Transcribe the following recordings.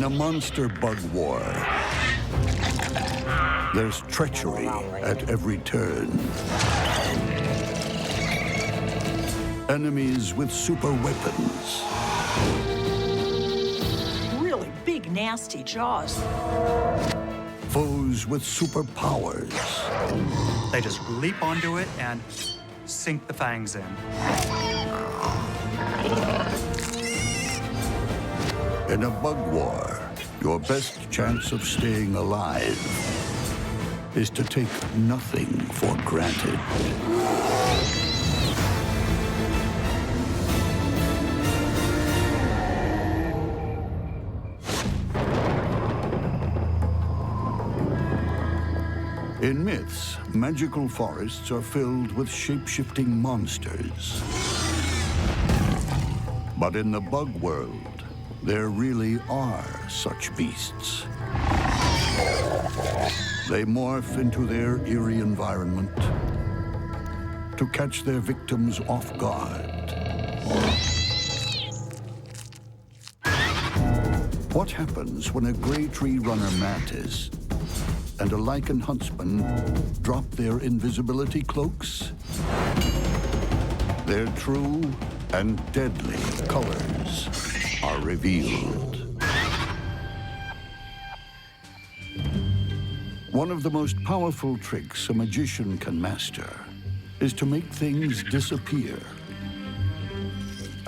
In a monster bug war, there's treachery at every turn. Enemies with super weapons. Really big, nasty jaws. Foes with superpowers. They just leap onto it and sink the fangs in. In a bug war, your best chance of staying alive is to take nothing for granted. In myths, magical forests are filled with shape-shifting monsters. But in the bug world, there really are such beasts. They morph into their eerie environment to catch their victims off guard. What happens when a gray tree runner mantis and a lichen huntsman drop their invisibility cloaks? Their true and deadly colors are revealed. One of the most powerful tricks a magician can master is to make things disappear.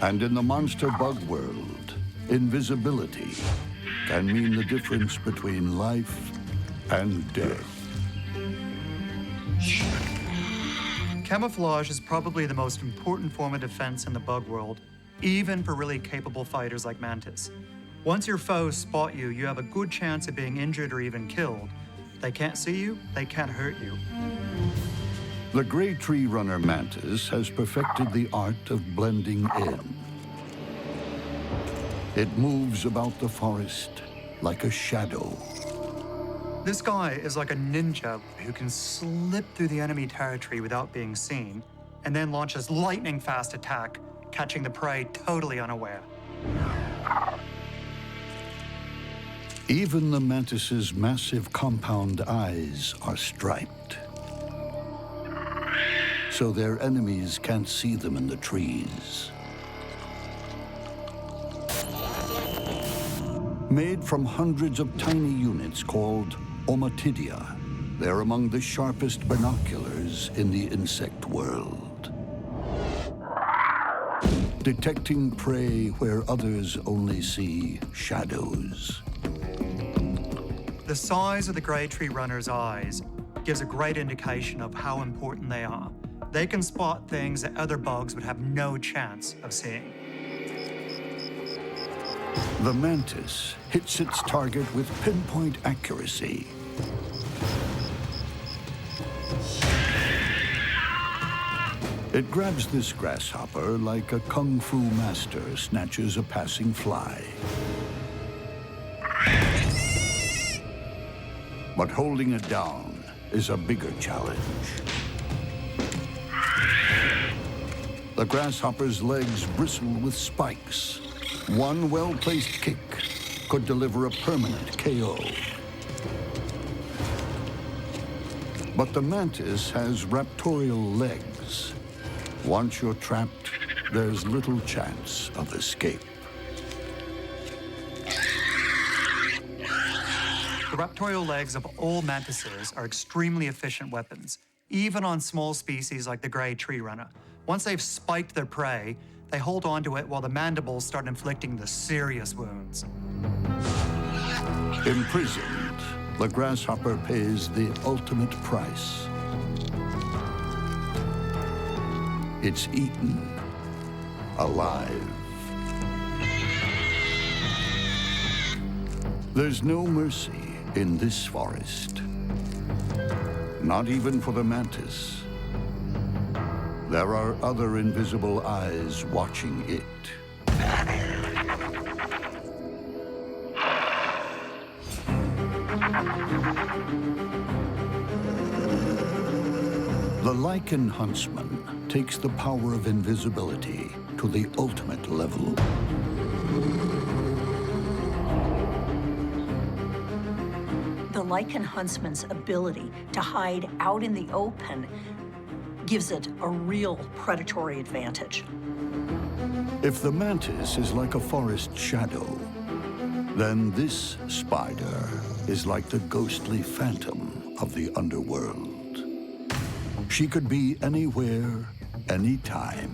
And in the monster bug world, invisibility can mean the difference between life and death. Camouflage is probably the most important form of defense in the bug world, even for really capable fighters like Mantis. Once your foes spot you, you have a good chance of being injured or even killed. They can't see you, they can't hurt you. The gray tree runner mantis has perfected the art of blending in. It moves about the forest like a shadow. This guy is like a ninja who can slip through the enemy territory without being seen, and then launches lightning-fast attack, catching the prey totally unaware. Even the mantis's massive compound eyes are striped, so their enemies can't see them in the trees. Made from hundreds of tiny units called omatidia, they're among the sharpest binoculars in the insect world. Detecting prey where others only see shadows. The size of the gray tree runner's eyes gives a great indication of how important they are. They can spot things that other bugs would have no chance of seeing. The mantis hits its target with pinpoint accuracy. It grabs this grasshopper like a kung fu master snatches a passing fly. But holding it down is a bigger challenge. The grasshopper's legs bristle with spikes. One well-placed kick could deliver a permanent KO. But the mantis has raptorial legs. Once you're trapped, there's little chance of escape. The raptorial legs of all mantises are extremely efficient weapons, even on small species like the gray tree runner. Once they've spiked their prey, they hold on to it while the mandibles start inflicting the serious wounds. Imprisoned, the grasshopper pays the ultimate price. It's eaten alive. There's no mercy in this forest. Not even for the mantis. There are other invisible eyes watching it. The lichen huntsman takes the power of invisibility to the ultimate level. lichen huntsman's ability to hide out in the open gives it a real predatory advantage. If the mantis is like a forest shadow, then this spider is like the ghostly phantom of the underworld. She could be anywhere, anytime,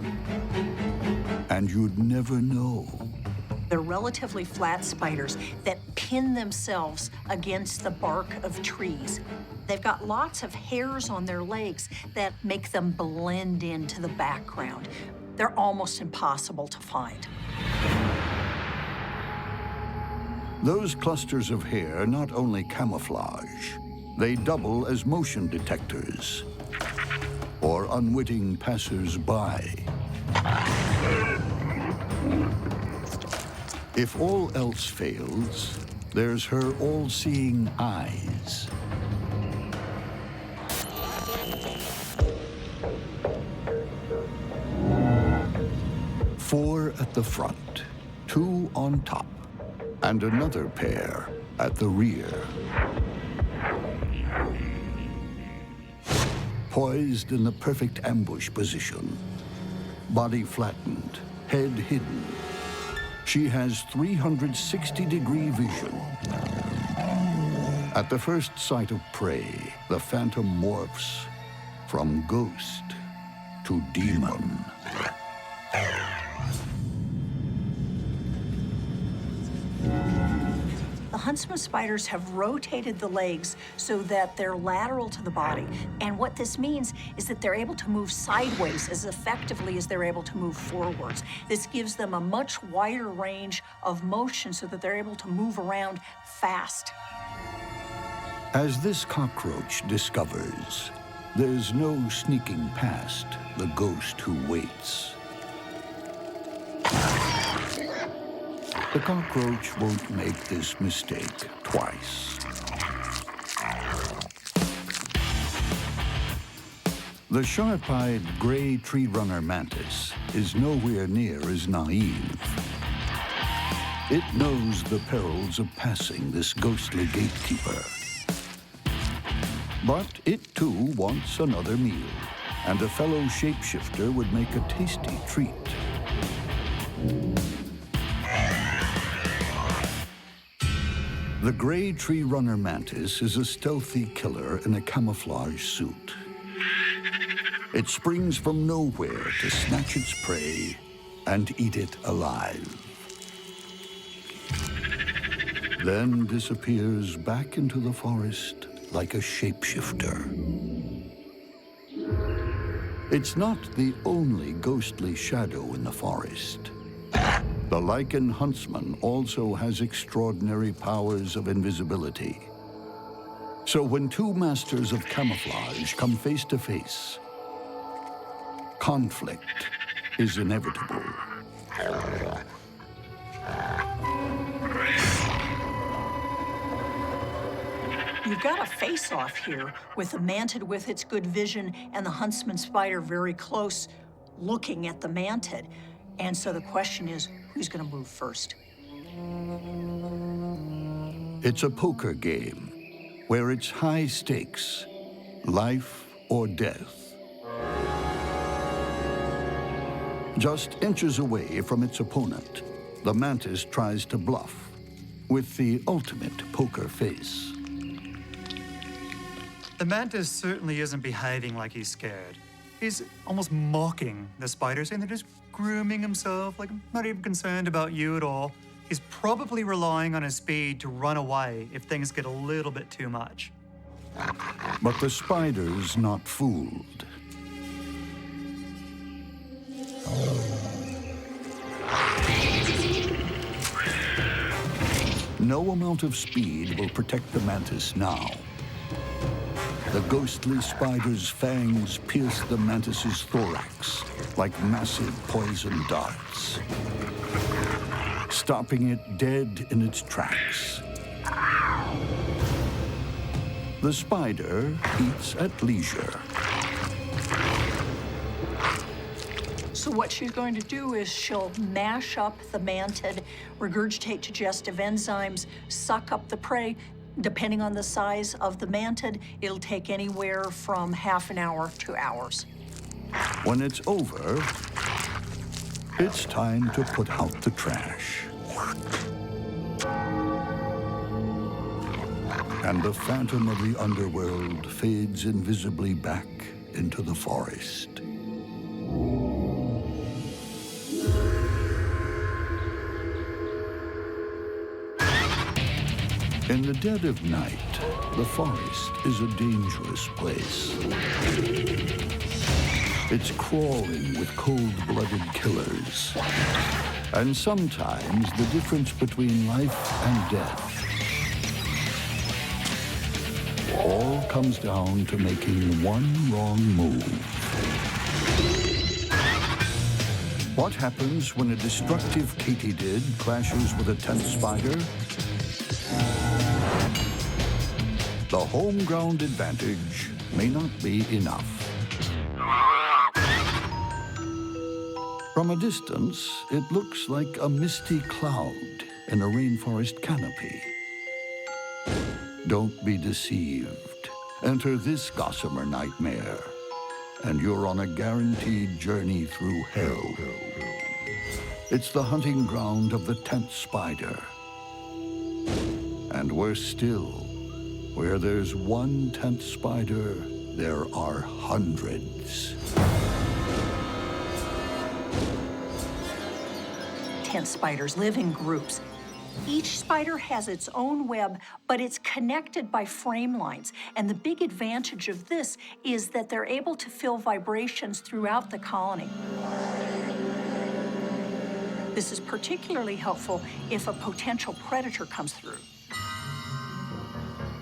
and you'd never know. They're relatively flat spiders that pin themselves against the bark of trees. They've got lots of hairs on their legs that make them blend into the background. They're almost impossible to find. Those clusters of hair not only camouflage, they double as motion detectors or unwitting passers-by. If all else fails, there's her all-seeing eyes. Four at the front, two on top, and another pair at the rear. Poised in the perfect ambush position, body flattened, head hidden, she has 360-degree vision. At the first sight of prey, the phantom morphs from ghost to demon. The huntsman spiders have rotated the legs so that they're lateral to the body. And what this means is that they're able to move sideways as effectively as they're able to move forwards. This gives them a much wider range of motion so that they're able to move around fast. As this cockroach discovers, there's no sneaking past the ghost who waits. The cockroach won't make this mistake twice. The sharp-eyed gray tree runner mantis is nowhere near as naive. It knows the perils of passing this ghostly gatekeeper. But it too wants another meal, and a fellow shapeshifter would make a tasty treat. The gray tree runner mantis is a stealthy killer in a camouflage suit. It springs from nowhere to snatch its prey and eat it alive. Then disappears back into the forest like a shapeshifter. It's not the only ghostly shadow in the forest. The lichen huntsman also has extraordinary powers of invisibility. So when two masters of camouflage come face to face, conflict is inevitable. You've got a face-off here with the mantid with its good vision and the huntsman spider very close looking at the mantid. And so the question is, who's going to move first? It's a poker game where it's high stakes, life or death. Just inches away from its opponent, the mantis tries to bluff with the ultimate poker face. The mantis certainly isn't behaving like he's scared. He's almost mocking the spiders, saying they're just grooming himself, like not even concerned about you at all. He's probably relying on his speed to run away if things get a little bit too much. But the spider's not fooled. No amount of speed will protect the mantis now. The ghostly spider's fangs pierce the mantis's thorax like massive poison darts, stopping it dead in its tracks. The spider eats at leisure. So what she's going to do is she'll mash up the mantid, regurgitate digestive enzymes, suck up the prey, Depending on the size of the mantid, it'll take anywhere from half an hour to hours. When it's over, it's time to put out the trash. And the phantom of the underworld fades invisibly back into the forest. In the dead of night, the forest is a dangerous place. It's crawling with cold-blooded killers. And sometimes the difference between life and death all comes down to making one wrong move. What happens when a destructive katydid clashes with a tent spider? The home ground advantage may not be enough. From a distance, it looks like a misty cloud in a rainforest canopy. Don't be deceived. Enter this gossamer nightmare, and you're on a guaranteed journey through hell. It's the hunting ground of the tent spider. And worse still, where there's one tent spider, there are hundreds. Tent spiders live in groups. Each spider has its own web, but it's connected by frame lines. And the big advantage of this is that they're able to feel vibrations throughout the colony. This is particularly helpful if a potential predator comes through.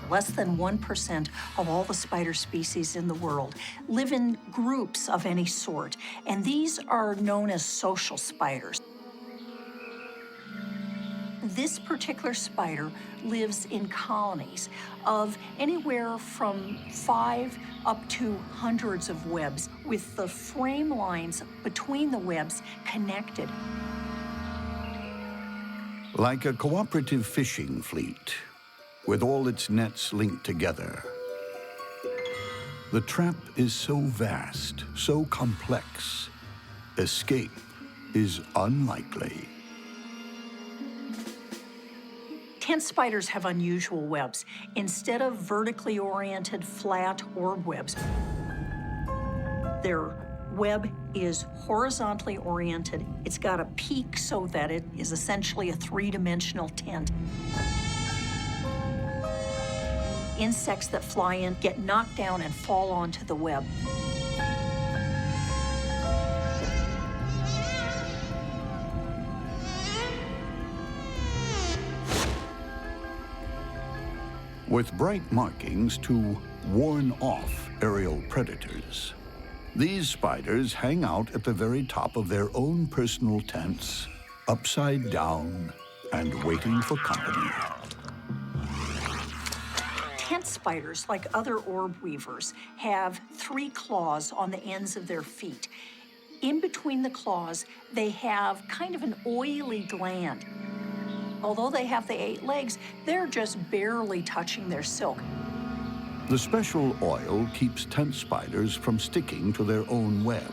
Less than 1% of all the spider species in the world live in groups of any sort, and these are known as social spiders. This particular spider lives in colonies of anywhere from 5 up to hundreds of webs, with the frame lines between the webs connected. Like a cooperative fishing fleet, with all its nets linked together. The trap is so vast, so complex, escape is unlikely. Tent spiders have unusual webs. Instead of vertically oriented, flat orb webs, their web is horizontally oriented. It's got a peak so that it is essentially a three-dimensional tent. Insects that fly in get knocked down and fall onto the web. With bright markings to warn off aerial predators. These spiders hang out at the very top of their own personal tents, upside down and waiting for company. Tent spiders, like other orb weavers, have 3 claws on the ends of their feet. In between the claws, they have kind of an oily gland. Although they have the 8 legs, they're just barely touching their silk. The special oil keeps tent spiders from sticking to their own web.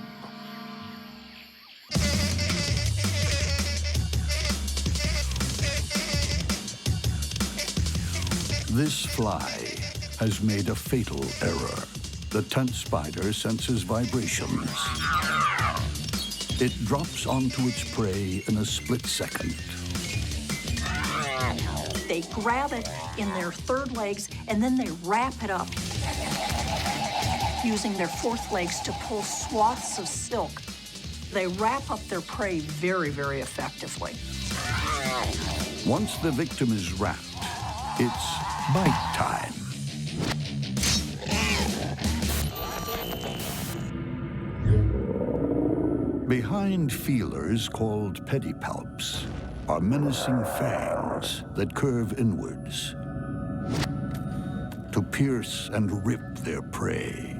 This fly has made a fatal error. The tent spider senses vibrations. It drops onto its prey in a split second. They grab it in their 3rd legs, and then they wrap it up, using their 4th legs to pull swaths of silk. They wrap up their prey very, very effectively. Once the victim is wrapped, it's bite time. Behind feelers called pedipalps are menacing fangs that curve inwards to pierce and rip their prey.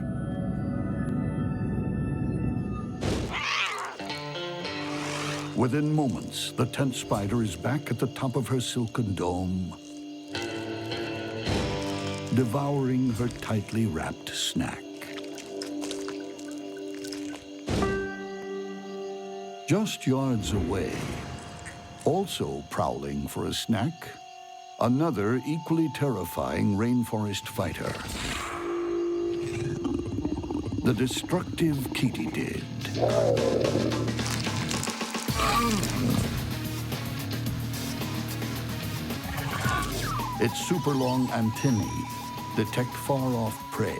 Within moments, the tent spider is back at the top of her silken dome, devouring her tightly wrapped snack. Just yards away, also prowling for a snack, another equally terrifying rainforest fighter. The destructive katydid. Its super long antennae detect far-off prey.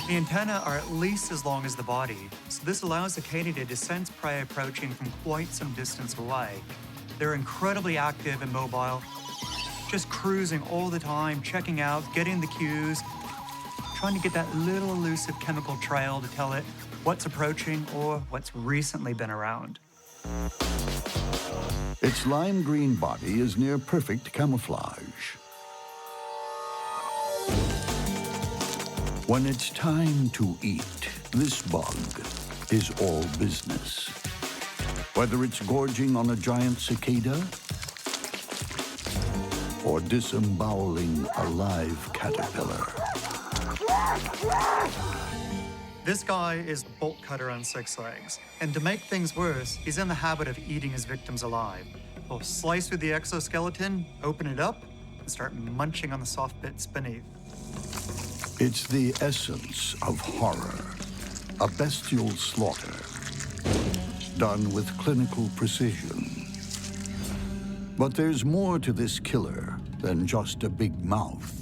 The antennae are at least as long as the body, so this allows the katydid to sense prey approaching from quite some distance away. They're incredibly active and mobile, just cruising all the time, checking out, getting the cues, trying to get that little elusive chemical trail to tell it what's approaching or what's recently been around. Its lime green body is near perfect camouflage. When it's time to eat, this bug is all business. Whether it's gorging on a giant cicada or disemboweling a live caterpillar. This guy is the bolt cutter on 6 legs, and to make things worse, he's in the habit of eating his victims alive. He'll slice through the exoskeleton, open it up, and start munching on the soft bits beneath. It's the essence of horror, a bestial slaughter, done with clinical precision. But there's more to this killer than just a big mouth.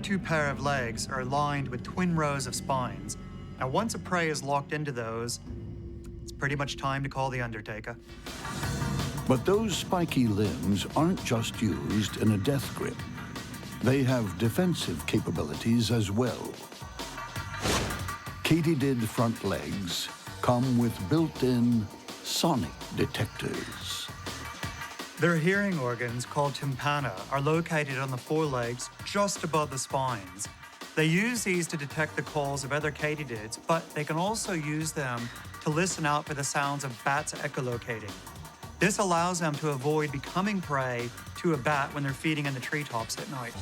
2 pair of legs are lined with twin rows of spines. Now, once a prey is locked into those, it's pretty much time to call the Undertaker. But those spiky limbs aren't just used in a death grip. They have defensive capabilities as well. Katydid front legs come with built-in sonic detectors. Their hearing organs, called tympana, are located on the forelegs just above the spines. They use these to detect the calls of other katydids, but they can also use them to listen out for the sounds of bats echolocating. This allows them to avoid becoming prey to a bat when they're feeding in the treetops at night.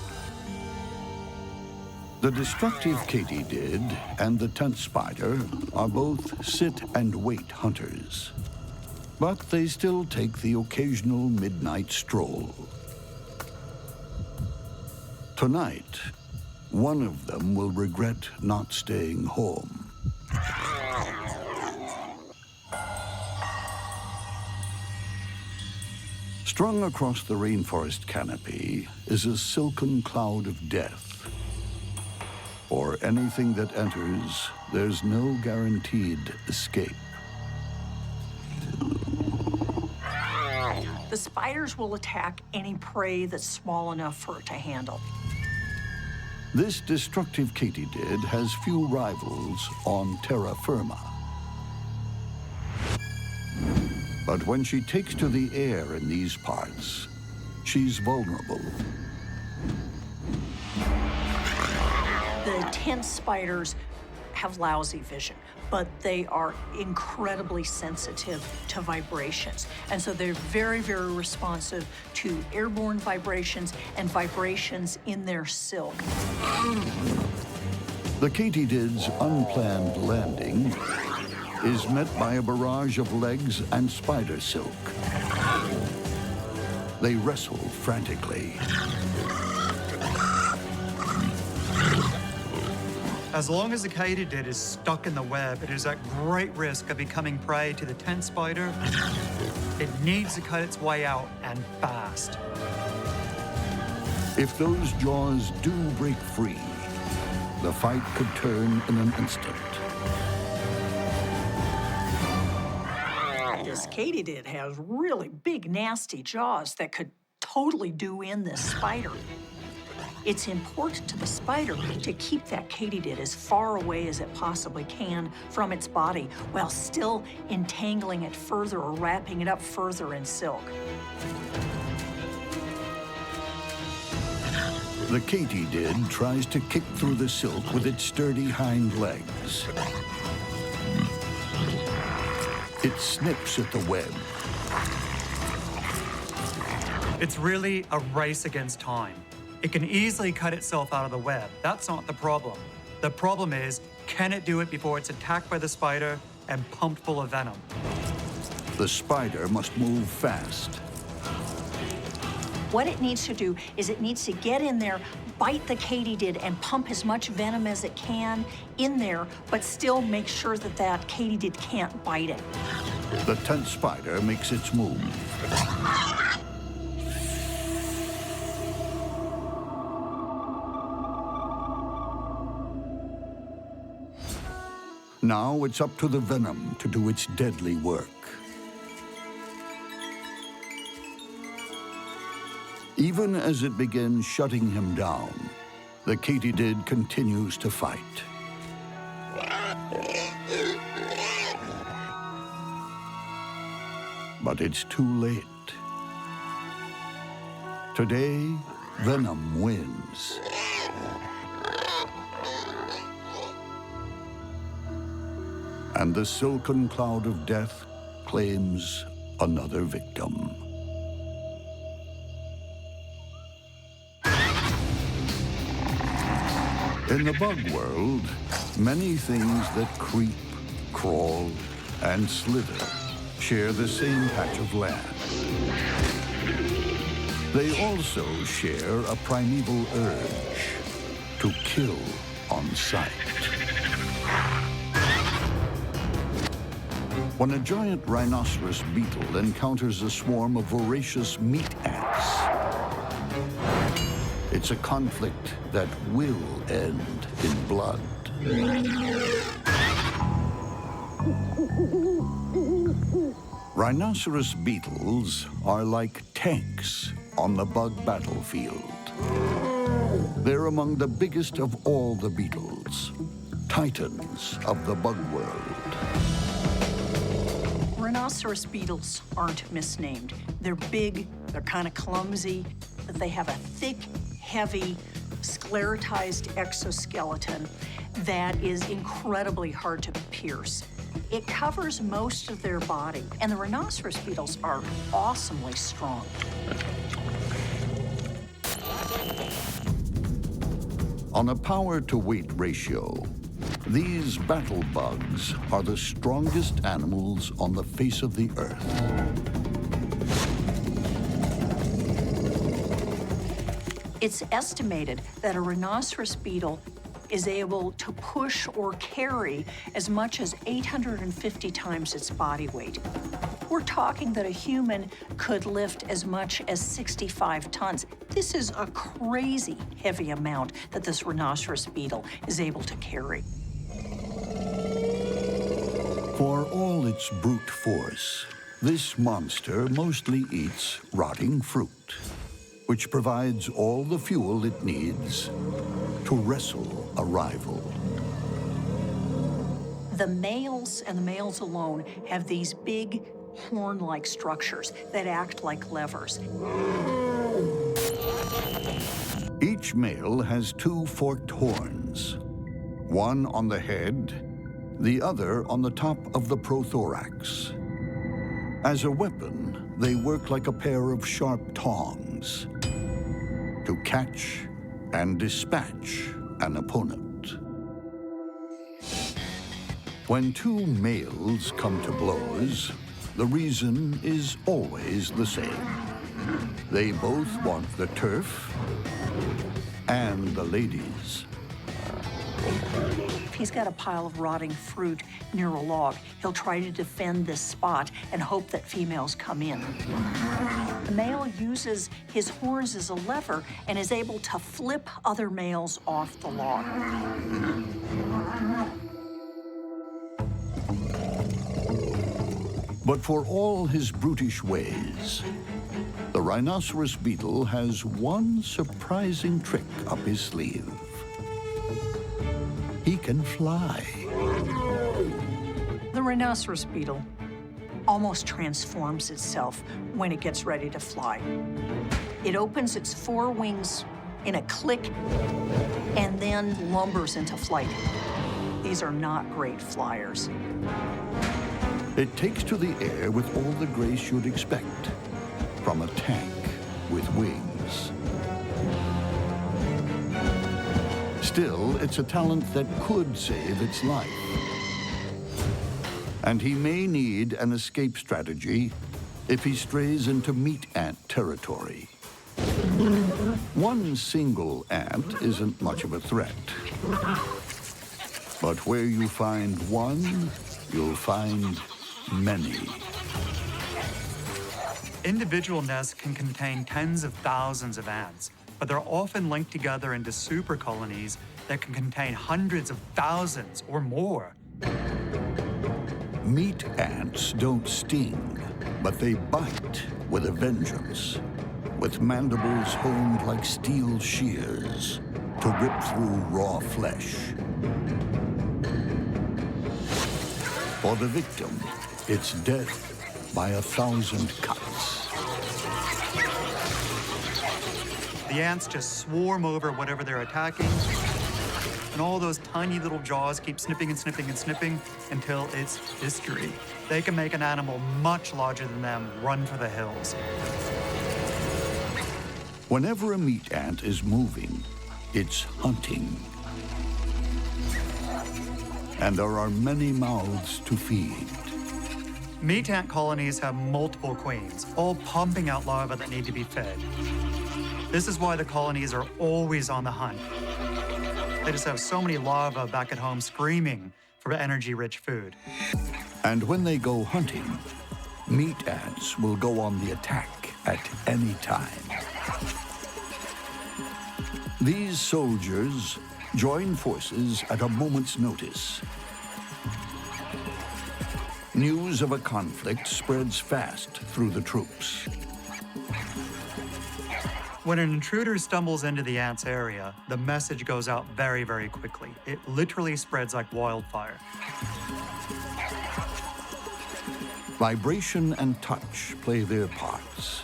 The destructive katydid and the tent spider are both sit-and-wait hunters. But they still take the occasional midnight stroll. Tonight, one of them will regret not staying home. Strung across the rainforest canopy is a silken cloud of death. For anything that enters, there's no guaranteed escape. The spiders will attack any prey that's small enough for it to handle. This destructive katydid has few rivals on terra firma. But when she takes to the air in these parts, she's vulnerable. The tent spiders have lousy vision, but they are incredibly sensitive to vibrations. And so they're very, very responsive to airborne vibrations and vibrations in their silk. The katydid's unplanned landing is met by a barrage of legs and spider silk. They wrestle frantically. As long as the katydid is stuck in the web, it is at great risk of becoming prey to the tent spider. It needs to cut its way out, and fast. If those jaws do break free, the fight could turn in an instant. This katydid has really big, nasty jaws that could totally do in this spider. It's important to the spider to keep that katydid as far away as it possibly can from its body while still entangling it further or wrapping it up further in silk. The katydid tries to kick through the silk with its sturdy hind legs. It snips at the web. It's really a race against time. It can easily cut itself out of the web. That's not the problem. The problem is, can it do it before it's attacked by the spider and pumped full of venom? The spider must move fast. What it needs to do is it needs to get in there, bite the katydid, and pump as much venom as it can in there, but still make sure that that katydid can't bite it. The tent spider makes its move. Now it's up to the venom to do its deadly work. Even as it begins shutting him down, the katydid continues to fight. But it's too late. Today, venom wins. And the silken cloud of death claims another victim. In the bug world, many things that creep, crawl, and slither share the same patch of land. They also share a primeval urge to kill on sight. When a giant rhinoceros beetle encounters a swarm of voracious meat ants, it's a conflict that will end in blood. Rhinoceros beetles are like tanks on the bug battlefield. They're among the biggest of all the beetles, titans of the bug world. Rhinoceros beetles aren't misnamed. They're big, they're kind of clumsy, but they have a thick, heavy, sclerotized exoskeleton that is incredibly hard to pierce. It covers most of their body, and the rhinoceros beetles are awesomely strong. On a power-to-weight ratio, these battle bugs are the strongest animals on the face of the earth. It's estimated that a rhinoceros beetle is able to push or carry as much as 850 times its body weight. We're talking that a human could lift as much as 65 tons. This is a crazy heavy amount that this rhinoceros beetle is able to carry. For all its brute force, this monster mostly eats rotting fruit, which provides all the fuel it needs to wrestle a rival. The males and the males alone have these big horn-like structures that act like levers. Each male has two forked horns, one on the head, the other on the top of the prothorax. As a weapon, they work like a pair of sharp tongs to catch and dispatch an opponent. When two males come to blows, the reason is always the same. They both want the turf and the ladies. If he's got a pile of rotting fruit near a log, he'll try to defend this spot and hope that females come in. The male uses his horns as a lever and is able to flip other males off the log. But for all his brutish ways, the rhinoceros beetle has one surprising trick up his sleeve. He can fly. The rhinoceros beetle almost transforms itself when it gets ready to fly. It opens its forewings in a click and then lumbers into flight. These are not great flyers. It takes to the air with all the grace you'd expect from a tank with wings. Still, it's a talent that could save its life. And he may need an escape strategy if he strays into meat ant territory. One single ant isn't much of a threat. But where you find one, you'll find many. Individual nests can contain tens of thousands of ants, but they're often linked together into super colonies that can contain hundreds of thousands or more. Meat ants don't sting, but they bite with a vengeance, with mandibles honed like steel shears to rip through raw flesh. For the victim, it's death by 1,000 cuts. The ants just swarm over whatever they're attacking, and all those tiny little jaws keep snipping and snipping and snipping until it's history. They can make an animal much larger than them run for the hills. Whenever a meat ant is moving, it's hunting. And there are many mouths to feed. Meat ant colonies have multiple queens, all pumping out larvae that need to be fed. This is why the colonies are always on the hunt. They just have so many larvae back at home screaming for energy-rich food. And when they go hunting, meat ants will go on the attack at any time. These soldiers join forces at a moment's notice. News of a conflict spreads fast through the troops. When an intruder stumbles into the ants' area, the message goes out very, very quickly. It literally spreads like wildfire. Vibration and touch play their parts.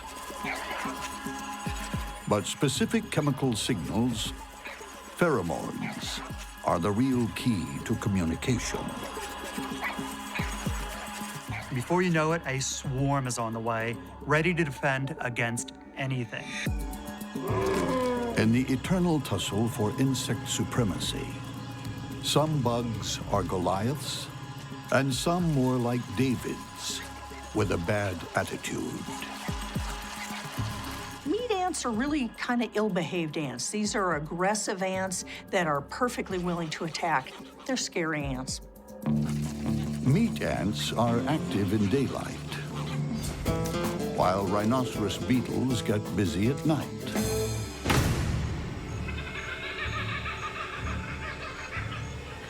But specific chemical signals, pheromones, are the real key to communication. Before you know it, a swarm is on the way, ready to defend against anything. In the eternal tussle for insect supremacy, some bugs are Goliaths, and some more like Davids with a bad attitude. Meat ants are really kind of ill-behaved ants. These are aggressive ants that are perfectly willing to attack. They're scary ants. Meat ants are active in daylight, while rhinoceros beetles get busy at night.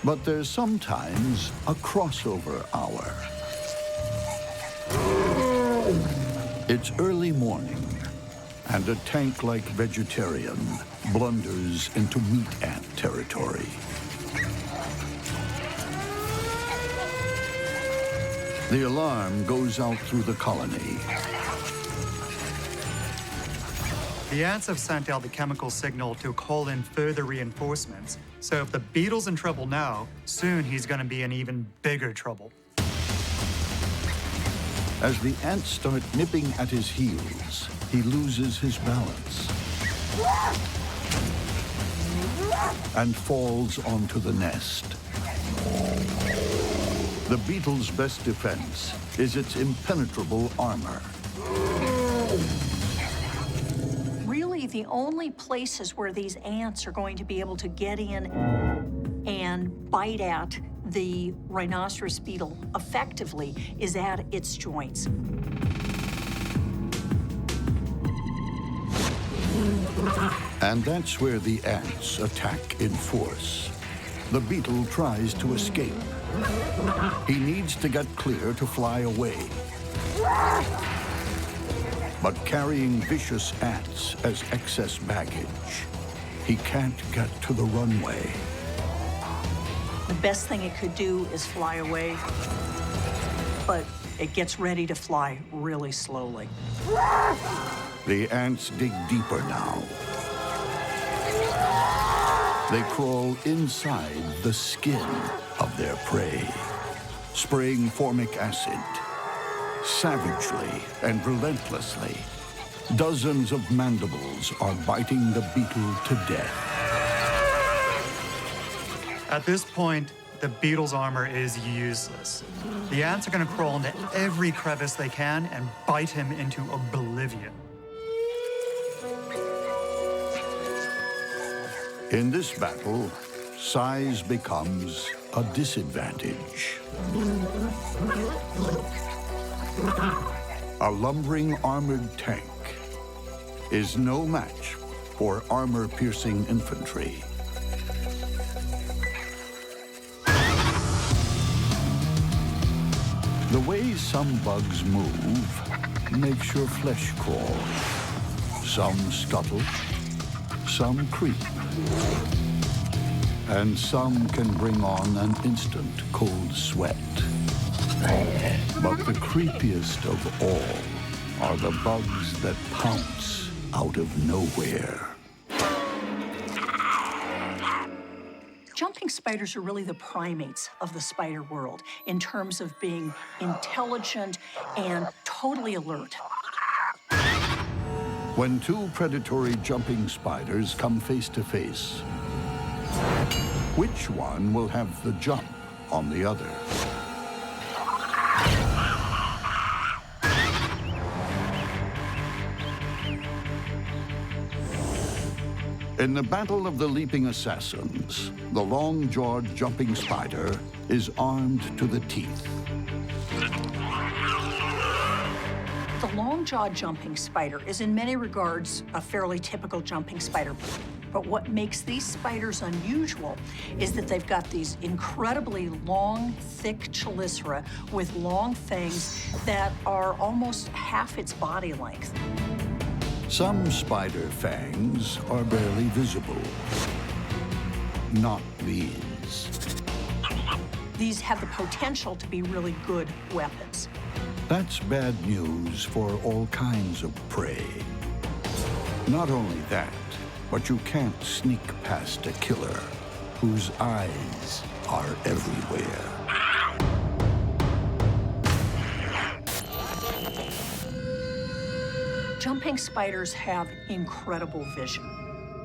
But there's sometimes a crossover hour. It's early morning, and a tank-like vegetarian blunders into meat ant territory. The alarm goes out through the colony. The ants have sent out the chemical signal to call in further reinforcements. So if the beetle's in trouble now, soon he's going to be in even bigger trouble. As the ants start nipping at his heels, he loses his balance and falls onto the nest. The beetle's best defense is its impenetrable armor. Really, the only places where these ants are going to be able to get in and bite at the rhinoceros beetle effectively is at its joints. And that's where the ants attack in force. The beetle tries to escape. He needs to get clear to fly away. But carrying vicious ants as excess baggage, he can't get to the runway. The best thing it could do is fly away, but it gets ready to fly really slowly. The ants dig deeper now. They crawl inside the skin of their prey, spraying formic acid, savagely and relentlessly, Dozens of mandibles are biting the beetle to death. At this point, the beetle's armor is useless. The ants are going to crawl into every crevice they can and bite him into oblivion. In this battle, size becomes a disadvantage. A lumbering armored tank is no match for armor-piercing infantry. The way some bugs move makes your flesh crawl. Some scuttle, some creep, and some can bring on an instant cold sweat. But the creepiest of all are the bugs that pounce out of nowhere. Jumping spiders are really the primates of the spider world in terms of being intelligent and totally alert. When two predatory jumping spiders come face to face, which one will have the jump on the other? In the Battle of the Leaping Assassins, the long-jawed jumping spider is armed to the teeth. The long-jawed jumping spider is in many regards a fairly typical jumping spider. But what makes these spiders unusual is that they've got these incredibly long, thick chelicera with long fangs that are almost half its body length. Some spider fangs are barely visible. Not these. These have the potential to be really good weapons. That's bad news for all kinds of prey. Not only that, but you can't sneak past a killer whose eyes are everywhere. Jumping spiders have incredible vision.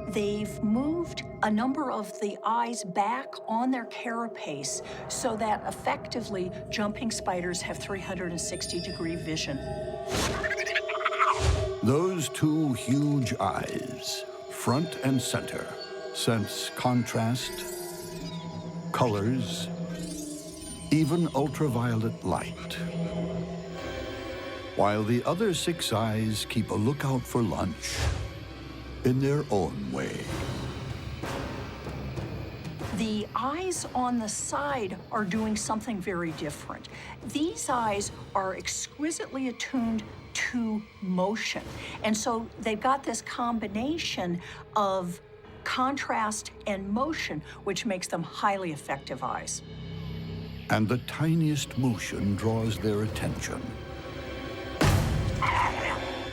They've moved a number of the eyes back on their carapace so that effectively jumping spiders have 360-degree vision. Those two huge eyes, front and center, sense contrast, colors, even ultraviolet light. While the other 6 eyes keep a lookout for lunch in their own way. The eyes on the side are doing something very different. These eyes are exquisitely attuned to motion. And so they've got this combination of contrast and motion, which makes them highly effective eyes. And the tiniest motion draws their attention.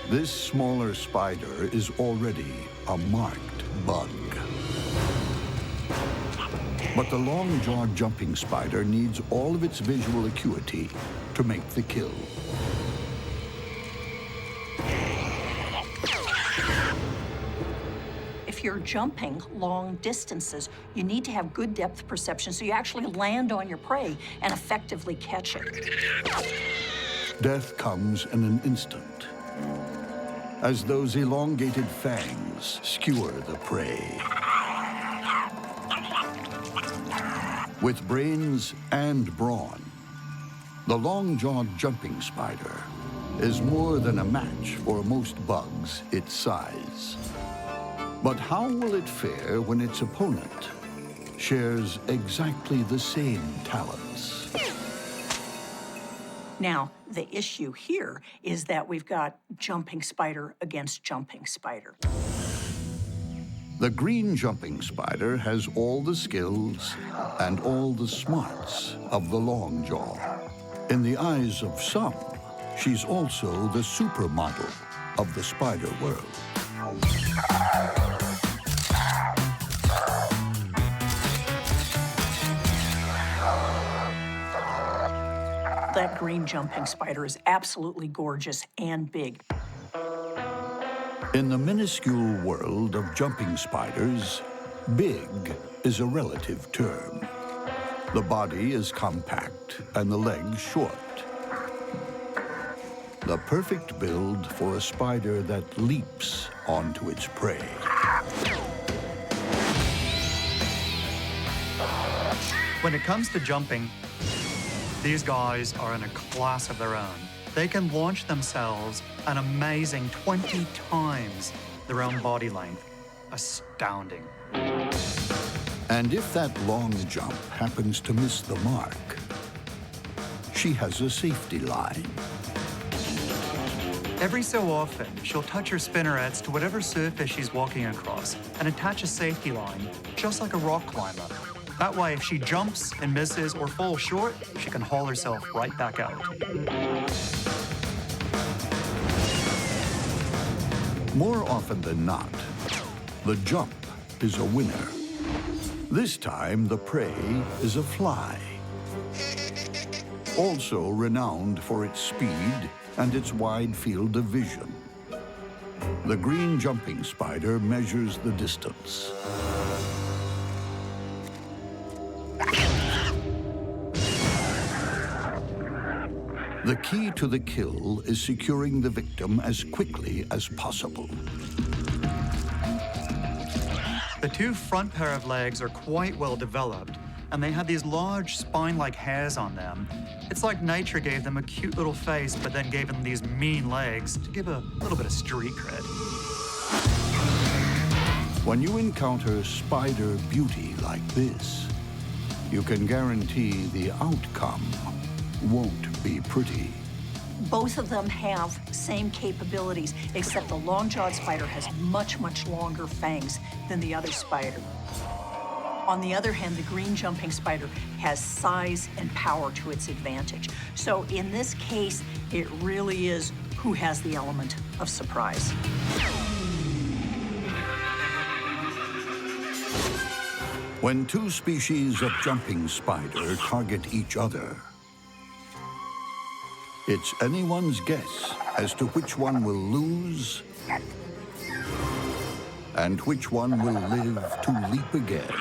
This smaller spider is already a marked bug. But the long-jawed jumping spider needs all of its visual acuity to make the kill. If you're jumping long distances, you need to have good depth perception so you actually land on your prey and effectively catch it. Death comes in an instant, as those elongated fangs skewer the prey. With brains and brawn, the long-jawed jumping spider is more than a match for most bugs its size. But how will it fare when its opponent shares exactly the same talents? Now, the issue here is that we've got jumping spider against jumping spider. The green jumping spider has all the skills and all the smarts of the long jaw. In the eyes of some, she's also the supermodel of the spider world. That green jumping spider is absolutely gorgeous and big. In the minuscule world of jumping spiders, big is a relative term. The body is compact and the legs short. The perfect build for a spider that leaps onto its prey. When it comes to jumping, these guys are in a class of their own. They can launch themselves an amazing 20 times their own body length. Astounding. And if that long jump happens to miss the mark, she has a safety line. Every so often, she'll touch her spinnerets to whatever surface she's walking across and attach a safety line, just like a rock climber. That way, if she jumps and misses or falls short, she can haul herself right back out. More often than not, the jump is a winner. This time, the prey is a fly. Also renowned for its speed and its wide field of vision. The green jumping spider measures the distance. The key to the kill is securing the victim as quickly as possible. The two front pair of legs are quite well developed, and they have these large spine-like hairs on them. It's like nature gave them a cute little face, but then gave them these mean legs to give a little bit of street cred. When you encounter spider beauty like this, you can guarantee the outcome won't be pretty. Both of them have same capabilities, except the long-jawed spider has much, much longer fangs than the other spider. On the other hand, the green jumping spider has size and power to its advantage. So in this case, it really is who has the element of surprise. When two species of jumping spider target each other, it's anyone's guess as to which one will lose and which one will live to leap again.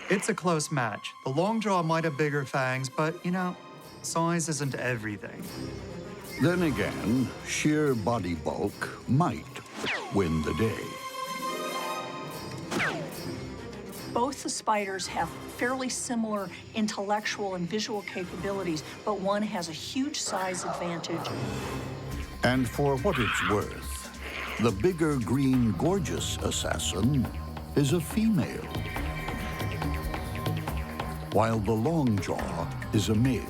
It's a close match. The long jaw might have bigger fangs, but, you know, size isn't everything. Then again, sheer body bulk might win the day. Both the spiders have fairly similar intellectual and visual capabilities, but one has a huge size advantage. And for what it's worth, the bigger green gorgeous assassin is a female, while the long jaw is a male.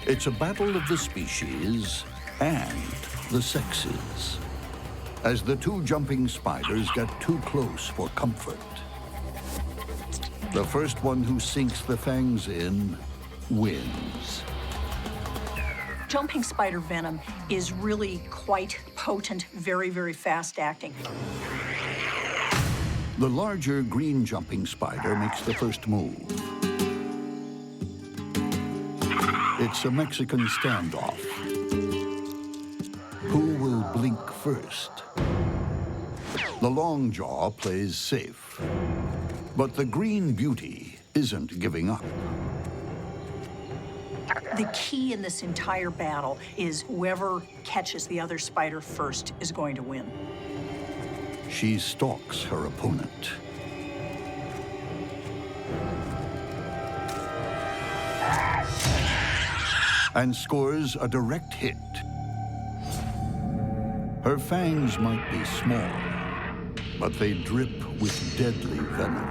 It's a battle of the species and the sexes, as the two jumping spiders get too close for comfort. The first one who sinks the fangs in wins. Jumping spider venom is really quite potent, very, very fast-acting. The larger green jumping spider makes the first move. It's a Mexican standoff. Who will blink first? The long jaw plays safe, but the green beauty isn't giving up. The key in this entire battle is whoever catches the other spider first is going to win. She stalks her opponent. And scores a direct hit. Her fangs might be small, but they drip with deadly venom.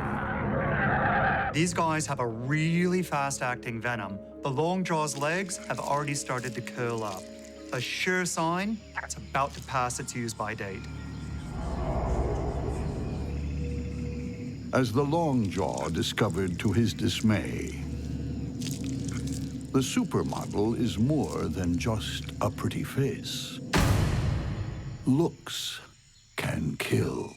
These guys have a really fast-acting venom. The long jaw's legs have already started to curl up. A sure sign it's about to pass its use-by date. As the long jaw discovered to his dismay, the supermodel is more than just a pretty face. Looks can kill.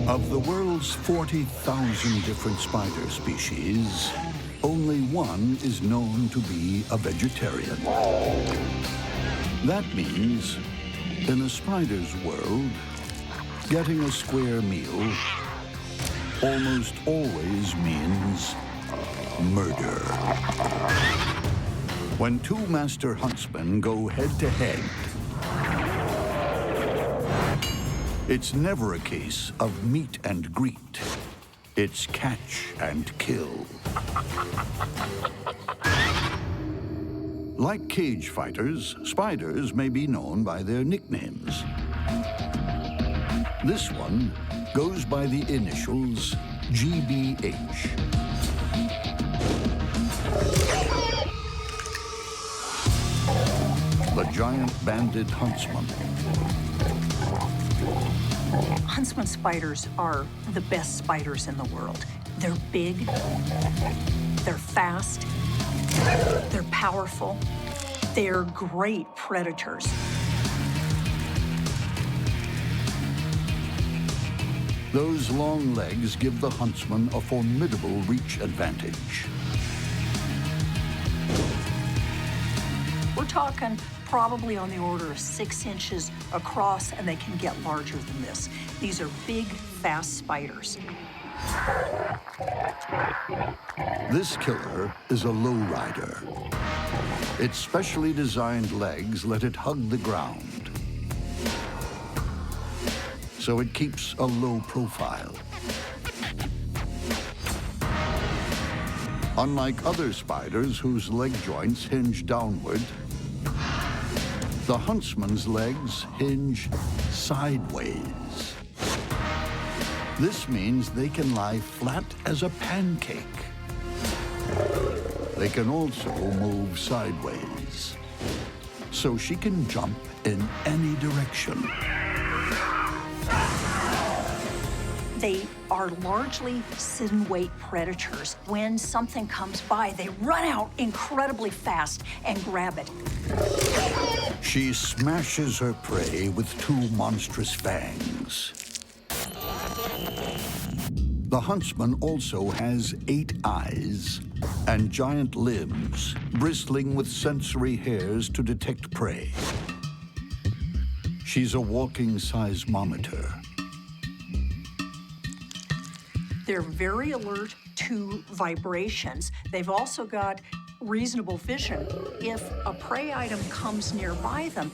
Of the world's 40,000 different spider species, only one is known to be a vegetarian. That means, in a spider's world, getting a square meal almost always means murder. When two master huntsmen go head-to-head, it's never a case of meet and greet. It's catch and kill. Like cage fighters, spiders may be known by their nicknames. This one goes by the initials GBH. The giant banded huntsman. Huntsman spiders are the best spiders in the world. They're big, they're fast, they're powerful, they're great predators. Those long legs give the huntsman a formidable reach advantage. We're talking probably on the order of 6 inches across, and they can get larger than this. These are big, fast spiders. This killer is a lowrider. Its specially designed legs let it hug the ground, so it keeps a low profile. Unlike other spiders whose leg joints hinge downward, the huntsman's legs hinge sideways. This means they can lie flat as a pancake. They can also move sideways, so she can jump in any direction. They are largely sit-and-wait predators. When something comes by, they run out incredibly fast and grab it. She smashes her prey with 2 monstrous fangs. The huntsman also has 8 eyes and giant limbs, bristling with sensory hairs to detect prey. She's a walking seismometer. They're very alert to vibrations. They've also got reasonable vision. If a prey item comes nearby them,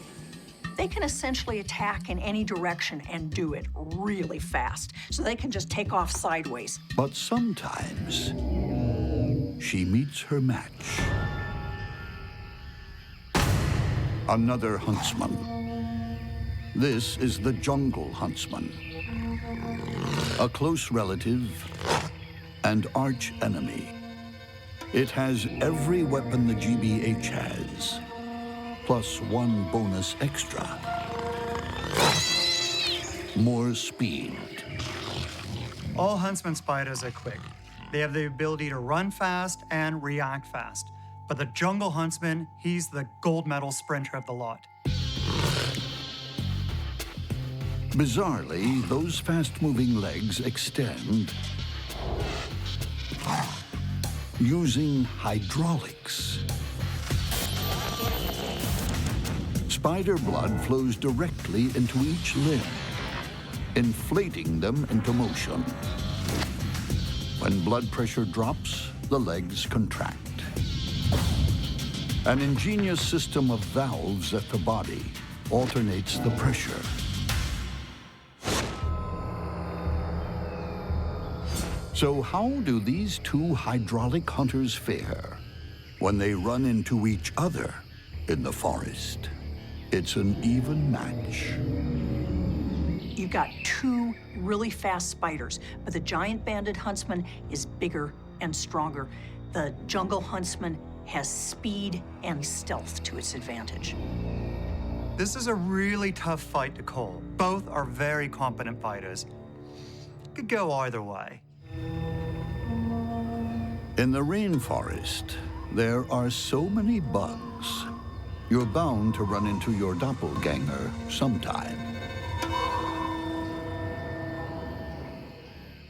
they can essentially attack in any direction and do it really fast. So they can just take off sideways. But sometimes she meets her match. Another huntsman. This is the jungle huntsman, a close relative and arch enemy. It has every weapon the GBH has, plus 1 bonus extra. More speed. All huntsman spiders are quick. They have the ability to run fast and react fast. But the jungle huntsman, he's the gold medal sprinter of the lot. Bizarrely, those fast-moving legs extend using hydraulics. Spider blood flows directly into each limb, inflating them into motion. When blood pressure drops, the legs contract. An ingenious system of valves at the body alternates the pressure. So how do these 2 hydraulic hunters fare when they run into each other in the forest? It's an even match. You've got 2 really fast spiders, but the giant banded huntsman is bigger and stronger. The jungle huntsman has speed and stealth to its advantage. This is a really tough fight to call. Both are very competent fighters. It could go either way. In the rainforest, there are so many bugs. You're bound to run into your doppelganger sometime.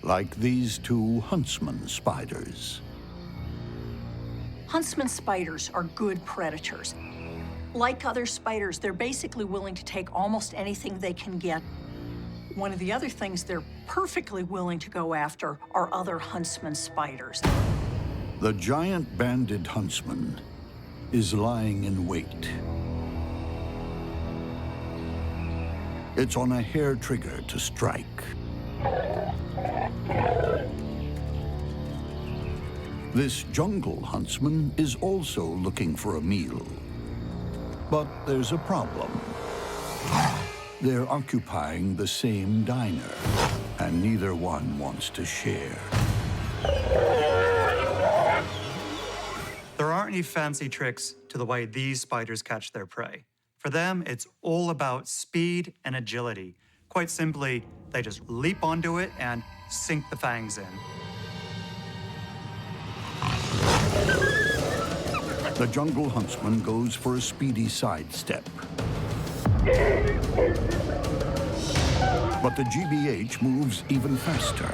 Like these 2 huntsman spiders. Huntsman spiders are good predators. Like other spiders, they're basically willing to take almost anything they can get. One of the other things they're perfectly willing to go after are other huntsman spiders. The giant banded huntsman is lying in wait. It's on a hair trigger to strike. This jungle huntsman is also looking for a meal. But there's a problem. They're occupying the same diner, and neither one wants to share. There aren't any fancy tricks to the way these spiders catch their prey. For them, it's all about speed and agility. Quite simply, they just leap onto it and sink the fangs in. The jungle huntsman goes for a speedy sidestep. But the GBH moves even faster.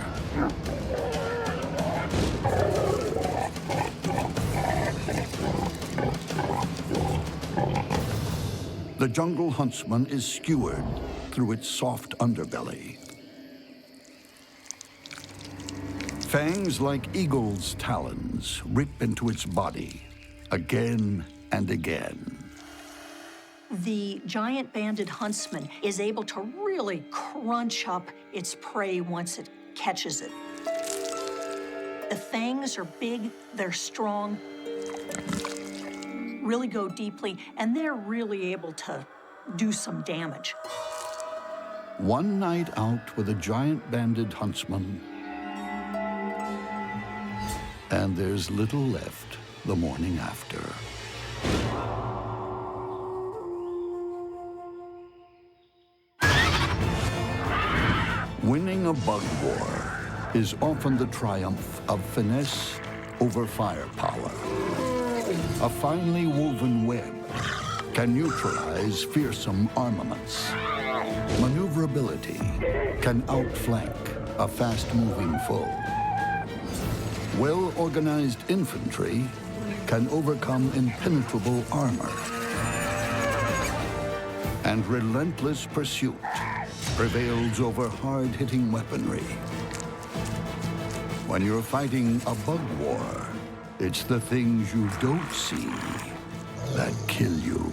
The jungle huntsman is skewered through its soft underbelly. Fangs like eagle's talons rip into its body again and again. The giant banded huntsman is able to really crunch up its prey once it catches it. The fangs are big, they're strong, really go deeply, and they're really able to do some damage. One night out with a giant banded huntsman, and there's little left the morning after. Winning a bug war is often the triumph of finesse over firepower. A finely woven web can neutralize fearsome armaments. Maneuverability can outflank a fast-moving foe. Well-organized infantry can overcome impenetrable armor. And relentless pursuit prevails over hard-hitting weaponry. When you're fighting a bug war, it's the things you don't see that kill you.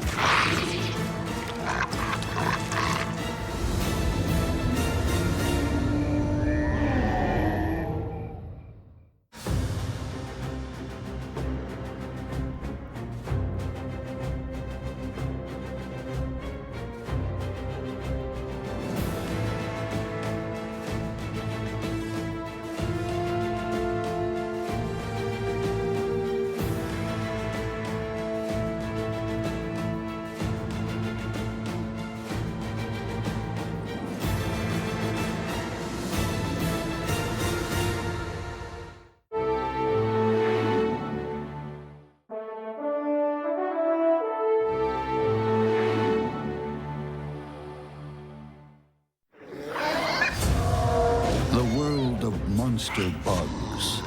Monster bugs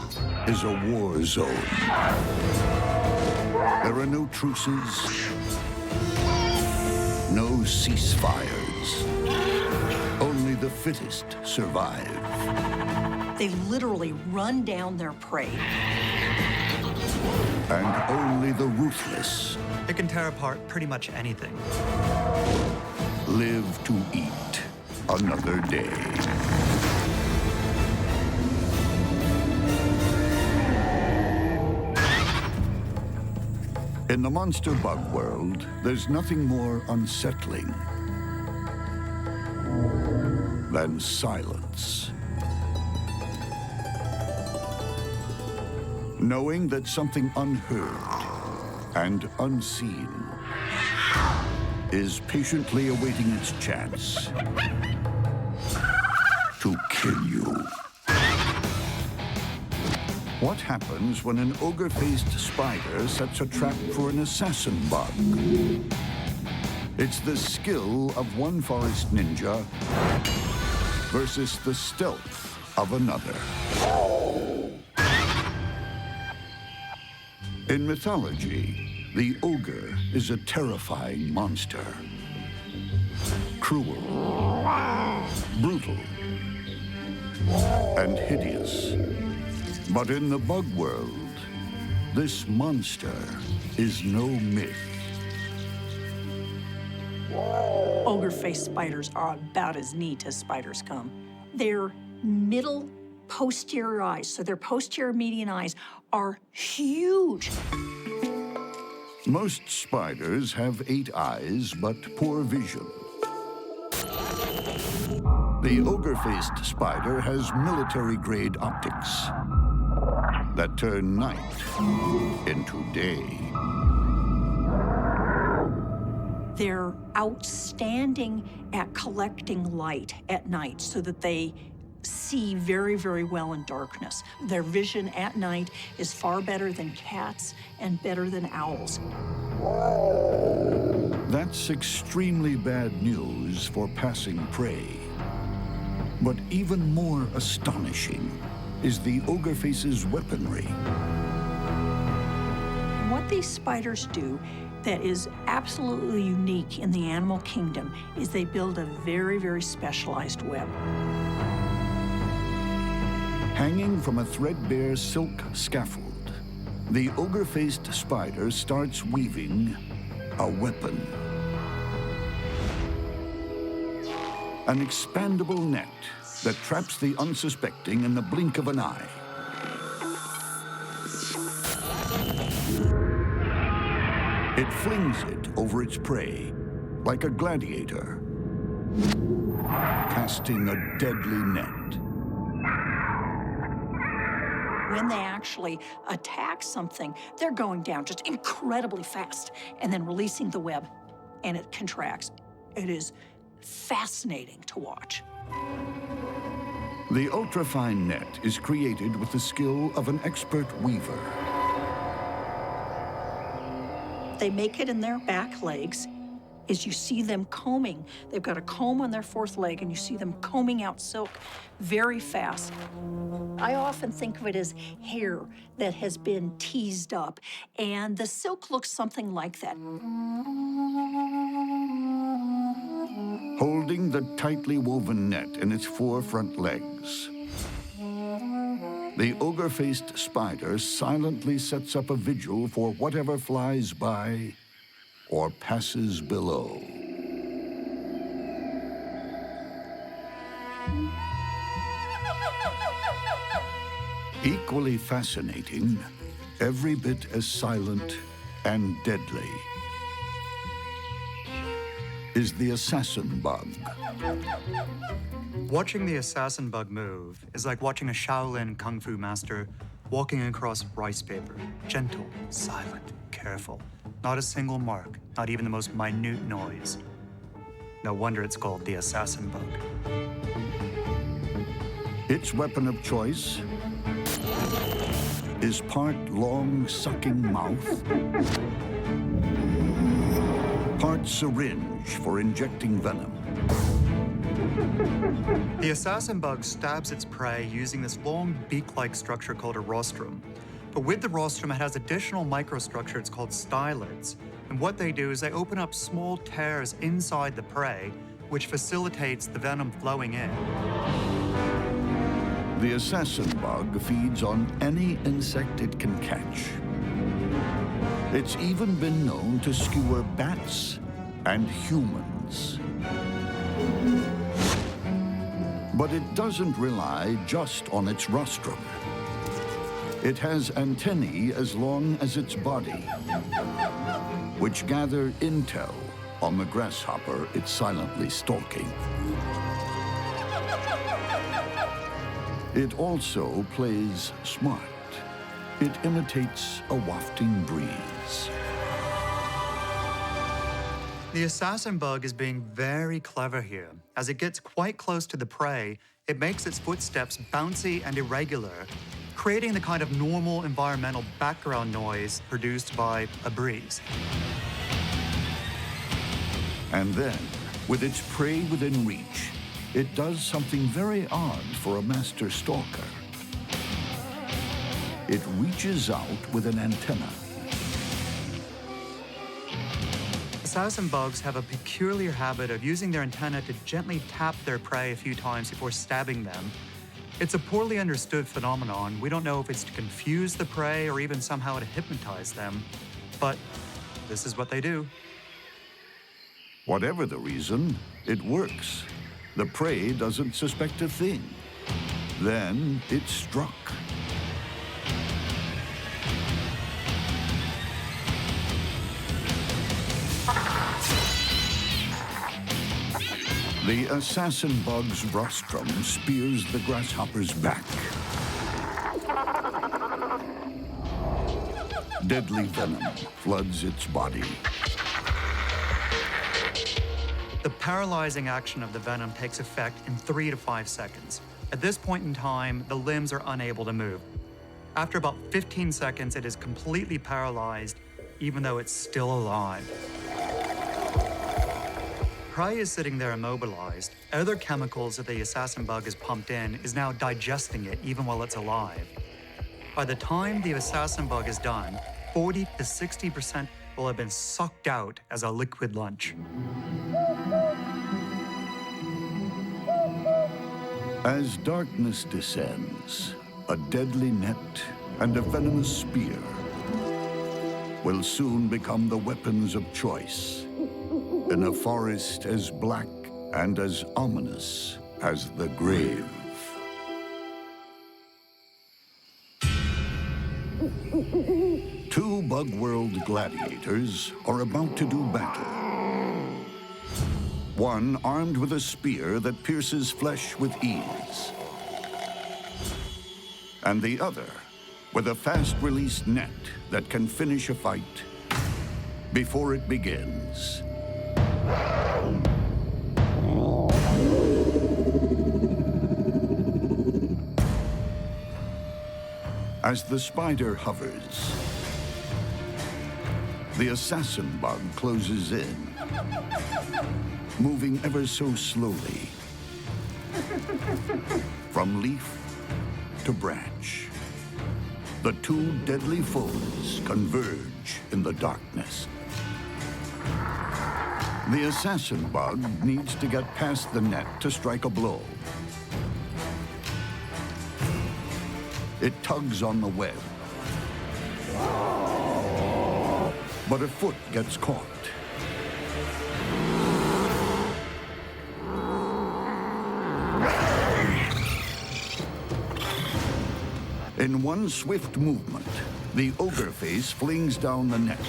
is a war zone. There are no truces, no ceasefires. Only the fittest survive. They literally run down their prey. And only the ruthless It can tear apart pretty much anything. live to eat another day. In the monster bug world, there's nothing more unsettling than silence. Knowing that something unheard and unseen is patiently awaiting its chance to kill you. What happens when an ogre-faced spider sets a trap for an assassin bug? It's the skill of one forest ninja versus the stealth of another. In mythology, the ogre is a terrifying monster. Cruel, brutal, and hideous. But in the bug world, this monster is no myth. Ogre-faced spiders are about as neat as spiders come. Their middle posterior eyes, so their posterior median eyes, are huge. Most spiders have 8 eyes, but poor vision. The ogre-faced spider has military-grade optics that turn night into day. They're outstanding at collecting light at night so that they see very, very well in darkness. Their vision at night is far better than cats and better than owls. That's extremely bad news for passing prey. But even more astonishing is the ogre-face's weaponry. What these spiders do that is absolutely unique in the animal kingdom is they build a very, very specialized web. Hanging from a threadbare silk scaffold, the ogre-faced spider starts weaving a weapon. An expandable net that traps the unsuspecting in the blink of an eye. It flings it over its prey like a gladiator, casting a deadly net. When they actually attack something, they're going down just incredibly fast and then releasing the web, and it contracts. It is fascinating to watch. The ultrafine net is created with the skill of an expert weaver. They make it in their back legs. As you see them combing, they've got a comb on their 4th leg, and you see them combing out silk very fast. I often think of it as hair that has been teased up, and the silk looks something like that. Holding the tightly woven net in its 4 front legs, the ogre-faced spider silently sets up a vigil for whatever flies by or passes below. Equally fascinating, every bit as silent and deadly, is the assassin bug. Watching the assassin bug move is like watching a Shaolin kung fu master walking across rice paper. Gentle, silent, careful. Not a single mark, not even the most minute noise. No wonder it's called the assassin bug. Its weapon of choice is part long, sucking mouth, part syringe for injecting venom. The assassin bug stabs its prey using this long beak-like structure called a rostrum. But with the rostrum, it has additional microstructures called stylids. And what they do is they open up small tears inside the prey, which facilitates the venom flowing in. The assassin bug feeds on any insect it can catch. It's even been known to skewer bats and humans. But it doesn't rely just on its rostrum. It has antennae as long as its body, which gather intel on the grasshopper it's silently stalking. It also plays smart. It imitates a wafting breeze. The assassin bug is being very clever here. As it gets quite close to the prey, it makes its footsteps bouncy and irregular, creating the kind of normal environmental background noise produced by a breeze. And then, with its prey within reach, it does something very odd for a master stalker. It reaches out with an antenna Assassin bugs have a peculiar habit of using their antennae to gently tap their prey a few times before stabbing them. It's a poorly understood phenomenon. We don't know if it's to confuse the prey or even somehow to hypnotize them, but this is what they do. Whatever the reason, it works. The prey doesn't suspect a thing. Then it struck. The assassin bug's rostrum spears the grasshopper's back. Deadly venom floods its body. The paralyzing action of the venom takes effect in 3 to 5 seconds. At this point in time, the limbs are unable to move. After about 15 seconds, it is completely paralyzed, even though it's still alive. Prey is sitting there immobilized. Other chemicals that the assassin bug is pumped in is now digesting it even while it's alive. By the time the assassin bug is done, 40 to 60% will have been sucked out as a liquid lunch. As darkness descends, a deadly net and a venomous spear will soon become the weapons of choice in a forest as black and as ominous as the grave. Two Bug World gladiators are about to do battle. One armed with a spear that pierces flesh with ease, and the other with a fast-release net that can finish a fight before it begins. As the spider hovers, the assassin bug closes in, moving ever so slowly, from leaf to branch. The two deadly foes converge in the darkness. The assassin bug needs to get past the net to strike a blow. It tugs on the web, but a foot gets caught. In one swift movement, the Ogre-faced flings down the net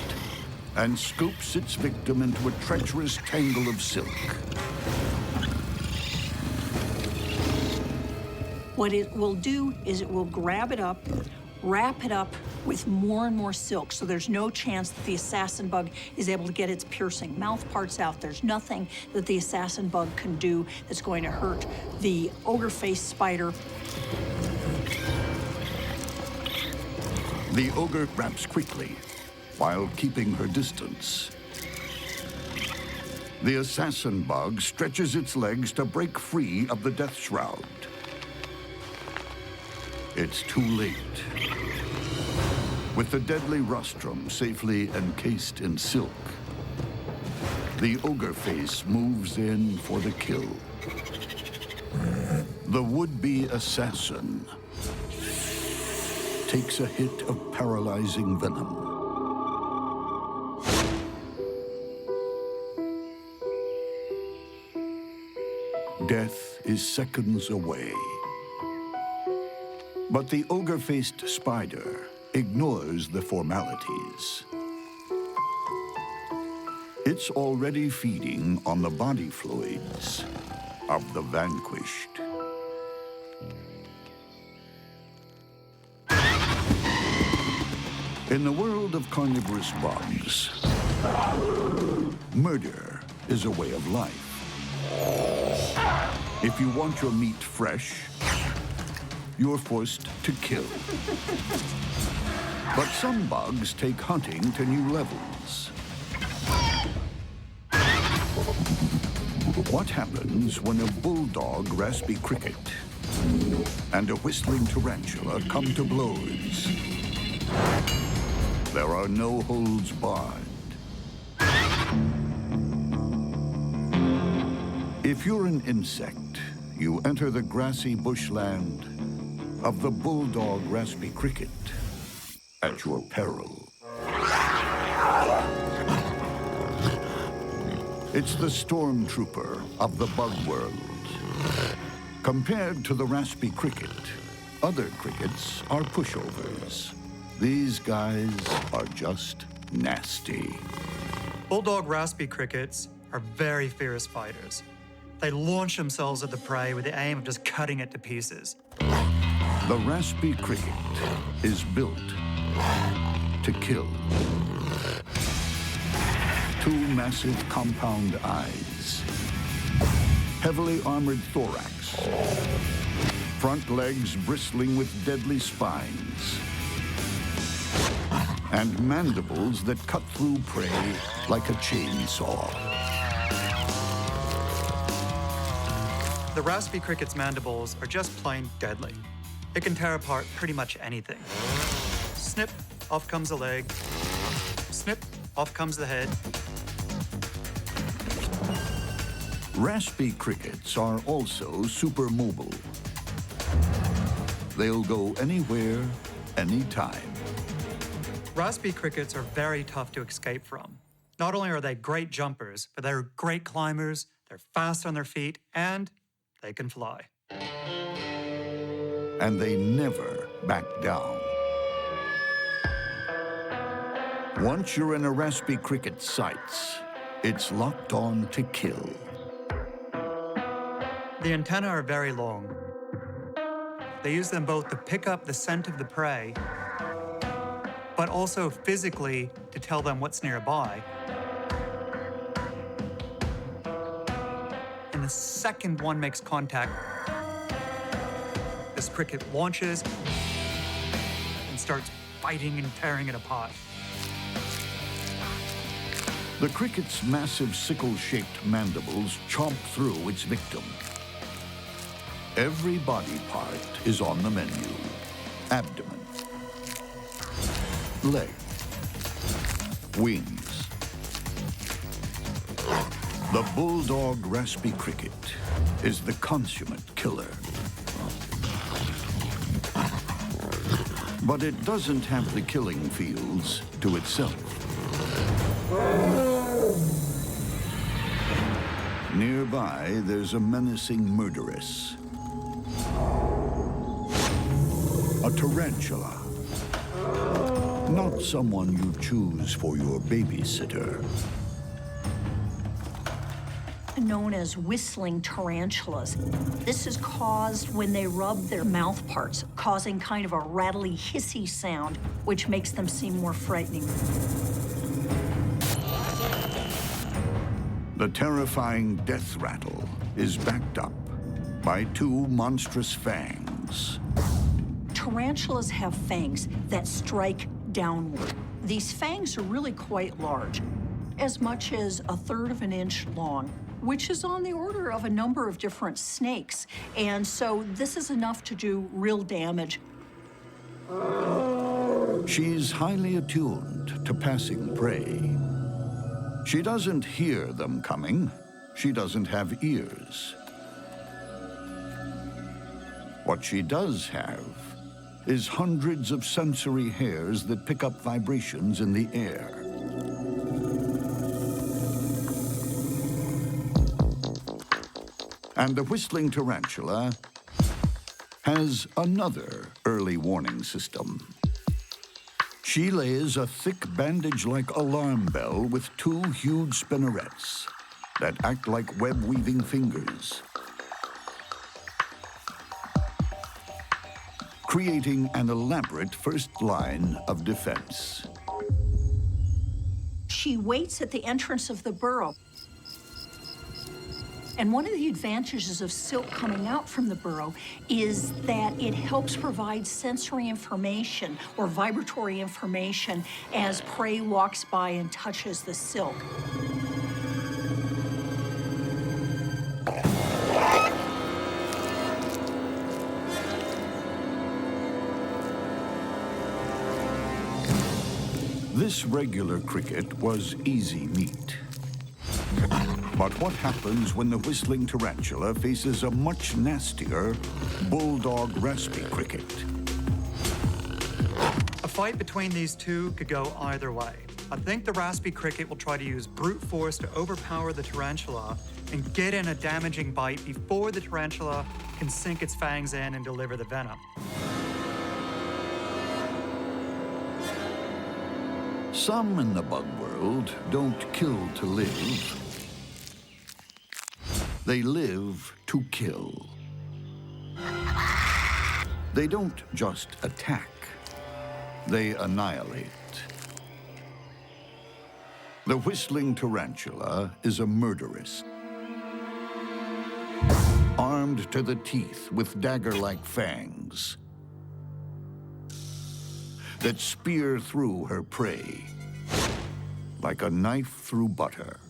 and scoops its victim into a treacherous tangle of silk. What it will do is it will grab it up, wrap it up with more and more silk, so there's no chance that the assassin bug is able to get its piercing mouth parts out. There's nothing that the assassin bug can do that's going to hurt the ogre-faced spider. The ogre wraps quickly while keeping her distance. The assassin bug stretches its legs to break free of the death shroud. It's too late. With the deadly rostrum safely encased in silk, the Ogre-faced moves in for the kill. The would-be assassin takes a hit of paralyzing venom. Death is seconds away. But the ogre-faced spider ignores the formalities. It's already feeding on the body fluids of the vanquished. In the world of carnivorous bugs, murder is a way of life. If you want your meat fresh, you're forced to kill. But some bugs take hunting to new levels. What happens when a bulldog raspy cricket and a whistling tarantula come to blows? There are no holds barred. If you're an insect, you enter the grassy bushland of the bulldog raspy cricket at your peril. It's the stormtrooper of the bug world. Compared to the raspy cricket, other crickets are pushovers. These guys are just nasty. Bulldog raspy crickets are very fierce fighters. They launch themselves at the prey with the aim of just cutting it to pieces. The raspy cricket is built to kill. Two massive compound eyes, heavily armored thorax, front legs bristling with deadly spines, and mandibles that cut through prey like a chainsaw. The raspy cricket's mandibles are just plain deadly. It can tear apart pretty much anything. Snip, off comes a leg. Snip, off comes the head. Raspy crickets are also super mobile. They'll go anywhere, anytime. Raspy crickets are very tough to escape from. Not only are they great jumpers, but they're great climbers, they're fast on their feet, and they can fly. And they never back down. Once you're in a raspy cricket's sights, it's locked on to kill. The antennae are very long. They use them both to pick up the scent of the prey, but also physically to tell them what's nearby. And the second one makes contact, this cricket launches and starts biting and tearing it apart. The cricket's massive sickle-shaped mandibles chomp through its victim. Every body part is on the menu. Abdomen, leg, wings. The bulldog raspy cricket is the consummate killer. But it doesn't have the killing fields to itself. Nearby, there's a menacing murderess. A tarantula. Not someone you choose for your babysitter. Known as whistling tarantulas. This is caused when they rub their mouth parts, causing kind of a rattly, hissy sound, which makes them seem more frightening. The terrifying death rattle is backed up by two monstrous fangs. Tarantulas have fangs that strike downward. These fangs are really quite large, as much as 1/3 of an inch long, which is on the order of a number of different snakes. And so this is enough to do real damage. She's highly attuned to passing prey. She doesn't hear them coming. She doesn't have ears. What she does have is hundreds of sensory hairs that pick up vibrations in the air. And the whistling tarantula has another early warning system. She lays a thick bandage-like alarm bell with two huge spinnerets that act like web-weaving fingers, creating an elaborate first line of defense. She waits at the entrance of the burrow. And one of the advantages of silk coming out from the burrow is that it helps provide sensory information or vibratory information as prey walks by and touches the silk. This regular cricket was easy meat. But what happens when the whistling tarantula faces a much nastier bulldog raspy cricket? A fight between these two could go either way. I think the raspy cricket will try to use brute force to overpower the tarantula and get in a damaging bite before the tarantula can sink its fangs in and deliver the venom. Some in the bug world don't kill to live. They live to kill. They don't just attack, they annihilate. The whistling tarantula is a murderess. Armed to the teeth with dagger-like fangs that spear through her prey like a knife through butter.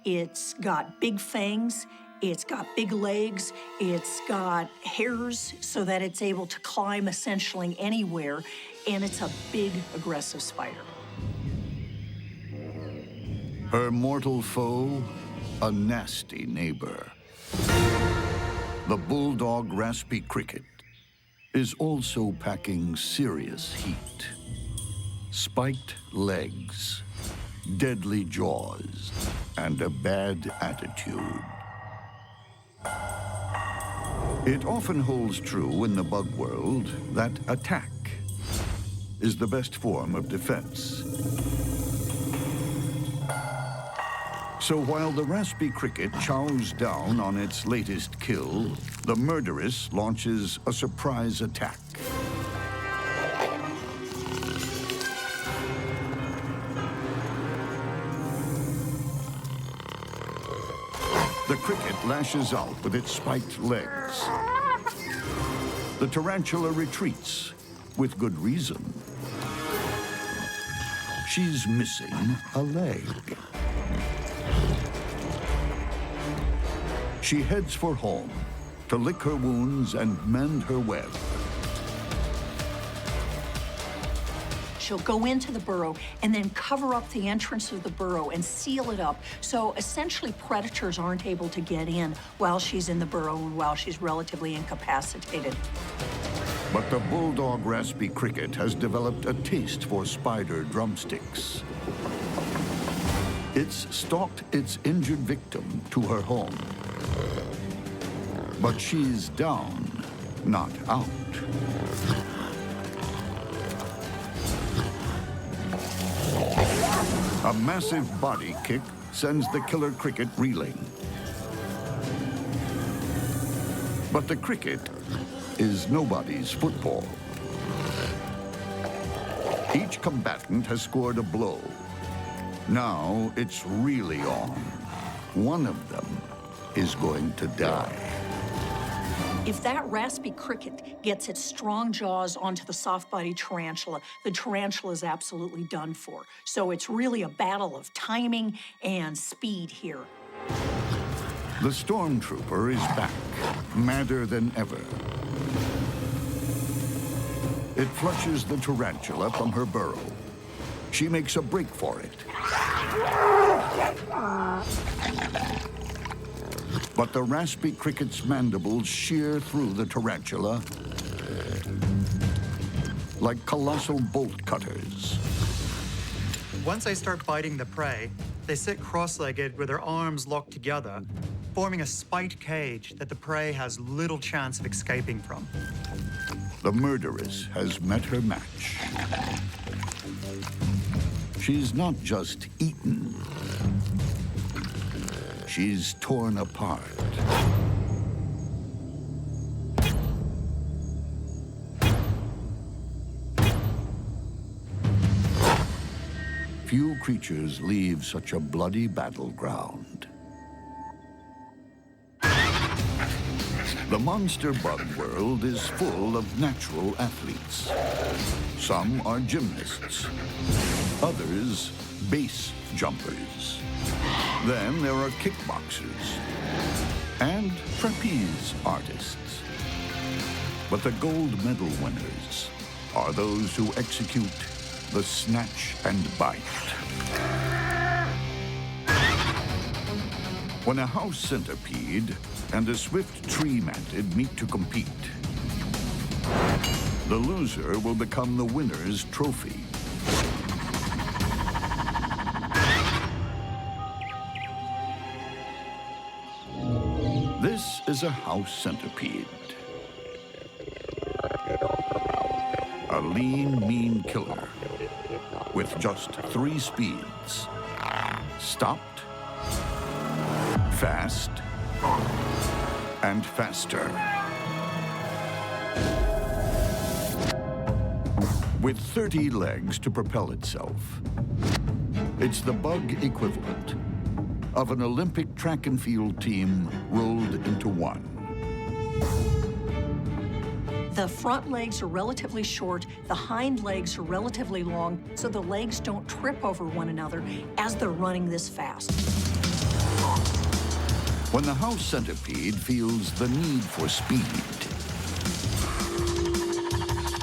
It's got big fangs, it's got big legs, it's got hairs so that it's able to climb essentially anywhere, and it's a big, aggressive spider. Her mortal foe, a nasty neighbor. The bulldog raspy cricket is also packing serious heat. Spiked legs, deadly jaws, and a bad attitude. It often holds true in the bug world that attack is the best form of defense. So while the raspy cricket chows down on its latest kill, the murderess launches a surprise attack. The cricket lashes out with its spiked legs. The tarantula retreats, with good reason. She's missing a leg. She heads for home to lick her wounds and mend her web. She'll go into the burrow and then cover up the entrance of the burrow and seal it up. So essentially predators aren't able to get in while she's in the burrow and while she's relatively incapacitated. But the bulldog raspy cricket has developed a taste for spider drumsticks. It's stalked its injured victim to her home. But she's down, not out. A massive body kick sends the killer cricket reeling. But the cricket is nobody's football. Each combatant has scored a blow. Now it's really on. One of them is going to die. If that raspy cricket gets its strong jaws onto the soft-bodied tarantula, the tarantula is absolutely done for. So it's really a battle of timing and speed here. The stormtrooper is back, madder than ever. It flushes the tarantula from her burrow. She makes a break for it. But the raspy cricket's mandibles shear through the tarantula like colossal bolt cutters. Once they start biting the prey, they sit cross-legged with their arms locked together, forming a spiked cage that the prey has little chance of escaping from. The murderess has met her match. She's not just eaten. She's torn apart. Few creatures leave such a bloody battleground. The monster bug world is full of natural athletes. Some are gymnasts, others base jumpers. Then there are kickboxers and trapeze artists. But the gold medal winners are those who execute the snatch and bite. When a house centipede and a swift tree mantid meet to compete, the loser will become the winner's trophy. This is a house centipede. A lean, mean killer with just 3 speeds. Stopped, fast, and faster. With 30 legs to propel itself. It's the bug equivalent of an Olympic track and field team rolled into one. The front legs are relatively short, the hind legs are relatively long, so the legs don't trip over one another as they're running this fast. When the house centipede feels the need for speed,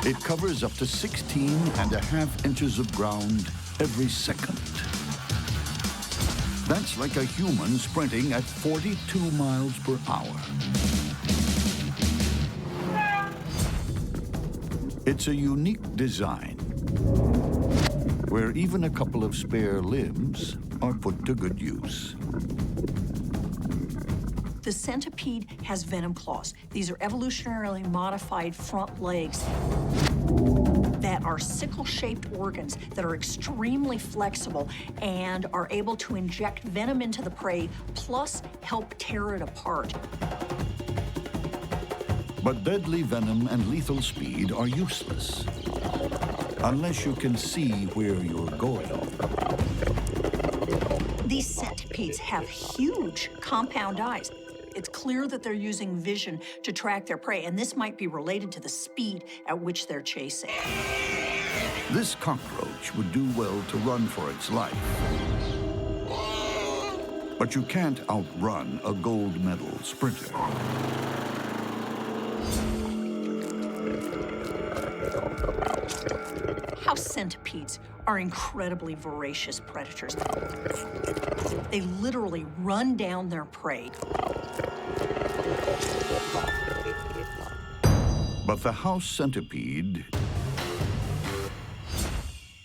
it covers up to 16.5 inches of ground every second. That's like a human sprinting at 42 miles per hour. It's a unique design where even a couple of spare limbs are put to good use. The centipede has venom claws. These are evolutionarily modified front legs that are sickle-shaped organs that are extremely flexible and are able to inject venom into the prey, plus help tear it apart. But deadly venom and lethal speed are useless unless you can see where you're going. These centipedes have huge compound eyes. It's clear that they're using vision to track their prey, and this might be related to the speed at which they're chasing. This cockroach would do well to run for its life. But you can't outrun a gold medal sprinter. House centipedes are incredibly voracious predators. They literally run down their prey. But the house centipede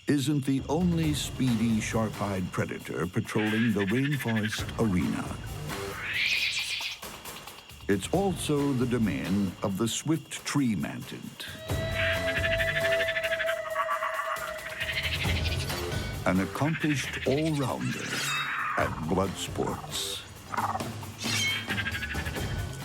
isn't the only speedy, sharp-eyed predator patrolling the rainforest arena. It's also the domain of the swift tree mantid. An accomplished all-rounder at blood sports.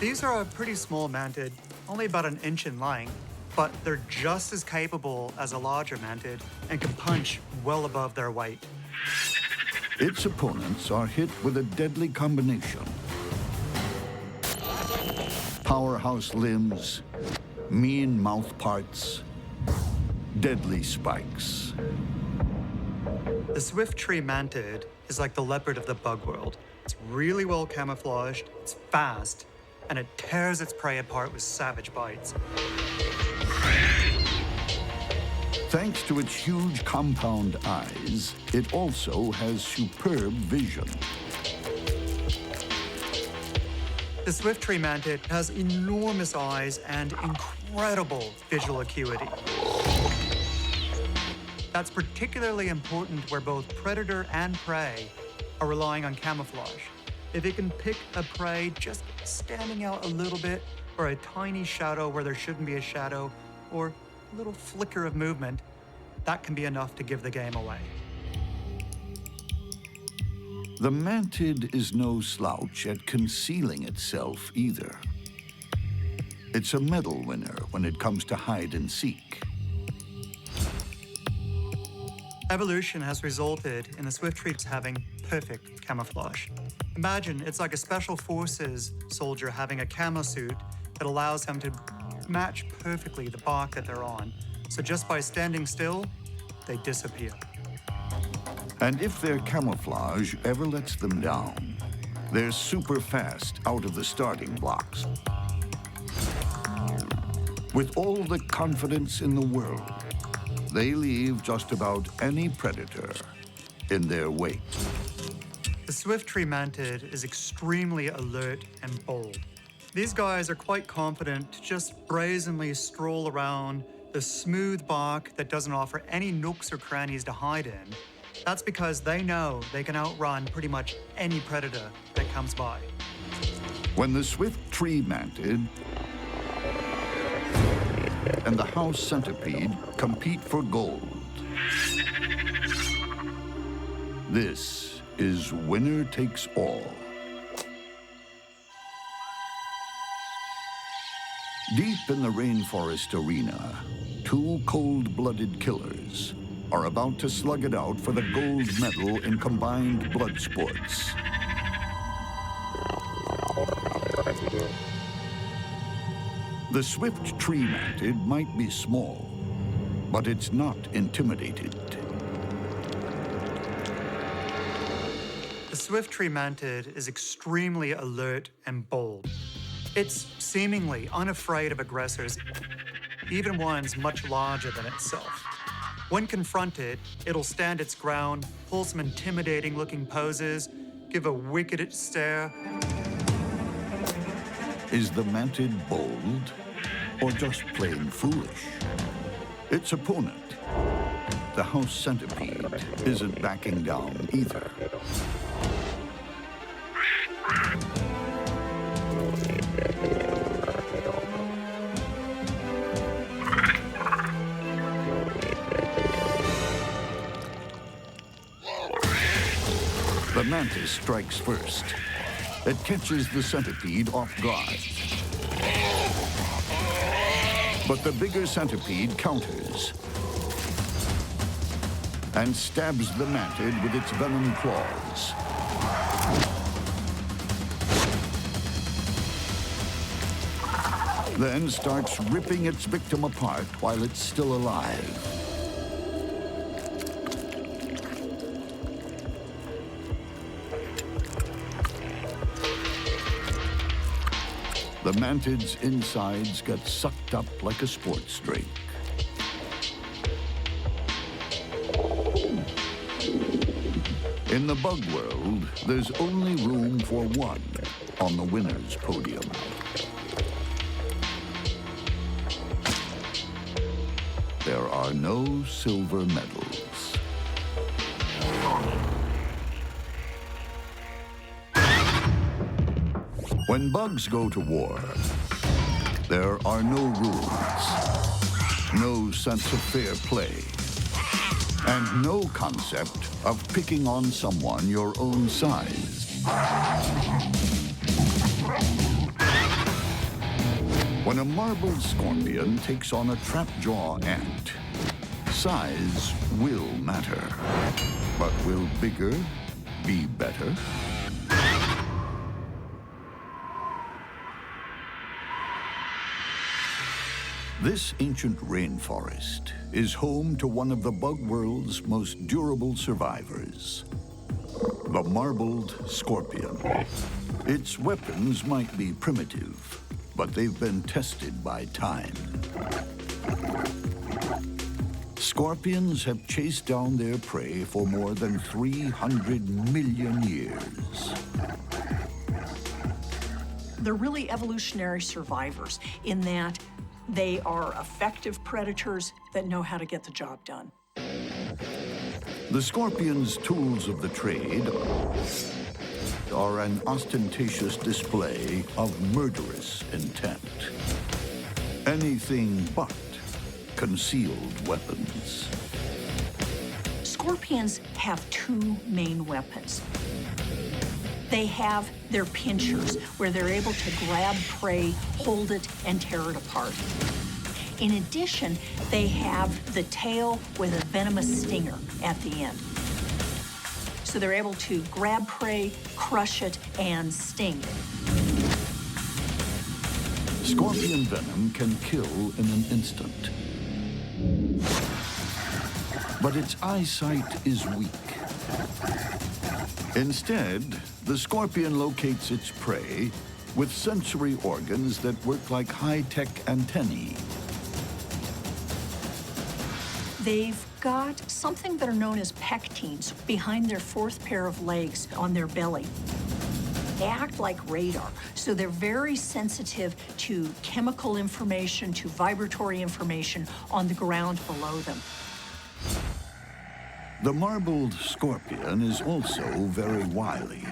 These are a pretty small mantid, only about 1 inch in length, but they're just as capable as a larger mantid and can punch well above their weight. Its opponents are hit with a deadly combination. Powerhouse limbs, mean mouth parts, deadly spikes. The swift tree mantid is like the leopard of the bug world. It's really well camouflaged, it's fast, and it tears its prey apart with savage bites. Thanks to its huge compound eyes, it also has superb vision. The swift tree mantid has enormous eyes and incredible visual acuity. That's particularly important where both predator and prey are relying on camouflage. If it can pick a prey just standing out a little bit, or a tiny shadow where there shouldn't be a shadow, or a little flicker of movement, that can be enough to give the game away. The mantid is no slouch at concealing itself either. It's a medal winner when it comes to hide and seek. Evolution has resulted in the swift trees having perfect camouflage. Imagine it's like a special forces soldier having a camo suit that allows him to match perfectly the bark that they're on. So just by standing still, they disappear. And if their camouflage ever lets them down, they're super fast out of the starting blocks. With all the confidence in the world, they leave just about any predator in their wake. The swift-tree mantid is extremely alert and bold. These guys are quite confident to just brazenly stroll around the smooth bark that doesn't offer any nooks or crannies to hide in. That's because they know they can outrun pretty much any predator that comes by. When the swift-tree mantid and the house centipede compete for gold, this is winner takes all. Deep in the rainforest arena, two cold-blooded killers are about to slug it out for the gold medal in combined blood sports. The swift tree mantid might be small, but it's not intimidated. The swift-tree mantid is extremely alert and bold. It's seemingly unafraid of aggressors, even ones much larger than itself. When confronted, it'll stand its ground, pull some intimidating-looking poses, give a wicked stare. Is the mantid bold or just plain foolish? Its opponent, the house centipede, isn't backing down either. The mantis strikes first. It catches the centipede off guard. But the bigger centipede counters and stabs the mantid with its venom claws. Then starts ripping its victim apart while it's still alive. The mantid's insides get sucked up like a sports drink. In the bug world, there's only room for one on the winner's podium. There are no silver medals. When bugs go to war, there are no rules, no sense of fair play, and no concept of picking on someone your own size. When a marbled scorpion takes on a trap-jaw ant, size will matter. But will bigger be better? This ancient rainforest is home to one of the bug world's most durable survivors, the marbled scorpion. Its weapons might be primitive, but they've been tested by time. Scorpions have chased down their prey for more than 300 million years. They're really evolutionary survivors in that they are effective predators that know how to get the job done. The scorpion's tools of the trade are an ostentatious display of murderous intent. Anything but concealed weapons. Scorpions have two main weapons. They have their pinchers, where they're able to grab prey, hold it, and tear it apart. In addition, they have the tail with a venomous stinger at the end. So they're able to grab prey, crush it, and sting. Scorpion venom can kill in an instant. But its eyesight is weak. Instead, the scorpion locates its prey with sensory organs that work like high-tech antennae. They've got something that are known as pectines behind their fourth pair of legs on their belly. They act like radar, so they're very sensitive to chemical information, to vibratory information on the ground below them. The marbled scorpion is also very wily.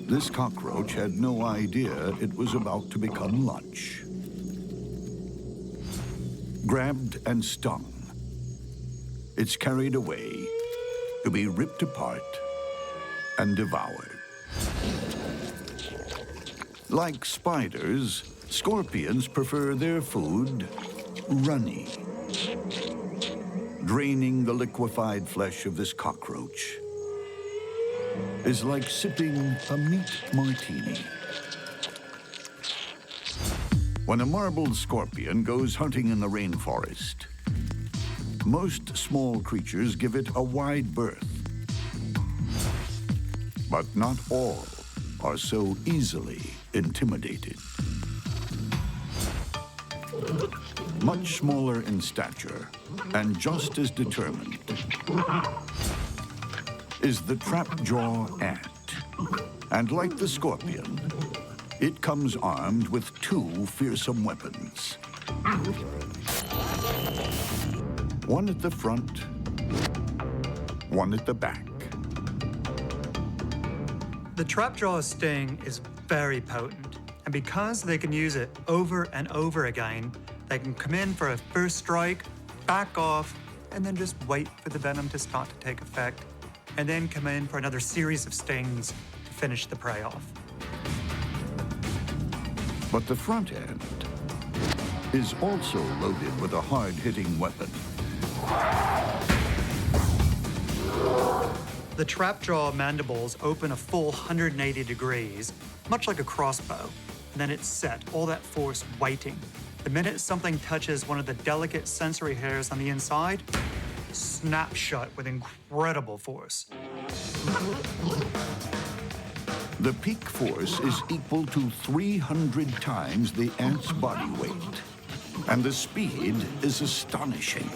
This cockroach had no idea it was about to become lunch. Grabbed and stung, it's carried away to be ripped apart and devoured. Like spiders, scorpions prefer their food runny. Draining the liquefied flesh of this cockroach is like sipping a meat martini. When a marbled scorpion goes hunting in the rainforest, most small creatures give it a wide berth. But not all are so easily intimidated. Much smaller in stature and just as determined is the trap-jaw ant. And like the scorpion, it comes armed with two fearsome weapons. One at the front, one at the back. The trapjaw's sting is very potent, and because they can use it over and over again, they can come in for a first strike, back off, and then just wait for the venom to start to take effect, and then come in for another series of stings to finish the prey off. But the front end is also loaded with a hard-hitting weapon. The trapjaw mandibles open a full 180 degrees, much like a crossbow, and then it's set, all that force waiting. The minute something touches one of the delicate sensory hairs on the inside, snap shut with incredible force. The peak force is equal to 300 times the ant's body weight, and the speed is astonishing.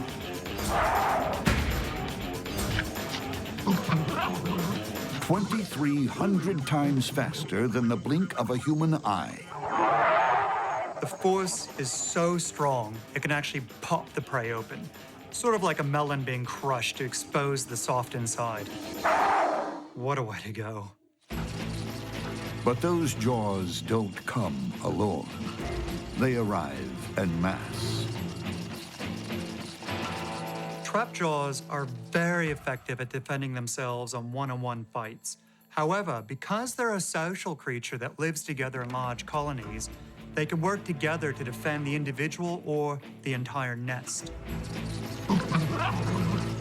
2,300 times faster than the blink of a human eye. The force is so strong, it can actually pop the prey open, sort of like a melon being crushed to expose the soft inside. What a way to go. But those jaws don't come alone. They arrive en masse. Trapjaws are very effective at defending themselves on one-on-one fights. However, because they're a social creature that lives together in large colonies, they can work together to defend the individual or the entire nest.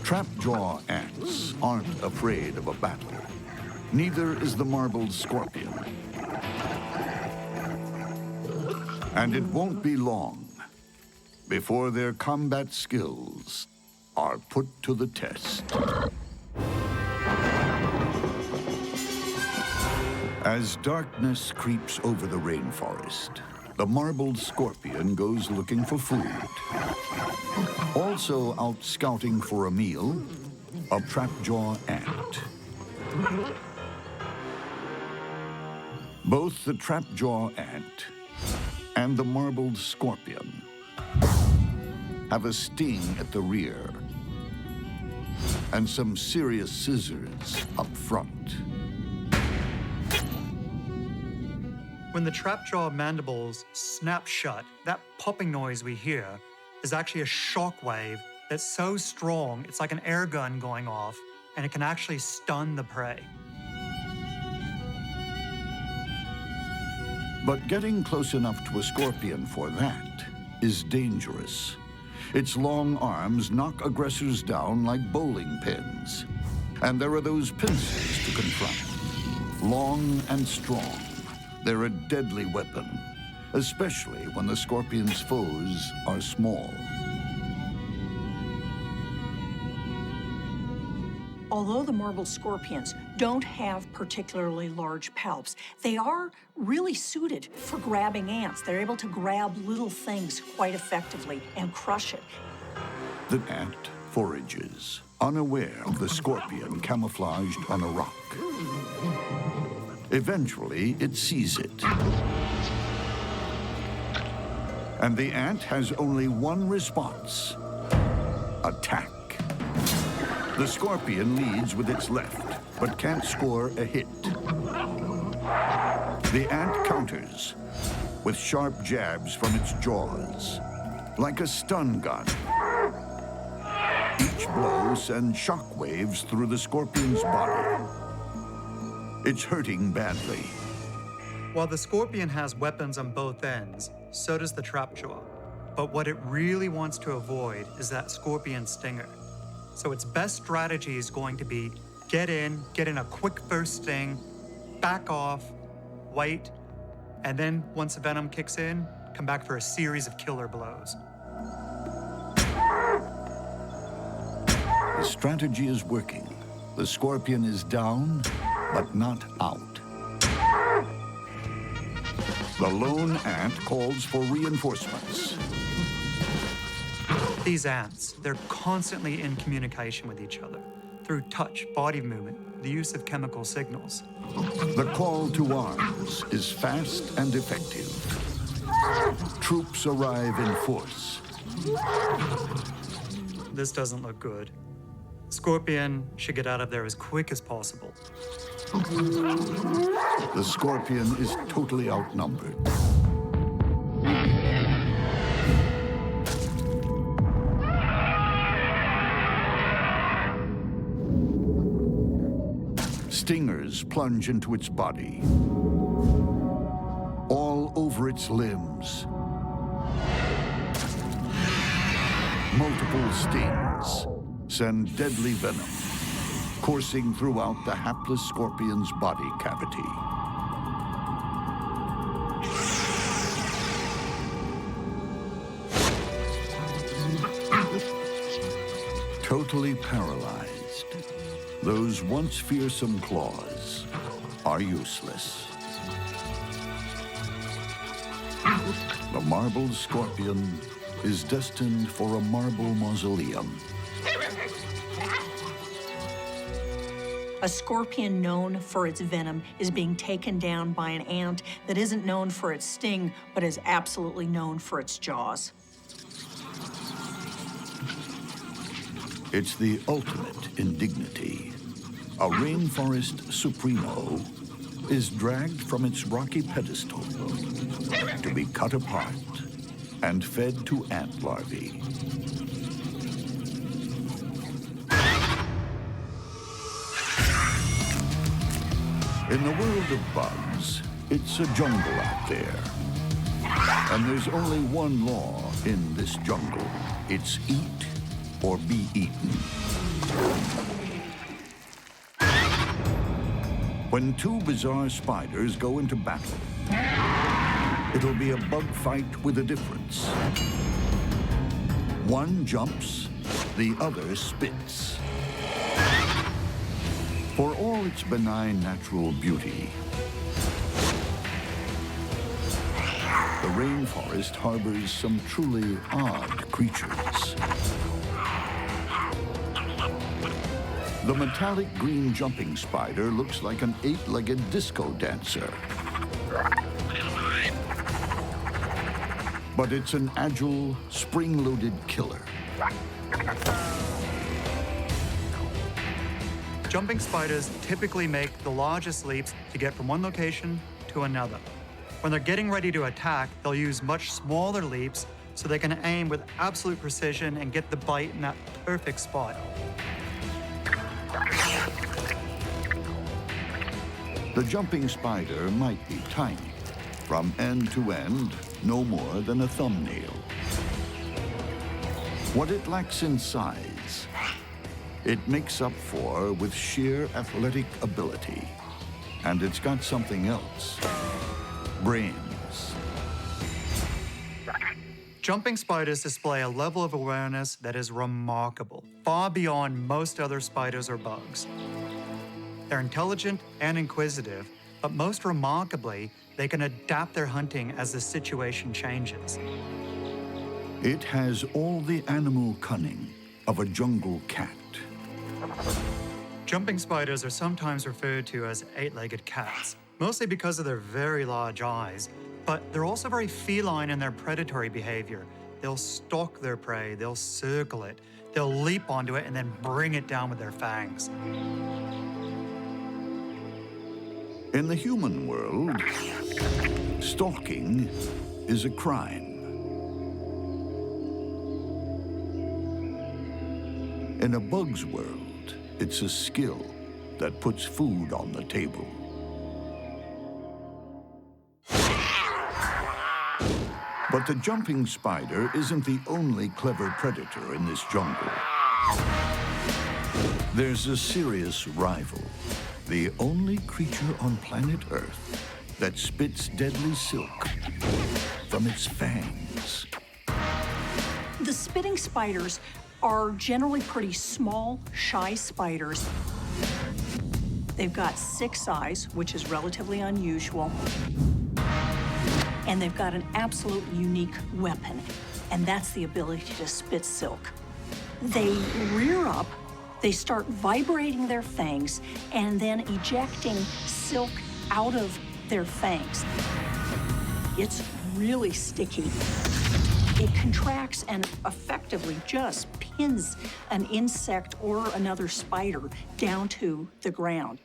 Trapjaw ants aren't afraid of a battle. Neither is the marbled scorpion. And it won't be long before their combat skills are put to the test. As darkness creeps over the rainforest, the marbled scorpion goes looking for food. Also out scouting for a meal, a trapjaw ant. Both the trapjaw ant and the marbled scorpion have a sting at the rear and some serious scissors up front. When the trapjaw mandibles snap shut, that popping noise we hear is actually a shock wave that's so strong, it's like an air gun going off, and it can actually stun the prey. But getting close enough to a scorpion for that is dangerous. Its long arms knock aggressors down like bowling pins. And there are those pincers to confront. Long and strong, they're a deadly weapon, especially when the scorpion's foes are small. Although the marbled scorpions don't have particularly large palps, they are really suited for grabbing ants. They're able to grab little things quite effectively and crush it. The ant forages, unaware of the scorpion camouflaged on a rock. Eventually, it sees it. And the ant has only one response: attack. The scorpion leads with its left, but can't score a hit. The ant counters with sharp jabs from its jaws, like a stun gun. Each blow sends shock waves through the scorpion's body. It's hurting badly. While the scorpion has weapons on both ends, so does the trapjaw. But what it really wants to avoid is that scorpion stinger. So its best strategy is going to be get in a quick first sting, back off, wait, and then once the venom kicks in, come back for a series of killer blows. The strategy is working. The scorpion is down, but not out. The lone ant calls for reinforcements. These ants, they're constantly in communication with each other through touch, body movement, the use of chemical signals. The call to arms is fast and effective. Troops arrive in force. This doesn't look good. Scorpion should get out of there as quick as possible. The scorpion is totally outnumbered. Stingers plunge into its body, all over its limbs. Multiple stings send deadly venom coursing throughout the hapless scorpion's body cavity. Totally paralyzed, those once fearsome claws are useless. The marbled scorpion is destined for a marble mausoleum. A scorpion known for its venom is being taken down by an ant that isn't known for its sting, but is absolutely known for its jaws. It's the ultimate in dignity. A rainforest supremo is dragged from its rocky pedestal to be cut apart and fed to ant larvae. In the world of bugs, it's a jungle out there. And there's only one law in this jungle. It's eat or be eaten. When two bizarre spiders go into battle, it'll be a bug fight with a difference. One jumps, the other spits. For all its benign natural beauty, the rainforest harbors some truly odd creatures. The metallic green jumping spider looks like an eight-legged disco dancer. But it's an agile, spring-loaded killer. Jumping spiders typically make the largest leaps to get from one location to another. When they're getting ready to attack, they'll use much smaller leaps so they can aim with absolute precision and get the bite in that perfect spot. The jumping spider might be tiny, from end to end, no more than a thumbnail. What it lacks in size, it makes up for with sheer athletic ability. And it's got something else: brains. Jumping spiders display a level of awareness that is remarkable, far beyond most other spiders or bugs. They're intelligent and inquisitive, but most remarkably, they can adapt their hunting as the situation changes. It has all the animal cunning of a jungle cat. Jumping spiders are sometimes referred to as eight-legged cats, mostly because of their very large eyes, but they're also very feline in their predatory behavior. They'll stalk their prey, they'll circle it, they'll leap onto it and then bring it down with their fangs. In the human world, stalking is a crime. In a bug's world, it's a skill that puts food on the table. But the jumping spider isn't the only clever predator in this jungle. There's a serious rival, the only creature on planet Earth that spits deadly silk from its fangs. The spitting spiders are generally pretty small, shy spiders. They've got 6 eyes, which is relatively unusual. And they've got an absolutely unique weapon, and that's the ability to spit silk. They rear up, they start vibrating their fangs, and then ejecting silk out of their fangs. It's really sticky. It contracts and effectively just pins an insect or another spider down to the ground.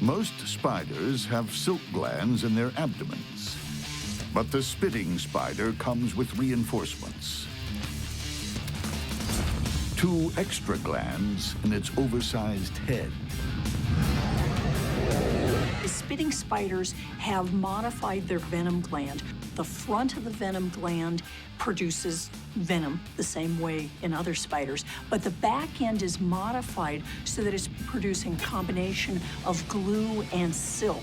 Most spiders have silk glands in their abdomens, but the spitting spider comes with reinforcements. 2 extra glands in its oversized head. The spitting spiders have modified their venom gland. The front of the venom gland produces venom the same way in other spiders, but the back end is modified so that it's producing a combination of glue and silk.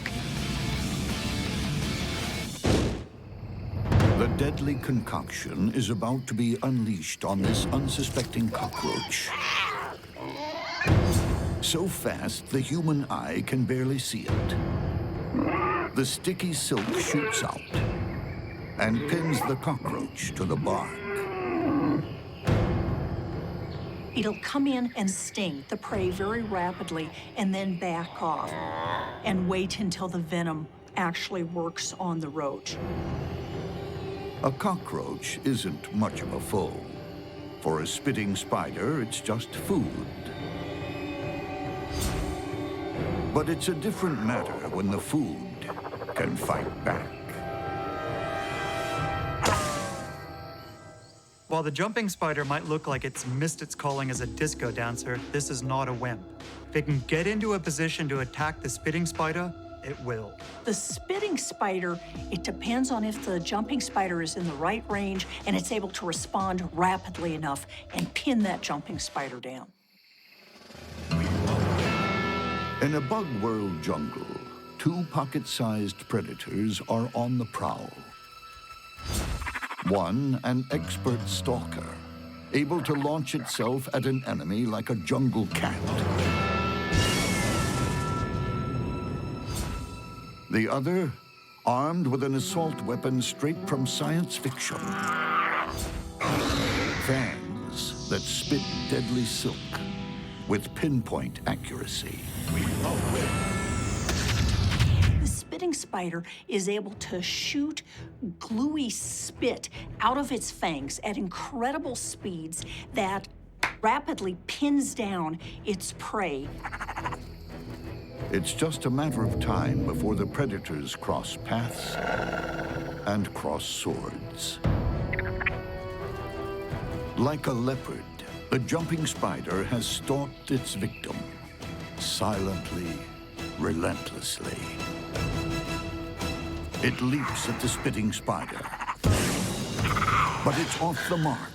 The deadly concoction is about to be unleashed on this unsuspecting cockroach. So fast, the human eye can barely see it. The sticky silk shoots out and pins the cockroach to the bark. It'll come in and sting the prey very rapidly and then back off and wait until the venom actually works on the roach. A cockroach isn't much of a foe. For a spitting spider, it's just food. But it's a different matter when the food can fight back. While the jumping spider might look like it's missed its calling as a disco dancer, this is not a wimp. If it can get into a position to attack the spitting spider, it will. The spitting spider, it depends on if the jumping spider is in the right range and it's able to respond rapidly enough and pin that jumping spider down. In a bug world jungle, 2 pocket-sized predators are on the prowl. One, an expert stalker, able to launch itself at an enemy like a jungle cat. The other, armed with an assault weapon straight from science fiction. Fangs that spit deadly silk with pinpoint accuracy. The spitting spider is able to shoot gluey spit out of its fangs at incredible speeds that rapidly pins down its prey. It's just a matter of time before the predators cross paths and cross swords. Like a leopard, the jumping spider has stalked its victim, silently, relentlessly. It leaps at the spitting spider, but it's off the mark.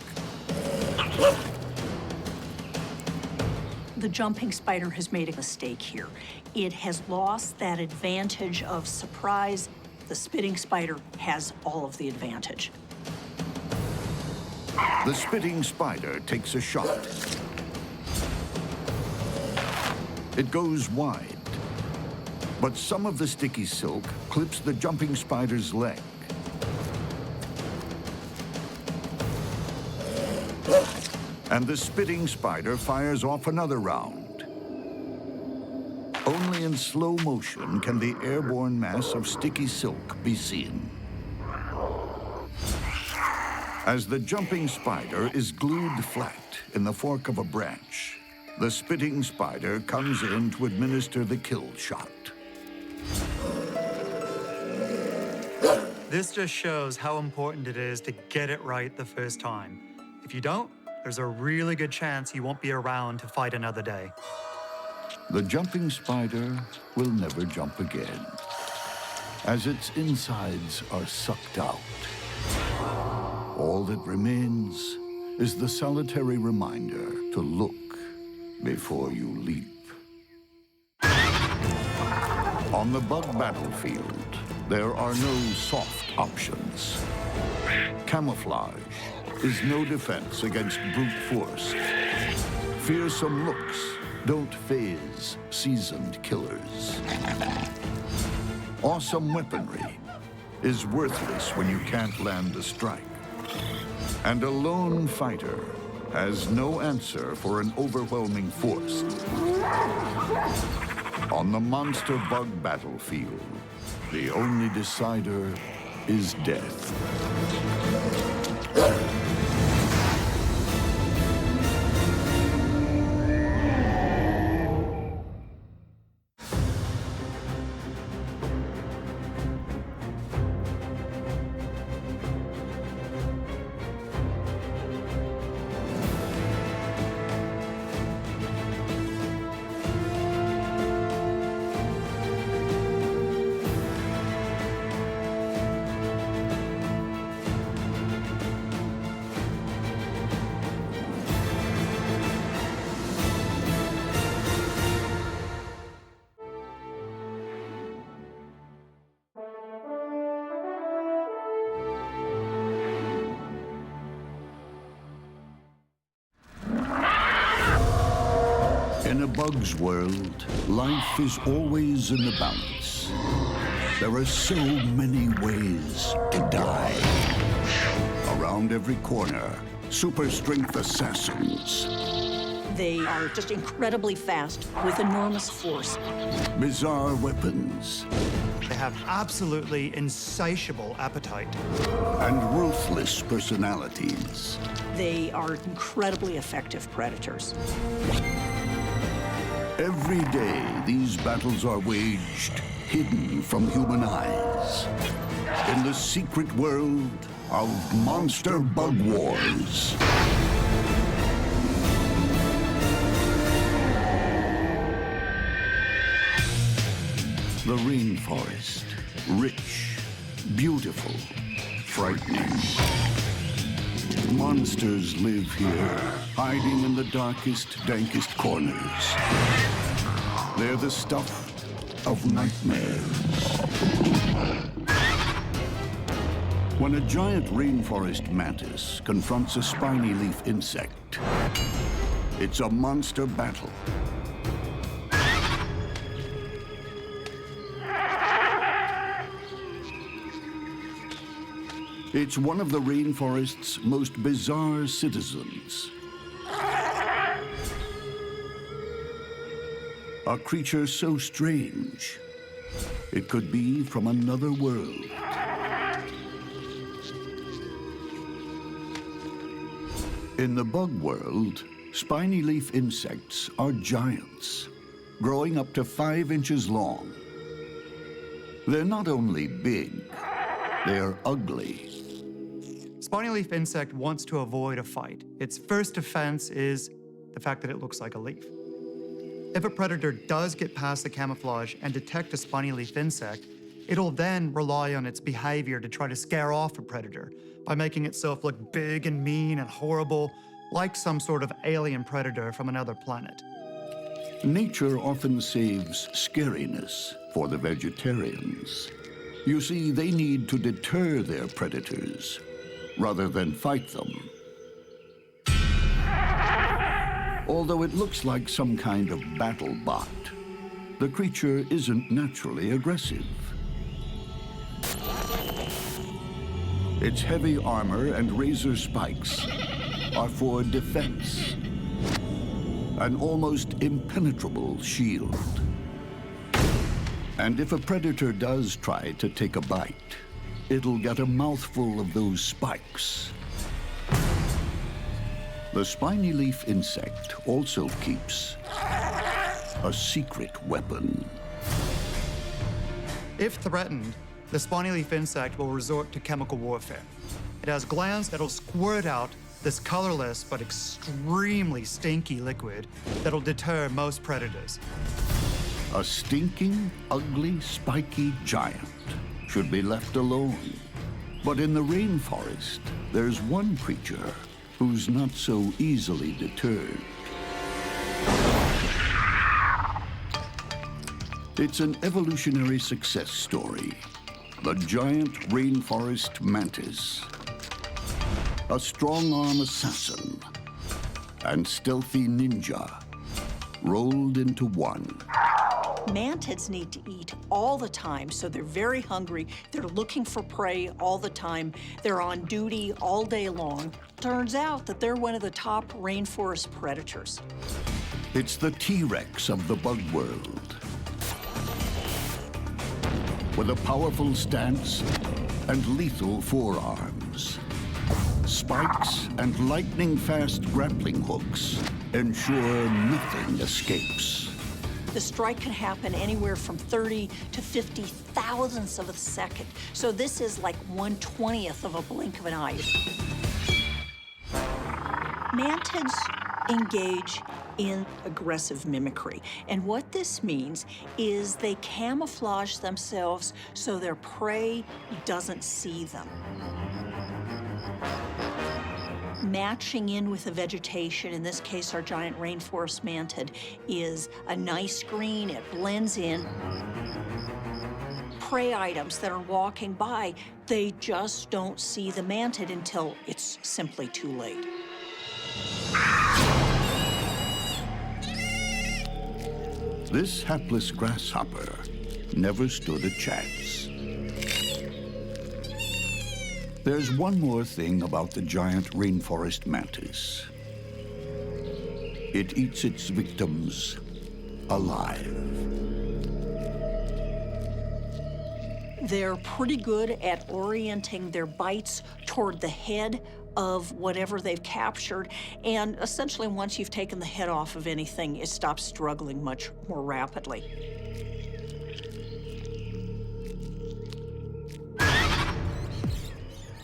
The jumping spider has made a mistake here. It has lost that advantage of surprise. The spitting spider has all of the advantage. The spitting spider takes a shot. It goes wide, but some of the sticky silk clips the jumping spider's leg. And the spitting spider fires off another round. Only in slow motion can the airborne mass of sticky silk be seen. As the jumping spider is glued flat in the fork of a branch, the spitting spider comes in to administer the kill shot. This just shows how important it is to get it right the first time. If you don't, there's a really good chance you won't be around to fight another day. The jumping spider will never jump again, as its insides are sucked out. All that remains is the solitary reminder to look before you leap. On the bug battlefield, there are no soft options. Camouflage is no defense against brute force. Fearsome looks don't faze seasoned killers. Awesome weaponry is worthless when you can't land a strike. And a lone fighter has no answer for an overwhelming force. On the monster bug battlefield, the only decider is death. In a bug's world, life is always in the balance. There are so many ways to die. Around every corner, super-strength assassins. They are just incredibly fast with enormous force. Bizarre weapons. They have absolutely insatiable appetite. And ruthless personalities. They are incredibly effective predators. Every day, these battles are waged, hidden from human eyes. In the secret world of monster bug wars. The rainforest, rich, beautiful, frightening. Monsters live here, hiding in the darkest, dankest corners. They're the stuff of nightmares. When a giant rainforest mantis confronts a spiny leaf insect, it's a monster battle. It's one of the rainforest's most bizarre citizens. A creature so strange, it could be from another world. In the bug world, spiny leaf insects are giants, growing up to 5 inches long. They're not only big, they're ugly. Spiny leaf insect wants to avoid a fight. Its first defense is the fact that it looks like a leaf. If a predator does get past the camouflage and detect a spiny leaf insect, it'll then rely on its behavior to try to scare off a predator by making itself look big and mean and horrible, like some sort of alien predator from another planet. Nature often saves scariness for the vegetarians. You see, they need to deter their predators rather than fight them. Although it looks like some kind of battle bot, the creature isn't naturally aggressive. Its heavy armor and razor spikes are for defense. An almost impenetrable shield. And if a predator does try to take a bite, it'll get a mouthful of those spikes. The spiny leaf insect also keeps a secret weapon. If threatened, the spiny leaf insect will resort to chemical warfare. It has glands that'll squirt out this colorless but extremely stinky liquid that'll deter most predators. A stinking, ugly, spiky giant should be left alone. But in the rainforest, there's one creature who's not so easily deterred. It's an evolutionary success story. The giant rainforest mantis. A strong-arm assassin and stealthy ninja rolled into one. Mantids need to eat all the time, so they're very hungry. They're looking for prey all the time. They're on duty all day long. Turns out that they're one of the top rainforest predators. It's the T-Rex of the bug world. With a powerful stance and lethal forearms. Spikes and lightning-fast grappling hooks ensure nothing escapes. The strike can happen anywhere from 30 to 50 thousandths of a second. So this is like 1/20th of a blink of an eye. Mantids engage in aggressive mimicry. And what this means is they camouflage themselves so their prey doesn't see them. Matching in with the vegetation, in this case our giant rainforest mantid, is a nice green. It blends in. Prey items that are walking by, they just don't see the mantid until it's simply too late. This hapless grasshopper never stood a chance. There's one more thing about the giant rainforest mantis. It eats its victims alive. They're pretty good at orienting their bites toward the head of whatever they've captured, and essentially once you've taken the head off of anything, it stops struggling much more rapidly.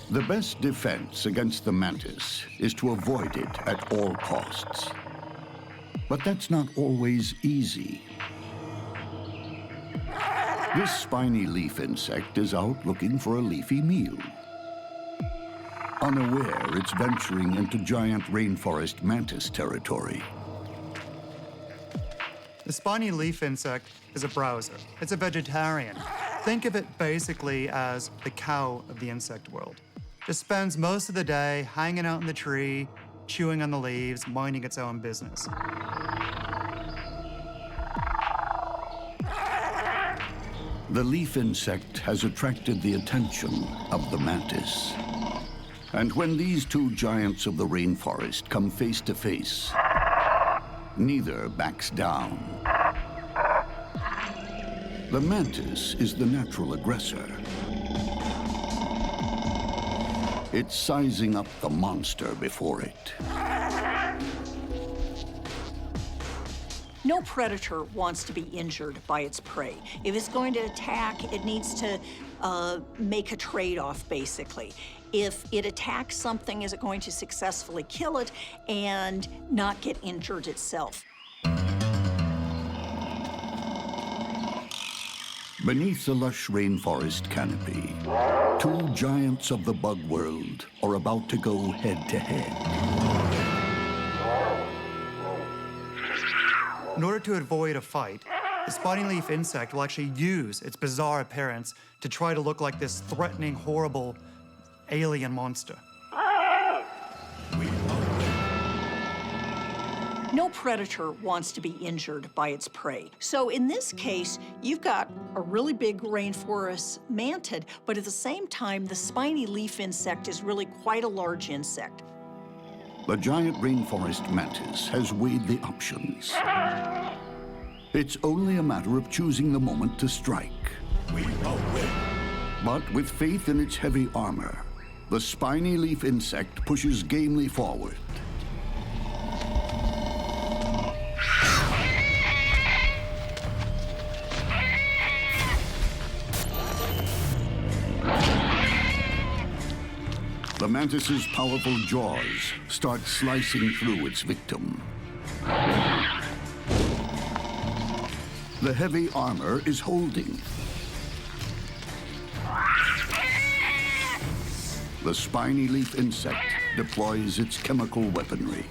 The best defense against the mantis is to avoid it at all costs. But that's not always easy. This spiny leaf insect is out looking for a leafy meal. Unaware, it's venturing into giant rainforest mantis territory. The spiny leaf insect is a browser. It's a vegetarian. Think of it basically as the cow of the insect world. Just spends most of the day hanging out in the tree, chewing on the leaves, minding its own business. The leaf insect has attracted the attention of the mantis. And when these two giants of the rainforest come face to face, neither backs down. The mantis is the natural aggressor. It's sizing up the monster before it. No predator wants to be injured by its prey. If it's going to attack, it needs to make a trade-off, basically. If it attacks something, is it going to successfully kill it and not get injured itself? Beneath the lush rainforest canopy, two giants of the bug world are about to go head-to-head. In order to avoid a fight, the spiny leaf insect will actually use its bizarre appearance to try to look like this threatening, horrible alien monster. No predator wants to be injured by its prey. So in this case, you've got a really big rainforest mantid, but at the same time, the spiny leaf insect is really quite a large insect. The giant rainforest mantis has weighed the options. It's only a matter of choosing the moment to strike. We will win. But with faith in its heavy armor, the spiny leaf insect pushes gamely forward. The mantis's powerful jaws start slicing through its victim. The heavy armor is holding. The spiny leaf insect deploys its chemical weaponry.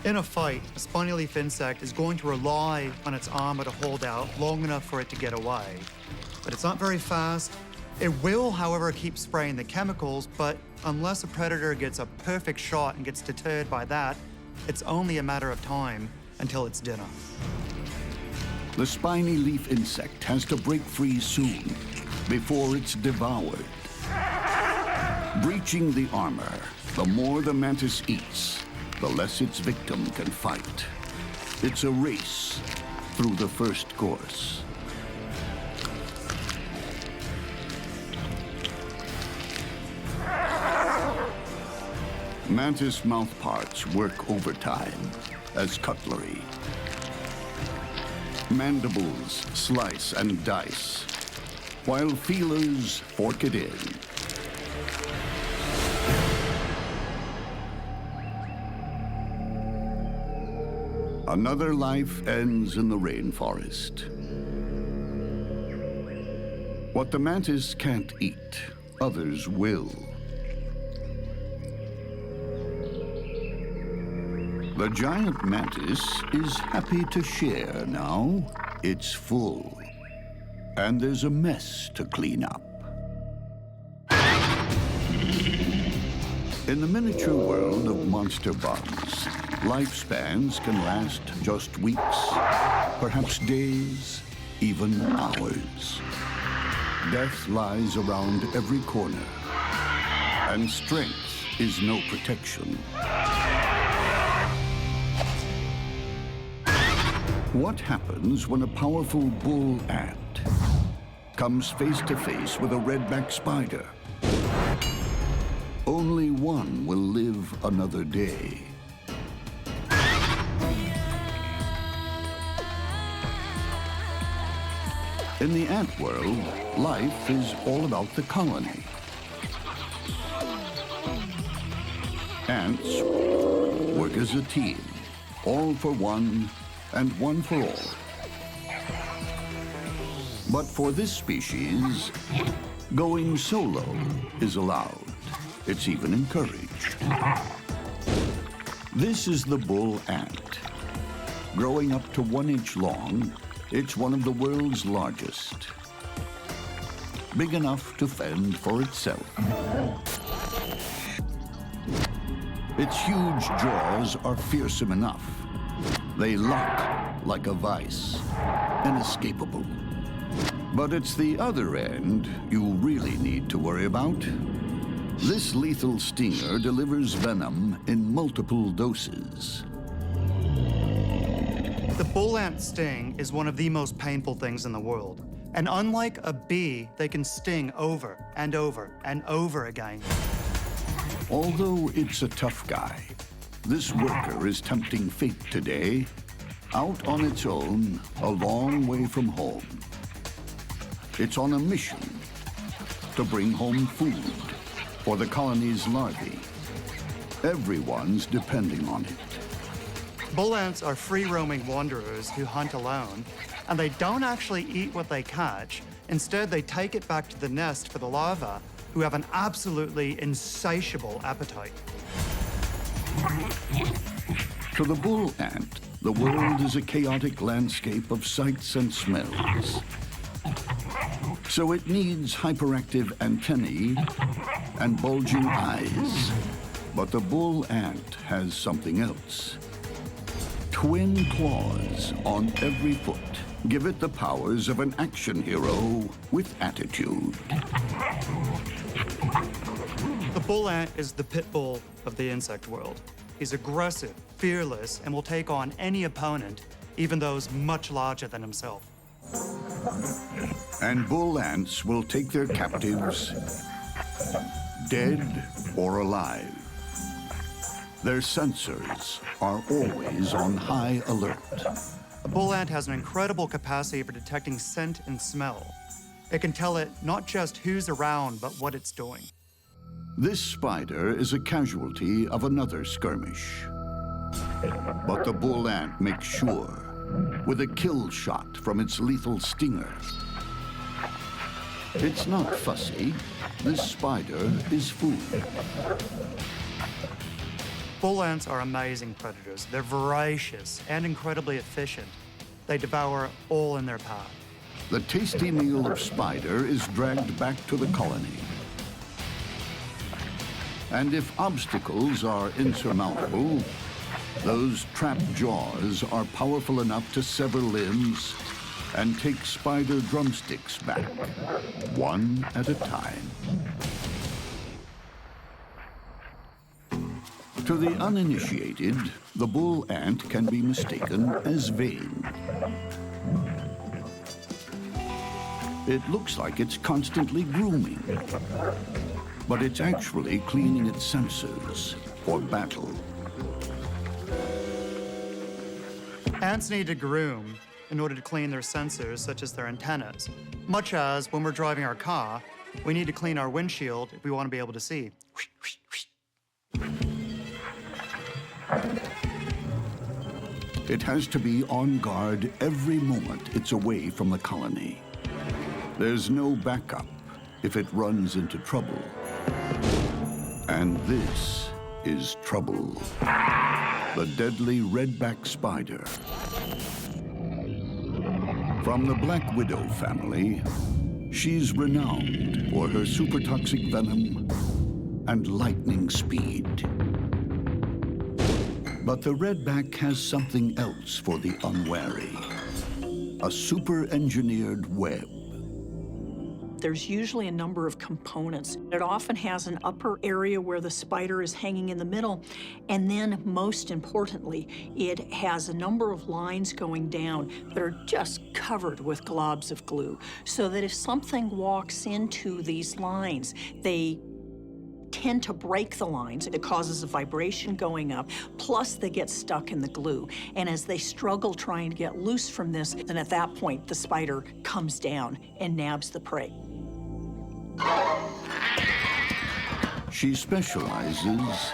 In a fight, a spiny leaf insect is going to rely on its armor to hold out long enough for it to get away. But it's not very fast. It will, however, keep spraying the chemicals, but unless a predator gets a perfect shot and gets deterred by that, it's only a matter of time until it's dinner. The spiny leaf insect has to break free soon, before it's devoured. Breaching the armor, the more the mantis eats, the less its victim can fight. It's a race through the first course. Mantis mouthparts work overtime as cutlery. Mandibles slice and dice, while feelers fork it in. Another life ends in the rainforest. What the mantis can't eat, others will. The giant mantis is happy to share now. It's full. And there's a mess to clean up. In the miniature world of monster bugs, lifespans can last just weeks, perhaps days, even hours. Death lies around every corner, and strength is no protection. What happens when a powerful bull ant comes face to face with a redback spider? Only one will live another day. In the ant world, life is all about the colony. Ants work as a team, all for one and one for all. But for this species, going solo is allowed. It's even encouraged. This is the bull ant. Growing up to 1 inch long, it's one of the world's largest. Big enough to fend for itself. Its huge jaws are fearsome enough. They lock like a vice, inescapable. But it's the other end you really need to worry about. This lethal stinger delivers venom in multiple doses. The bull ant sting is one of the most painful things in the world. And unlike a bee, they can sting over and over and over again. Although it's a tough guy, this worker is tempting fate today, out on its own, a long way from home. It's on a mission to bring home food for the colony's larvae. Everyone's depending on it. Bull ants are free-roaming wanderers who hunt alone, and they don't actually eat what they catch. Instead, they take it back to the nest for the larvae, who have an absolutely insatiable appetite. To the bull ant, the world is a chaotic landscape of sights and smells. So it needs hyperactive antennae and bulging eyes, But the bull ant has something else. Twin claws on every foot give it the powers of an action hero with attitude. The bull ant is the pit bull of the insect world. He's aggressive, fearless, and will take on any opponent, even those much larger than himself. And bull ants will take their captives, dead or alive. Their sensors are always on high alert. A bull ant has an incredible capacity for detecting scent and smell. It can tell it not just who's around, but what it's doing. This spider is a casualty of another skirmish. But the bull ant makes sure with a kill shot from its lethal stinger. It's not fussy. This spider is food. Bull ants are amazing predators. They're voracious and incredibly efficient. They devour all in their path. The tasty meal of spider is dragged back to the colony. And if obstacles are insurmountable, those trapped jaws are powerful enough to sever limbs and take spider drumsticks back, one at a time. To the uninitiated, the bull ant can be mistaken as vain. It looks like it's constantly grooming, but it's actually cleaning its sensors for battle. Ants need to groom in order to clean their sensors, such as their antennas. Much as when we're driving our car, we need to clean our windshield if we want to be able to see. It has to be on guard every moment it's away from the colony. There's no backup if it runs into trouble. And this is trouble. The deadly redback spider. From the black widow family, she's renowned for her super toxic venom and lightning speed. But the redback has something else for the unwary. A super-engineered web. There's usually a number of components. It often has an upper area where the spider is hanging in the middle, and then, most importantly, it has a number of lines going down that are just covered with globs of glue, so that if something walks into these lines, they tend to break the lines. It causes a vibration going up, plus they get stuck in the glue. And as they struggle trying to get loose from this, then at that point, the spider comes down and nabs the prey. She specializes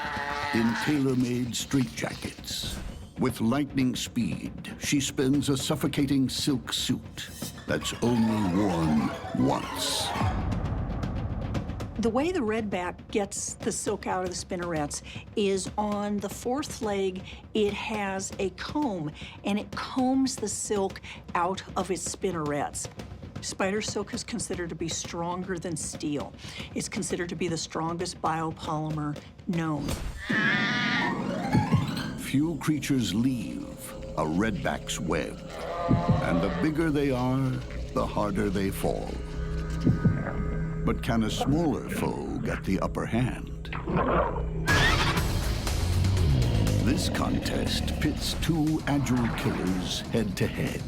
in tailor-made straitjackets. With lightning speed, she spins a suffocating silk suit that's only worn once. The way the redback gets the silk out of the spinnerets is on the fourth leg, it has a comb, and it combs the silk out of its spinnerets. Spider silk is considered to be stronger than steel. It's considered to be the strongest biopolymer known. Few creatures leave a redback's web, and the bigger they are, the harder they fall. But can a smaller foe get the upper hand? This contest pits two agile killers head-to-head.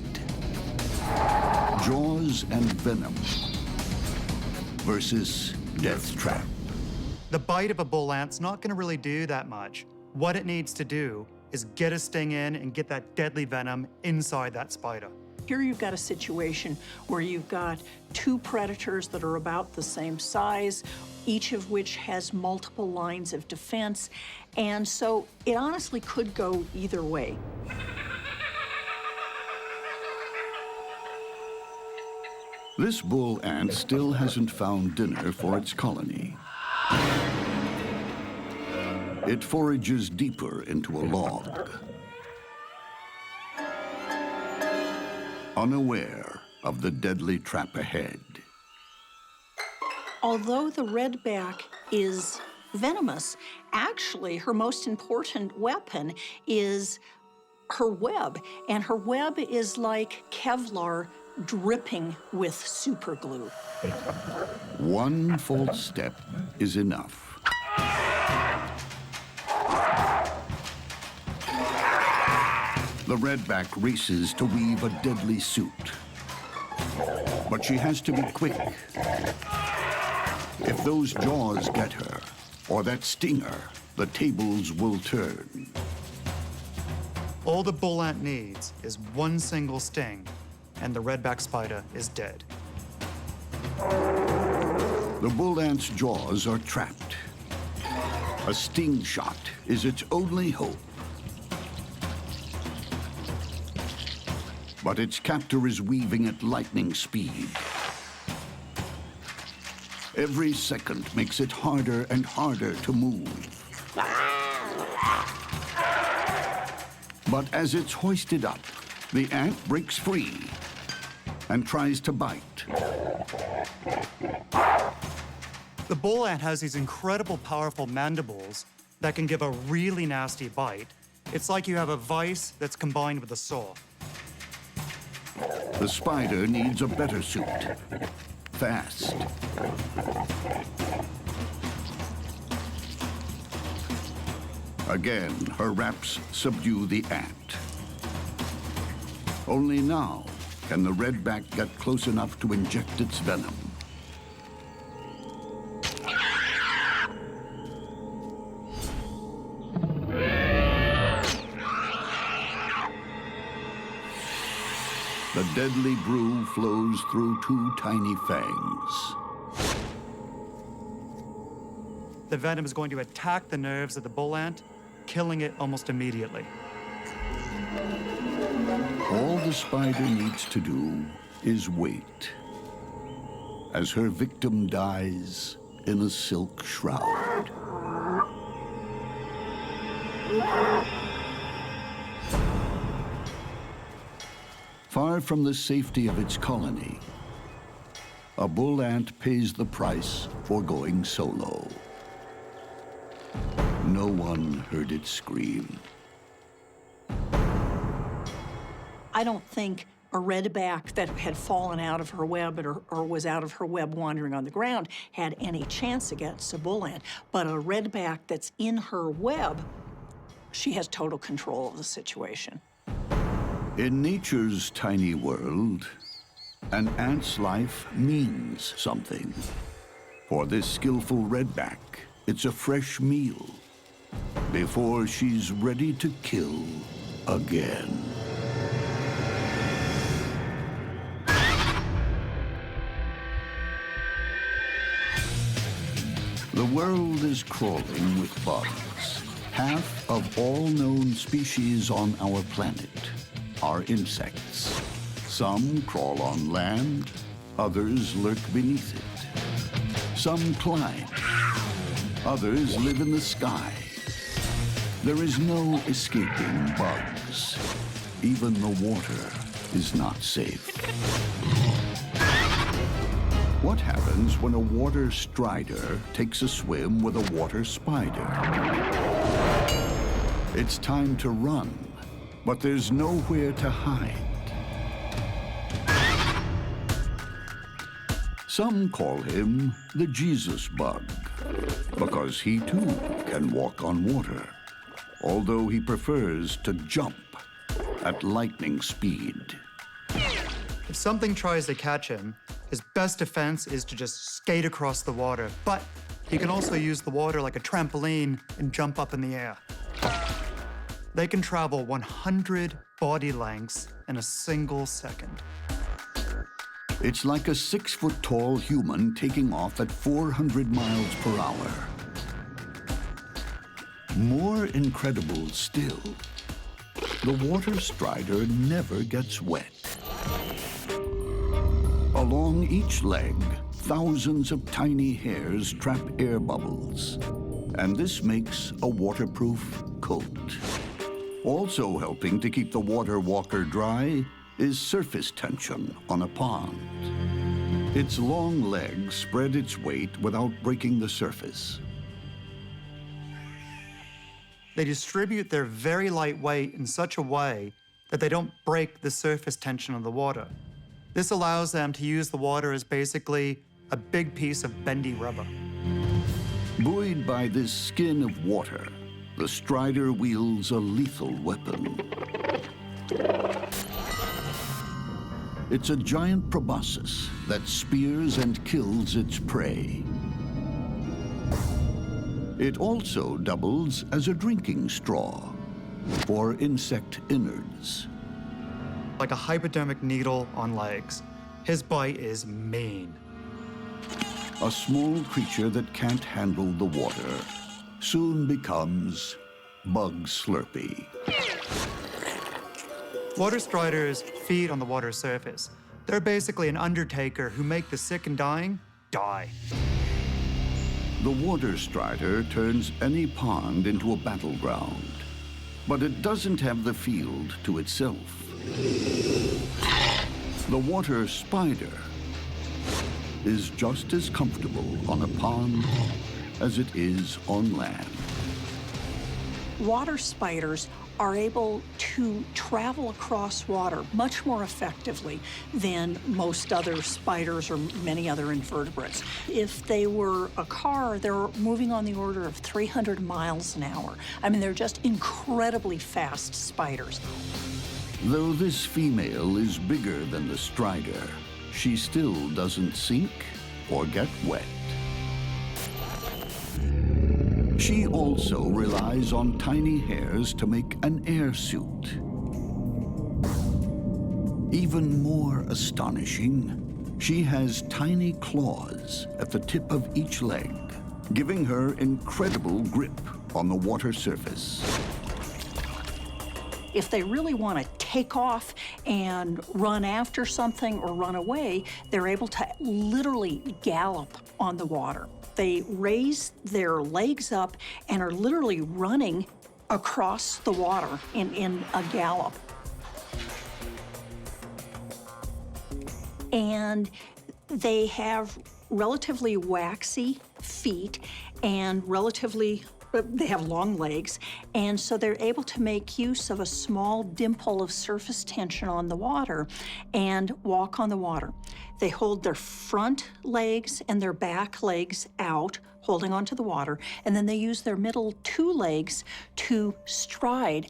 Jaws and Venom versus Death Trap. The bite of a bull ant's not going to really do that much. What it needs to do is get a sting in and get that deadly venom inside that spider. Here you've got a situation where you've got two predators that are about the same size, each of which has multiple lines of defense, and so it honestly could go either way. This bull ant still hasn't found dinner for its colony. It forages deeper into a log, unaware of the deadly trap ahead. Although the redback is venomous, actually her most important weapon is her web. And her web is like Kevlar dripping with superglue. One false step is enough. The redback races to weave a deadly suit. But she has to be quick. If those jaws get her, or that stinger, the tables will turn. All the bull ant needs is one single sting, and the redback spider is dead. The bull ant's jaws are trapped. A sting shot is its only hope. But its captor is weaving at lightning speed. Every second makes it harder and harder to move. But as it's hoisted up, the ant breaks free and tries to bite. The bull ant has these incredible, powerful mandibles that can give a really nasty bite. It's like you have a vise that's combined with a saw. The spider needs a better suit. Fast. Again, her wraps subdue the ant. Only now can the redback get close enough to inject its venom. The deadly brew flows through two tiny fangs. The venom is going to attack the nerves of the bull ant, killing it almost immediately. All the spider needs to do is wait, as her victim dies in a silk shroud. Far from the safety of its colony, a bull ant pays the price for going solo. No one heard it scream. I don't think a redback that had fallen out of her web or was out of her web wandering on the ground had any chance against a bull ant. But a redback that's in her web, she has total control of the situation. In nature's tiny world, an ant's life means something. For this skillful redback, it's a fresh meal before she's ready to kill again. The world is crawling with bugs. Half of all known species on our planet are insects. Some crawl on land, others lurk beneath it. Some climb, others live in the sky. There is no escaping bugs. Even the water is not safe. What happens when a water strider takes a swim with a water spider? It's time to run, but there's nowhere to hide. Some call him the Jesus bug, because he too can walk on water, although he prefers to jump at lightning speed. If something tries to catch him, his best defense is to just skate across the water, but he can also use the water like a trampoline and jump up in the air. They can travel 100 body lengths in a single second. It's like a 6-foot-tall human taking off at 400 miles per hour. More incredible still, the water strider never gets wet. Along each leg, thousands of tiny hairs trap air bubbles, and this makes a waterproof coat. Also helping to keep the water walker dry is surface tension on a pond. Its long legs spread its weight without breaking the surface. they distribute their very light weight in such a way that they don't break the surface tension of the water. This allows them to use the water as basically a big piece of bendy rubber. Buoyed by this skin of water, the strider wields a lethal weapon. It's a giant proboscis that spears and kills its prey. It also doubles as a drinking straw for insect innards. Like a hypodermic needle on legs. His bite is mean. A small creature that can't handle the water soon becomes Bug Slurpee. Water striders feed on the water surface. They're basically an undertaker who make the sick and dying die. The water strider turns any pond into a battleground, but it doesn't have the field to itself. The water spider is just as comfortable on a pond as it is on land. Water spiders are able to travel across water much more effectively than most other spiders or many other invertebrates. If they were a car, they're moving on the order of 300 miles an hour. I mean, they're just incredibly fast spiders. Though this female is bigger than the strider, she still doesn't sink or get wet. She also relies on tiny hairs to make an air suit. Even more astonishing, she has tiny claws at the tip of each leg, giving her incredible grip on the water surface. If they really want to take off and run after something or run away, they're able to literally gallop on the water. They raise their legs up and are literally running across the water in a gallop. And they have relatively waxy feet and they have long legs, and so they're able to make use of a small dimple of surface tension on the water and walk on the water. They hold their front legs and their back legs out, holding onto the water, and then they use their middle two legs to stride,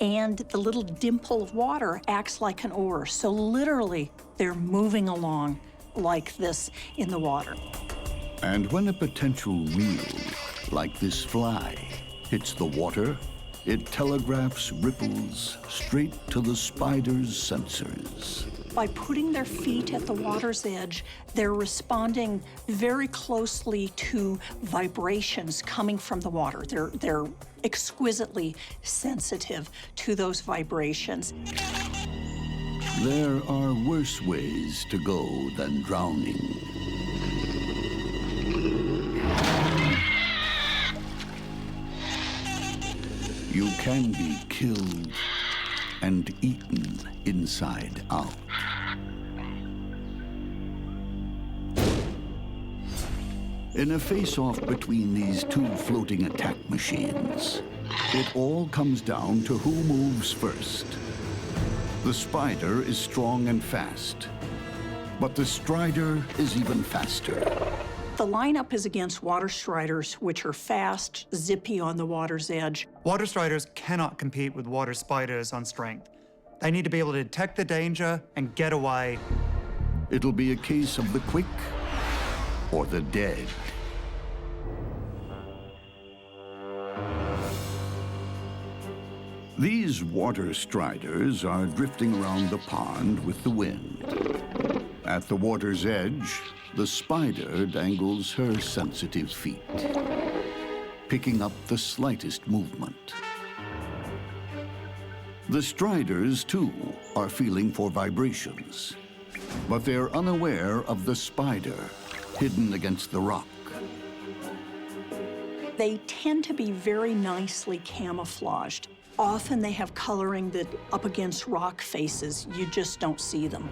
and the little dimple of water acts like an oar. So literally, they're moving along like this in the water. And when a potential reel, like this fly, hits the water, it telegraphs ripples straight to the spider's sensors. By putting their feet at the water's edge, they're responding very closely to vibrations coming from the water. They're exquisitely sensitive to those vibrations. There are worse ways to go than drowning. You can be killed and eaten inside out. In a face-off between these two floating attack machines, it all comes down to who moves first. The spider is strong and fast, but the strider is even faster. The lineup is against water striders, which are fast, zippy on the water's edge. Water striders cannot compete with water spiders on strength. They need to be able to detect the danger and get away. It'll be a case of the quick or the dead. These water striders are drifting around the pond with the wind. At the water's edge, the spider dangles her sensitive feet, picking up the slightest movement. The striders, too, are feeling for vibrations, but they're unaware of the spider hidden against the rock. They tend to be very nicely camouflaged. Often they have coloring that up against rock faces, you just don't see them.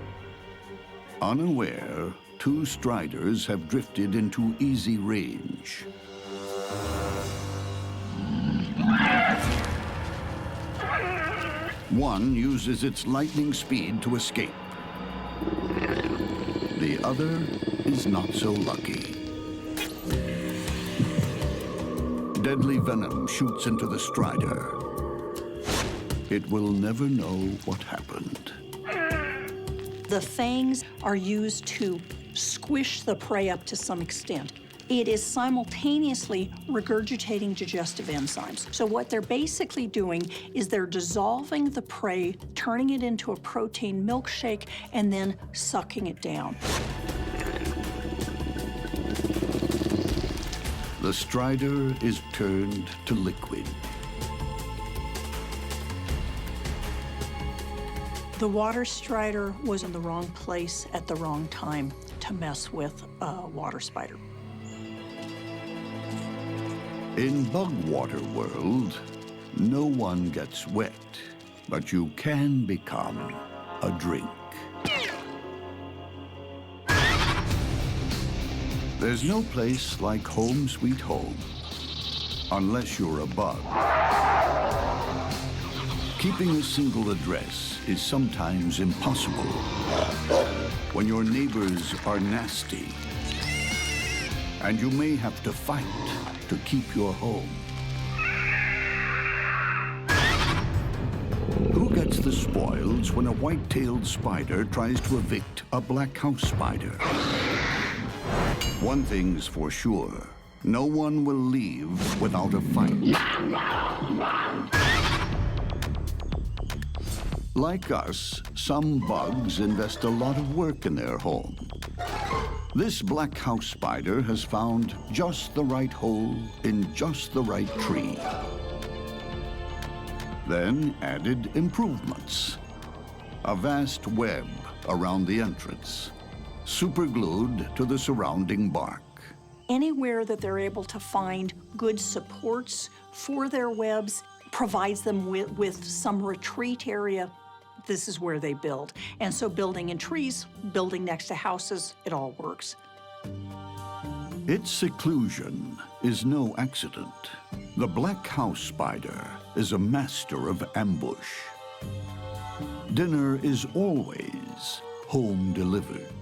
Unaware, two striders have drifted into easy range. One uses its lightning speed to escape. The other is not so lucky. Deadly venom shoots into the strider. It will never know what happened. The fangs are used to squish the prey up to some extent. It is simultaneously regurgitating digestive enzymes. So what they're basically doing is they're dissolving the prey, turning it into a protein milkshake, and then sucking it down. The strider is turned to liquid. The water strider was in the wrong place at the wrong time to mess with a water spider. In bug water world, no one gets wet, but you can become a drink. There's no place like home sweet home, unless you're a bug. Keeping a single address is sometimes impossible when your neighbors are nasty, and you may have to fight to keep your home. Who gets the spoils when a white-tailed spider tries to evict a black house spider? One thing's for sure, no one will leave without a fight. Like us, some bugs invest a lot of work in their home. This black house spider has found just the right hole in just the right tree. Then added improvements. A vast web around the entrance, superglued to the surrounding bark. Anywhere that they're able to find good supports for their webs provides them with some retreat area. This is where they build. And so building in trees, building next to houses, it all works. Its seclusion is no accident. The black house spider is a master of ambush. Dinner is always home delivered.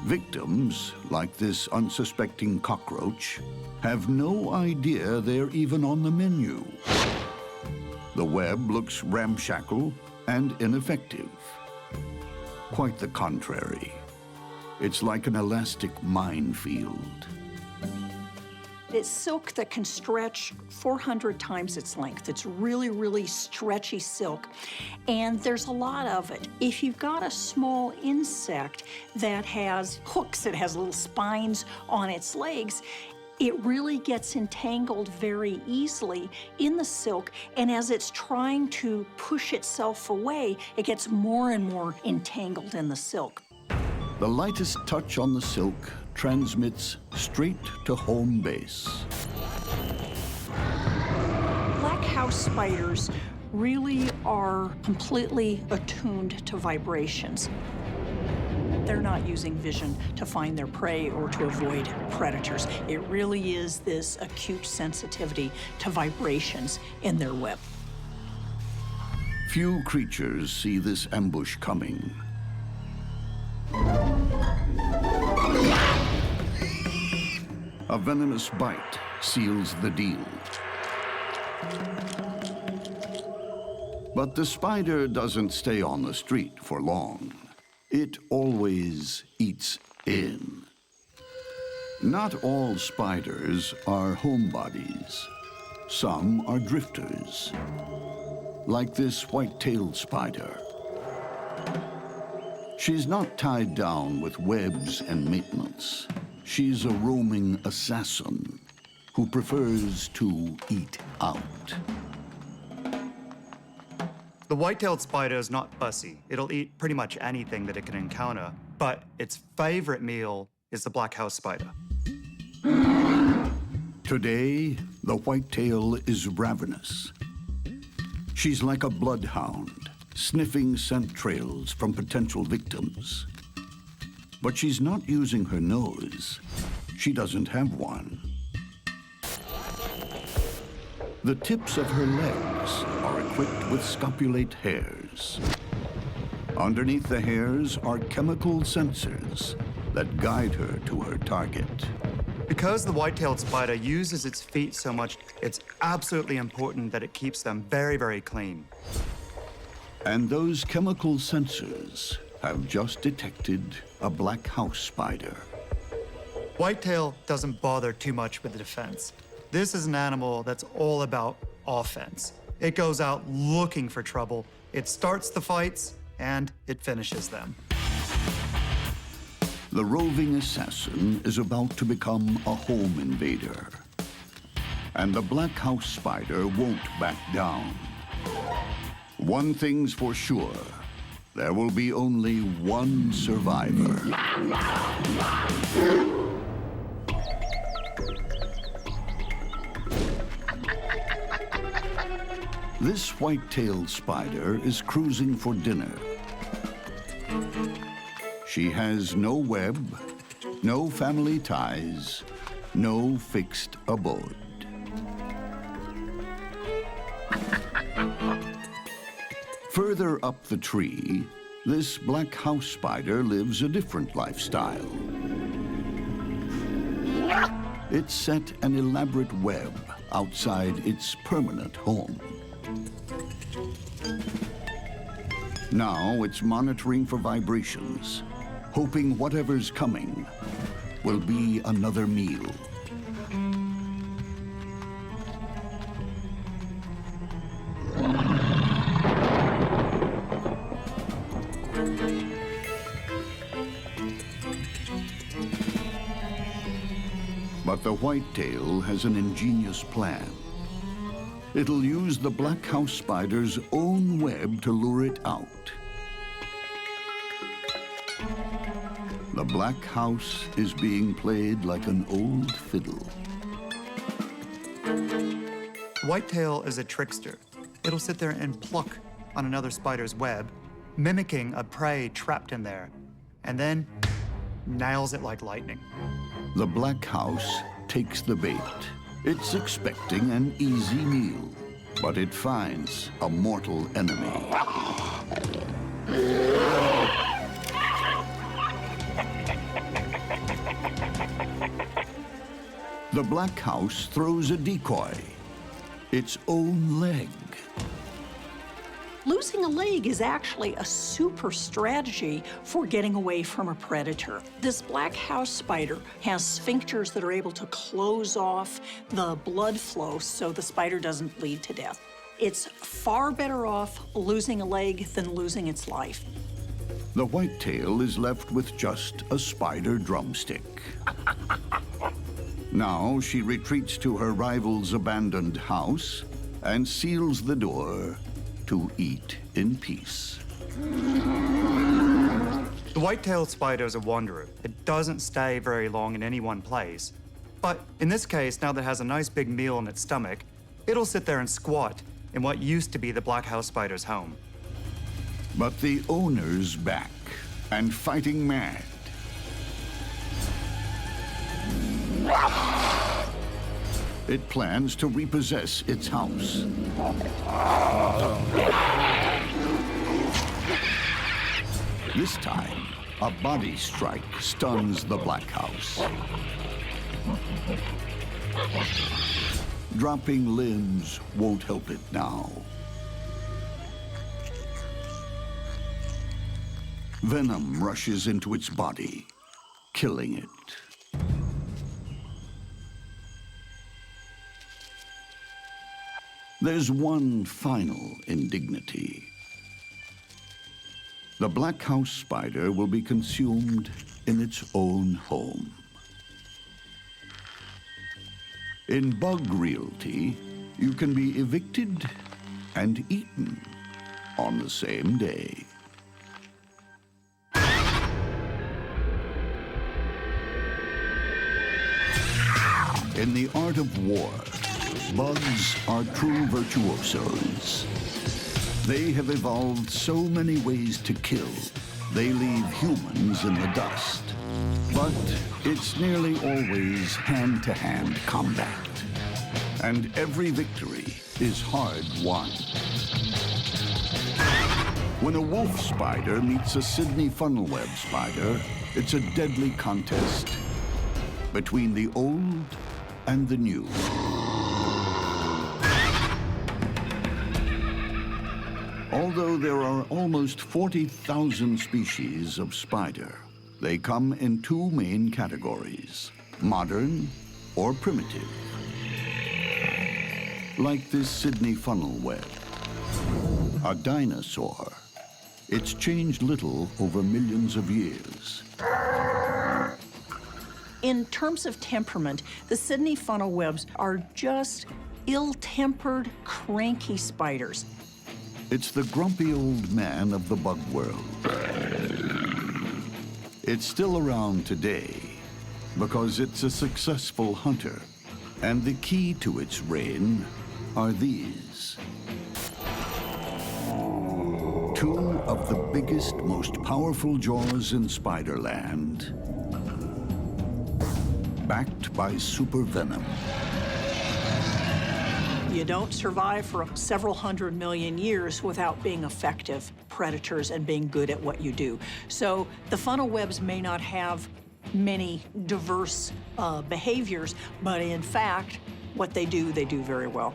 Victims, like this unsuspecting cockroach, have no idea they're even on the menu. The web looks ramshackle and ineffective. Quite the contrary. It's like an elastic minefield. It's silk that can stretch 400 times its length. It's really, really stretchy silk, and there's a lot of it. If you've got a small insect that has hooks, it has little spines on its legs, it really gets entangled very easily in the silk, and as it's trying to push itself away, it gets more and more entangled in the silk. The lightest touch on the silk transmits straight to home base. Black house spiders really are completely attuned to vibrations. They're not using vision to find their prey or to avoid predators. It really is this acute sensitivity to vibrations in their web. Few creatures see this ambush coming. A venomous bite seals the deal. But the spider doesn't stay on the street for long. It always eats in. Not all spiders are homebodies. Some are drifters, like this white-tailed spider. She's not tied down with webs and maintenance. She's a roaming assassin who prefers to eat out. The white-tailed spider is not fussy. It'll eat pretty much anything that it can encounter, but its favorite meal is the black house spider. Today, the whitetail is ravenous. She's like a bloodhound, sniffing scent trails from potential victims. But she's not using her nose. She doesn't have one. The tips of her legs are equipped with scopulate hairs. Underneath the hairs are chemical sensors that guide her to her target. Because the white-tailed spider uses its feet so much, it's absolutely important that it keeps them very, very clean. And those chemical sensors have just detected a black house spider. Whitetail doesn't bother too much with the defense. This is an animal that's all about offense. It goes out looking for trouble. It starts the fights, and it finishes them. The roving assassin is about to become a home invader. And the black house spider won't back down. One thing's for sure, there will be only one survivor. This white-tailed spider is cruising for dinner. She has no web, no family ties, no fixed abode. Further up the tree, this black house spider lives a different lifestyle. It set an elaborate web outside its permanent home. Now it's monitoring for vibrations, hoping whatever's coming will be another meal. But the whitetail has an ingenious plan. It'll use the black house spider's own web to lure it out. The black house is being played like an old fiddle. Whitetail is a trickster. It'll sit there and pluck on another spider's web, mimicking a prey trapped in there, and then nails it like lightning. The black house takes the bait. It's expecting an easy meal, but it finds a mortal enemy. The black house throws a decoy, its own leg. Losing a leg is actually a super strategy for getting away from a predator. This black house spider has sphincters that are able to close off the blood flow so the spider doesn't bleed to death. It's far better off losing a leg than losing its life. The whitetail is left with just a spider drumstick. Now she retreats to her rival's abandoned house and seals the door to eat in peace. The white-tailed spider is a wanderer. It doesn't stay very long in any one place. But in this case, now that it has a nice big meal in its stomach, it'll sit there and squat in what used to be the black house spider's home. But the owner's back and fighting mad. It plans to repossess its house. This time, a body strike stuns the black house. Dropping limbs won't help it now. Venom rushes into its body, killing it. There's one final indignity. The black house spider will be consumed in its own home. In bug realty, you can be evicted and eaten on the same day. In the art of war, bugs are true virtuosos. They have evolved so many ways to kill, they leave humans in the dust. But it's nearly always hand-to-hand combat. And every victory is hard won. When a wolf spider meets a Sydney funnel web spider, it's a deadly contest between the old and the new. Although there are almost 40,000 species of spider, they come in two main categories, modern or primitive. Like this Sydney funnel web, a dinosaur. It's changed little over millions of years. In terms of temperament, the Sydney funnel webs are just ill-tempered, cranky spiders. It's the grumpy old man of the bug world. It's still around today because it's a successful hunter. And the key to its reign are these. Two of the biggest, most powerful jaws in Spiderland, backed by super venom. You don't survive for several 100 million years without being effective predators and being good at what you do. So the funnel webs may not have many diverse behaviors, but in fact, what they do very well.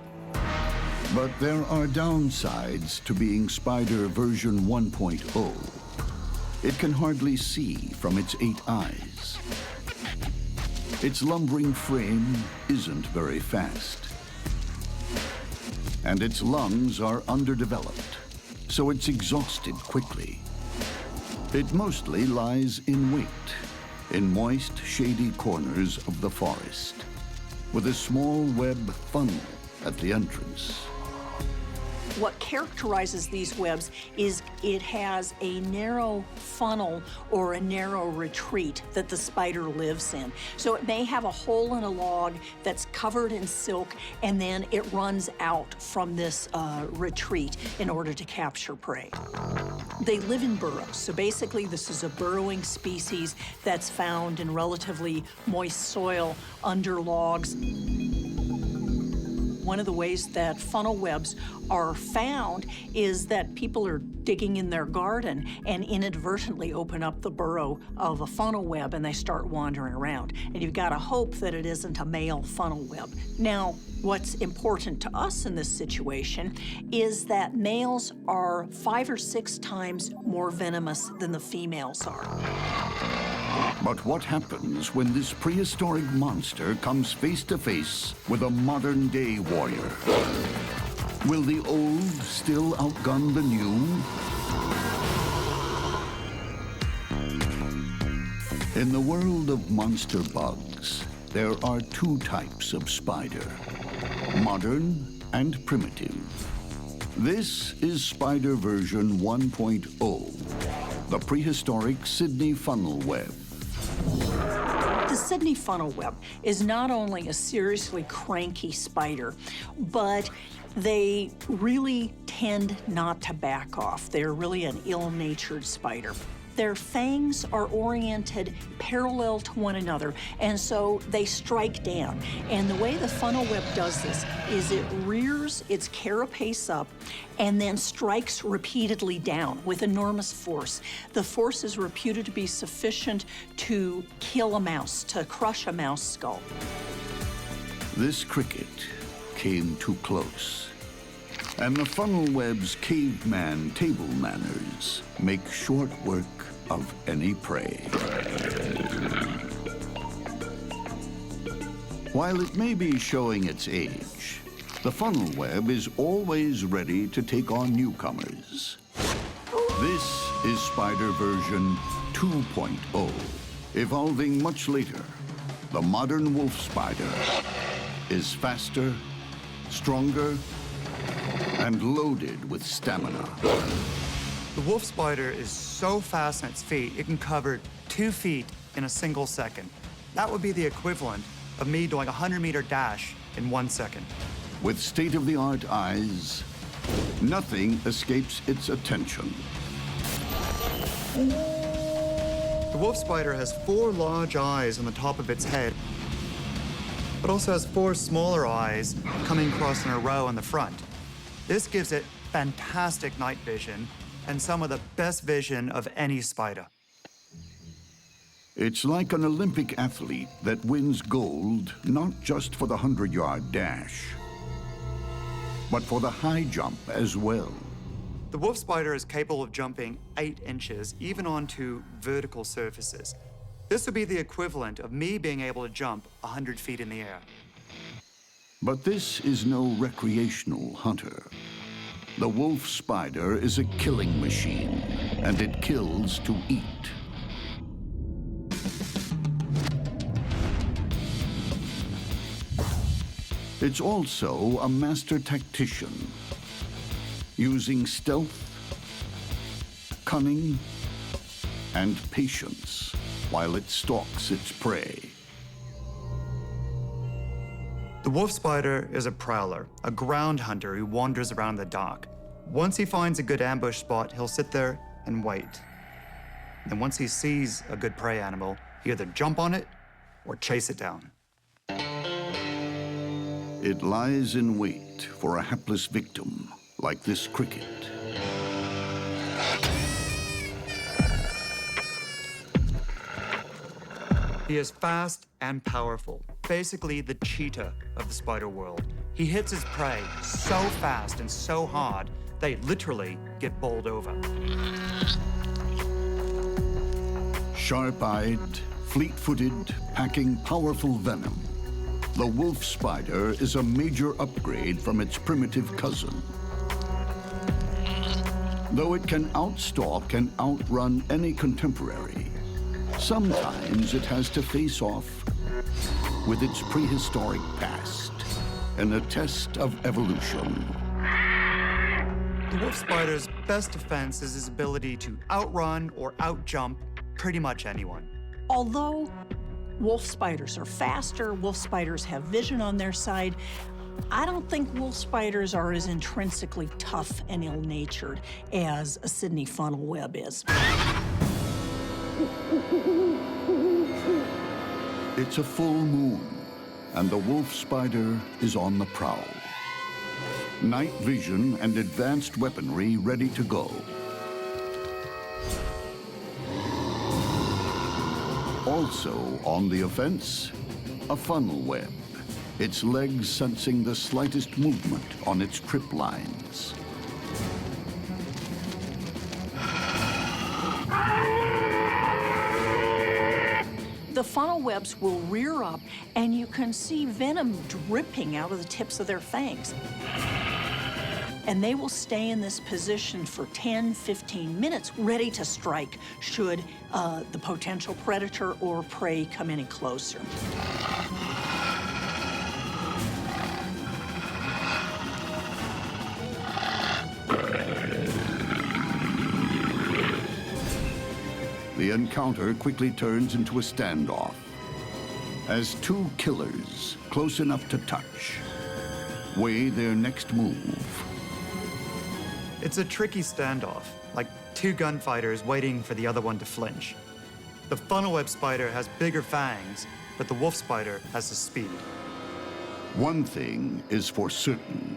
But there are downsides to being Spider version 1.0. It can hardly see from its 8 eyes. Its lumbering frame isn't very fast. And its lungs are underdeveloped, so it's exhausted quickly. It mostly lies in wait, in moist, shady corners of the forest, with a small web funnel at the entrance. What characterizes these webs is it has a narrow funnel or a narrow retreat that the spider lives in. So it may have a hole in a log that's covered in silk, and then it runs out from this retreat in order to capture prey. They live in burrows. So basically, this is a burrowing species that's found in relatively moist soil under logs. One of the ways that funnel webs are found is that people are digging in their garden and inadvertently open up the burrow of a funnel web and they start wandering around. And you've got to hope that it isn't a male funnel web. Now, what's important to us in this situation is that males are 5 or 6 times more venomous than the females are. But what happens when this prehistoric monster comes face to face with a modern-day warrior? Will the old still outgun the new? In the world of monster bugs, there are 2 types of spider, modern and primitive. This is Spider version 1.0, the prehistoric Sydney funnel web. The Sydney funnel web is not only a seriously cranky spider, but they really tend not to back off. They're really an ill-natured spider. Their fangs are oriented parallel to one another, and so they strike down. And the way the funnel web does this is it rears its carapace up and then strikes repeatedly down with enormous force. The force is reputed to be sufficient to kill a mouse, to crush a mouse skull. This cricket came too close. And the funnel web's caveman table manners make short work of any prey. While it may be showing its age, the funnel web is always ready to take on newcomers. This is Spider version 2.0, evolving much later. The modern wolf spider is faster, stronger, and loaded with stamina. The wolf spider is so fast on its feet, it can cover 2 feet in a single second. That would be the equivalent of me doing a 100-meter dash in 1 second. With state-of-the-art eyes, nothing escapes its attention. The wolf spider has 4 large eyes on the top of its head. but also has 4 smaller eyes coming across in a row on the front. This gives it fantastic night vision and some of the best vision of any spider. It's like an Olympic athlete that wins gold not just for the 100-yard dash, but for the high jump as well. The wolf spider is capable of jumping 8 inches, even onto vertical surfaces. This would be the equivalent of me being able to jump 100 feet in the air. But this is no recreational hunter. The wolf spider is a killing machine, and it kills to eat. It's also a master tactician, using stealth, cunning, and patience while it stalks its prey. The wolf spider is a prowler, a ground hunter who wanders around in the dark. Once he finds a good ambush spot, he'll sit there and wait. And once he sees a good prey animal, he'll either jump on it or chase it down. It lies in wait for a hapless victim, like this cricket. He is fast and powerful, basically the cheetah of the spider world. He hits his prey so fast and so hard, they literally get bowled over. Sharp-eyed, fleet-footed, packing powerful venom, the wolf spider is a major upgrade from its primitive cousin. Though it can outstalk and outrun any contemporary, sometimes it has to face off with its prehistoric past in a test of evolution. The wolf spider's best defense is his ability to outrun or outjump pretty much anyone. Although wolf spiders are faster, wolf spiders have vision on their side, I don't think wolf spiders are as intrinsically tough and ill-natured as a Sydney funnel web is. It's a full moon, and the wolf spider is on the prowl. Night vision and advanced weaponry ready to go. Also on the offense, a funnel web, its legs sensing the slightest movement on its trip lines. The funnel webs will rear up, and you can see venom dripping out of the tips of their fangs. And they will stay in this position for 10, 15 minutes, ready to strike should the potential predator or prey come any closer. The encounter quickly turns into a standoff as 2 killers, close enough to touch, weigh their next move. It's a tricky standoff, like 2 gunfighters waiting for the other one to flinch. The funnel web spider has bigger fangs, but the wolf spider has the speed. One thing is for certain,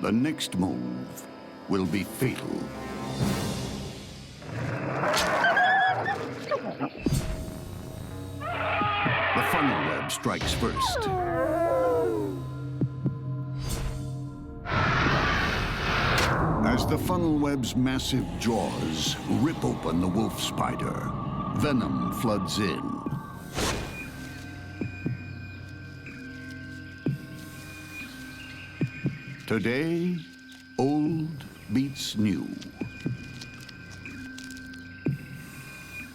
the next move will be fatal. The funnel web strikes first. As the funnel web's massive jaws rip open the wolf spider, venom floods in. Today, old beats new.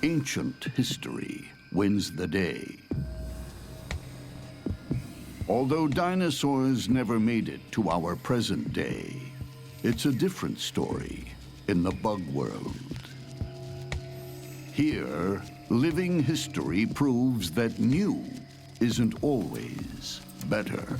Ancient history wins the day. Although dinosaurs never made it to our present day, it's a different story in the bug world. Here, living history proves that new isn't always better.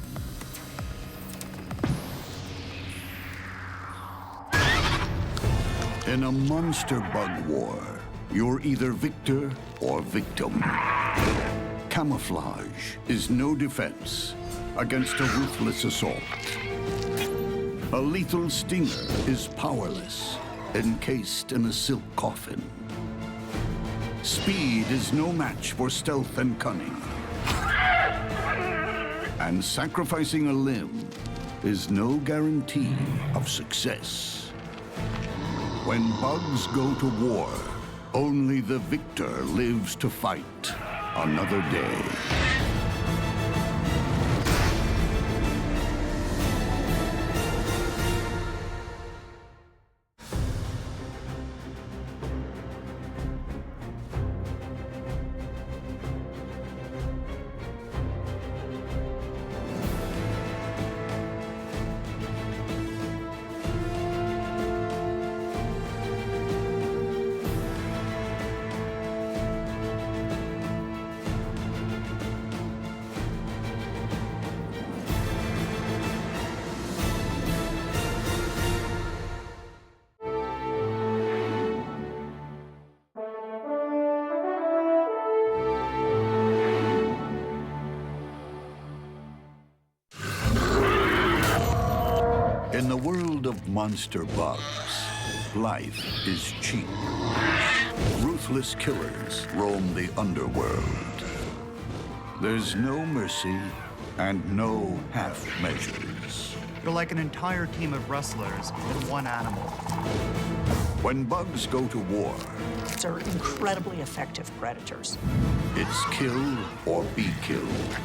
In a monster bug war, you're either victor or victim. Camouflage is no defense against a ruthless assault. A lethal stinger is powerless, encased in a silk coffin. Speed is no match for stealth and cunning. And sacrificing a limb is no guarantee of success. When bugs go to war, only the victor lives to fight another day. In the world of monster bugs, life is cheap. Ruthless killers roam the underworld. There's no mercy and no half measures. You're like an entire team of wrestlers with one animal. When bugs go to war, They're incredibly effective predators. it's kill or be killed.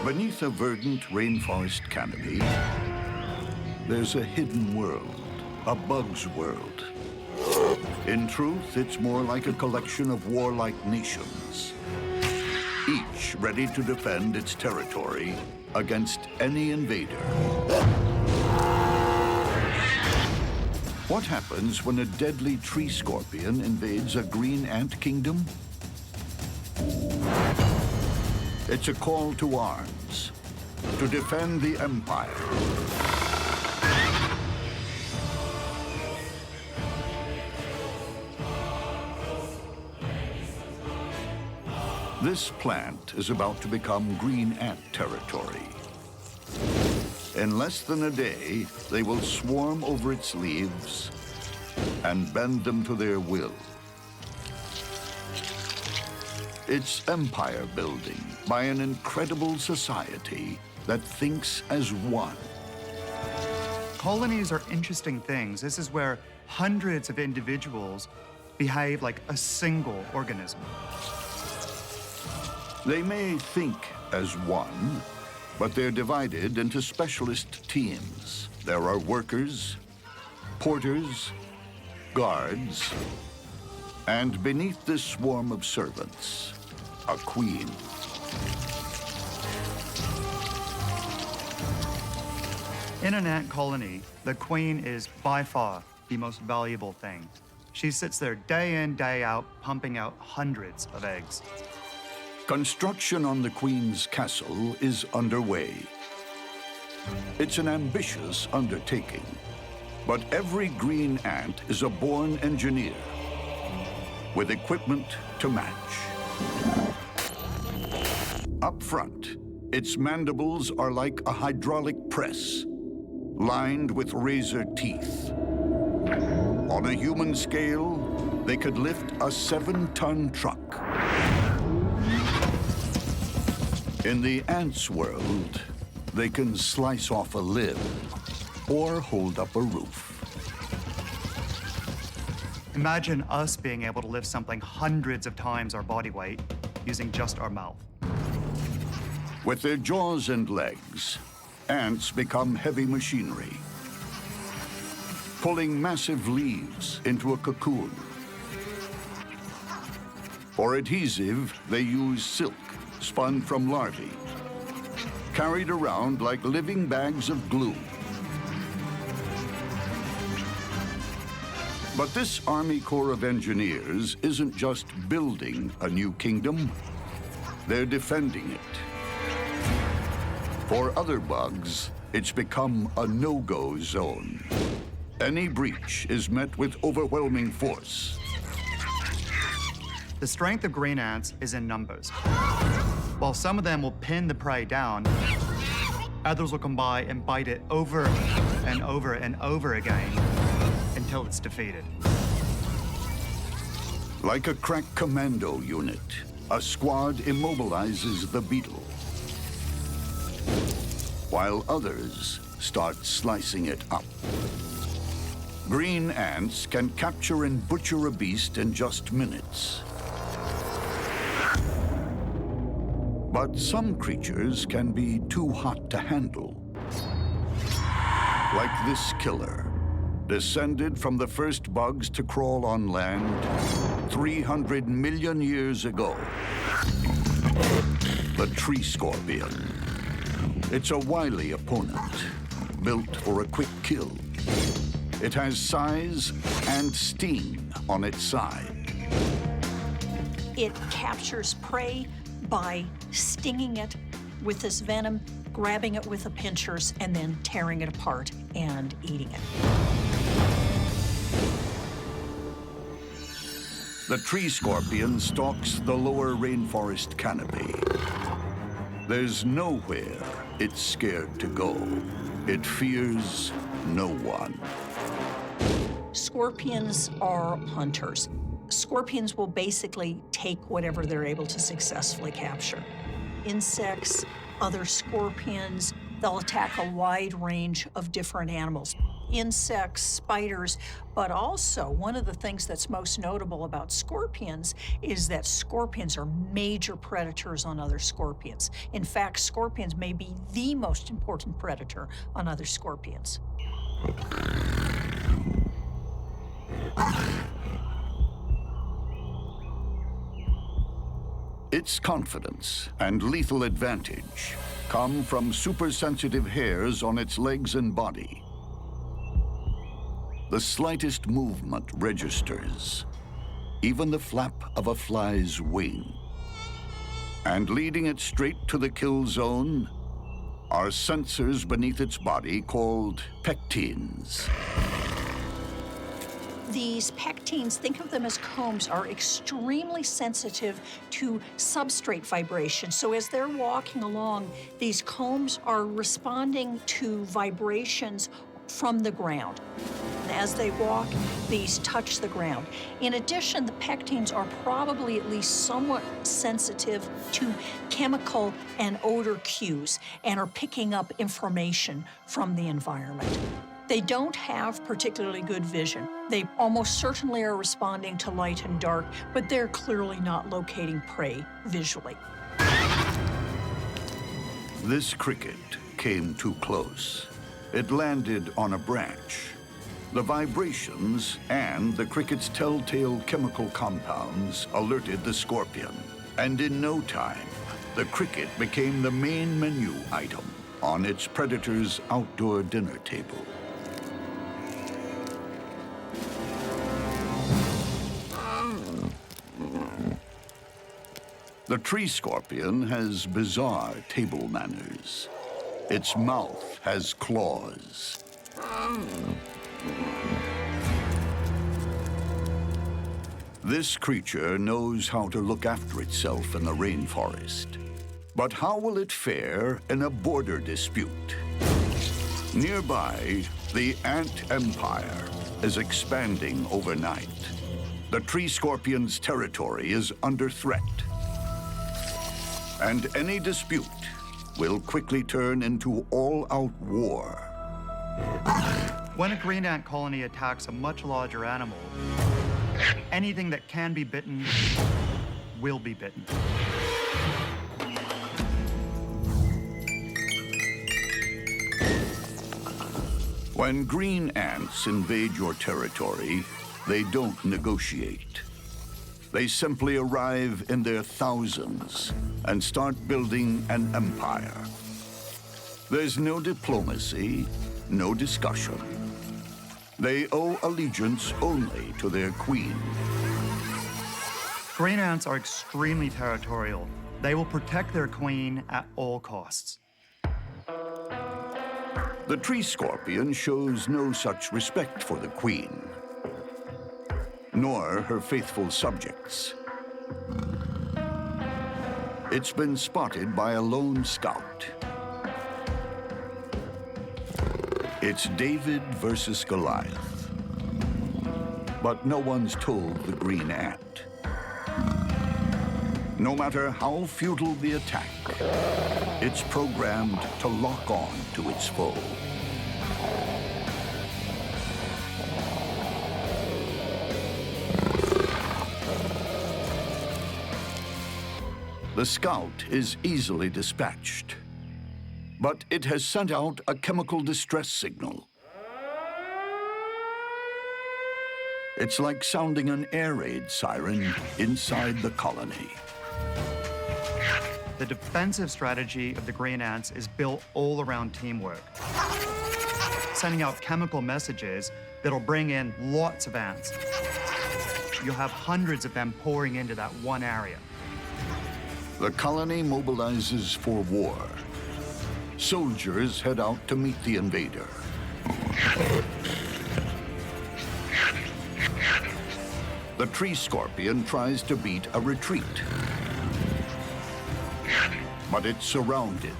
Beneath a verdant rainforest canopy, there's a hidden world, a bug's world. In truth, it's more like a collection of warlike nations, each ready to defend its territory against any invader. What happens when a deadly tree scorpion invades a green ant kingdom? It's a call to arms, to defend the empire. This plant is about to become green ant territory. In less than a day, they will swarm over its leaves and bend them to their will. It's empire building by an incredible society that thinks as one. Colonies are interesting things. This is where hundreds of individuals behave like a single organism. They may think as one, but they're divided into specialist teams. There are workers, porters, guards, and beneath this swarm of servants, a queen. In an ant colony, the queen is by far the most valuable thing. She sits there day in, day out, pumping out hundreds of eggs. Construction on the queen's castle is underway. It's an ambitious undertaking, but every green ant is a born engineer with equipment to match. Up front, its mandibles are like a hydraulic press, lined with razor teeth. On a human scale, they could lift a 7-ton truck. In the ants' world, they can slice off a limb or hold up a roof. Imagine us being able to lift something hundreds of times our body weight using just our mouth. With their jaws and legs, ants become heavy machinery, pulling massive leaves into a cocoon. For adhesive, they use silk spun from larvae, carried around like living bags of glue. But this Army Corps of Engineers isn't just building a new kingdom, they're defending it. For other bugs, it's become a no-go zone. Any breach is met with overwhelming force. The strength of green ants is in numbers. While some of them will pin the prey down, others will come by and bite it over and over and over again until it's defeated. Like a crack commando unit, a squad immobilizes the beetle, while others start slicing it up. Green ants can capture and butcher a beast in just minutes. But some creatures can be too hot to handle. Like this killer, descended from the first bugs to crawl on land 300 million years ago. The tree scorpion. It's a wily opponent, built for a quick kill. It has size and sting on its side. It captures prey by stinging it with this venom, grabbing it with the pinchers, and then tearing it apart and eating it. The tree scorpion stalks the lower rainforest canopy. There's nowhere it's scared to go. It fears no one. Scorpions are hunters. Scorpions will basically take whatever they're able to successfully capture. Insects, other scorpions, they'll attack a wide range of different animals. Insects, spiders, but also one of the things that's most notable about scorpions is that scorpions are major predators on other scorpions. In fact, scorpions may be the most important predator on other scorpions. Its confidence and lethal advantage come from supersensitive hairs on its legs and body. The slightest movement registers, even the flap of a fly's wing. And leading it straight to the kill zone are sensors beneath its body called pectines. These pectines, think of them as combs, are extremely sensitive to substrate vibration. So as they're walking along, these combs are responding to vibrations from the ground. As they walk, these touch the ground. In addition, the pectines are probably at least somewhat sensitive to chemical and odor cues and are picking up information from the environment. They don't have particularly good vision. They almost certainly are responding to light and dark, but they're clearly not locating prey visually. This cricket came too close. It landed on a branch. The vibrations and the cricket's telltale chemical compounds alerted the scorpion. And in no time, the cricket became the main menu item on its predator's outdoor dinner table. The tree scorpion has bizarre table manners. Its mouth has claws. This creature knows how to look after itself in the rainforest. But how will it fare in a border dispute? Nearby, the ant empire is expanding overnight. The tree scorpion's territory is under threat. And any dispute will quickly turn into all-out war. When a green ant colony attacks a much larger animal, anything that can be bitten will be bitten. When green ants invade your territory, they don't negotiate. They simply arrive in their thousands and start building an empire. There's no diplomacy, no discussion. They owe allegiance only to their queen. Green ants are extremely territorial. They will protect their queen at all costs. The tree scorpion shows no such respect for the queen, nor her faithful subjects. It's been spotted by a lone scout. It's David versus Goliath. But no one's told the green ant. No matter how futile the attack, it's programmed to lock on to its foe. The scout is easily dispatched, but it has sent out a chemical distress signal. It's like sounding an air raid siren inside the colony. The defensive strategy of the green ants is built all around teamwork, sending out chemical messages that'll bring in lots of ants. You'll have hundreds of them pouring into that one area. The colony mobilizes for war. Soldiers head out to meet the invader. The tree scorpion tries to beat a retreat, but it's surrounded.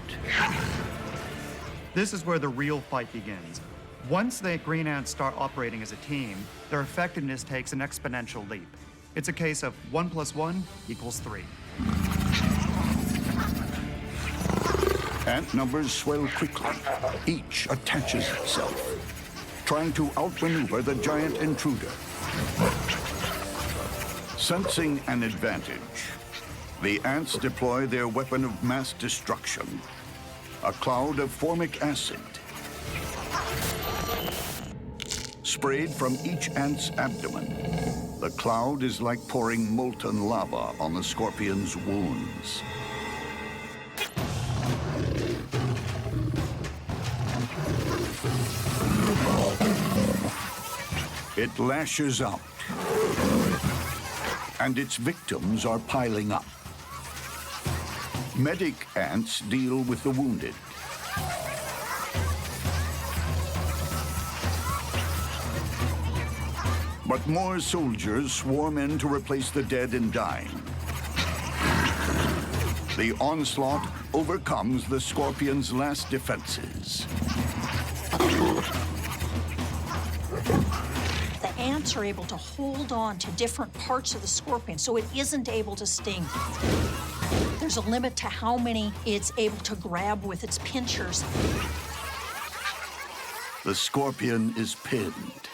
This is where the real fight begins. Once the green ants start operating as a team, their effectiveness takes an exponential leap. It's a case of 1 + 1 = 3. Ant numbers swell quickly. Each attaches itself, trying to outmaneuver the giant intruder. Sensing an advantage, the ants deploy their weapon of mass destruction, a cloud of formic acid. Sprayed from each ant's abdomen, the cloud is like pouring molten lava on the scorpion's wounds. It lashes out, and its victims are piling up. Medic ants deal with the wounded. But more soldiers swarm in to replace the dead and dying. The onslaught overcomes the scorpion's last defenses. The ants are able to hold on to different parts of the scorpion so it isn't able to sting. There's a limit to how many it's able to grab with its pinchers. The scorpion is pinned,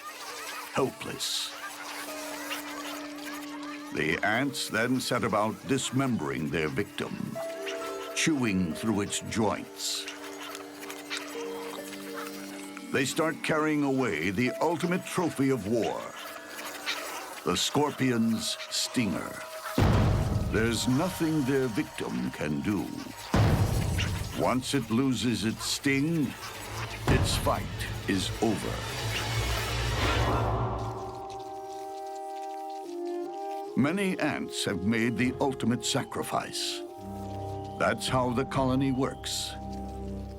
helpless. The ants then set about dismembering their victim, chewing through its joints. They start carrying away the ultimate trophy of war, the scorpion's stinger. There's nothing their victim can do. Once it loses its sting, its fight is over. Many ants have made the ultimate sacrifice. That's how the colony works.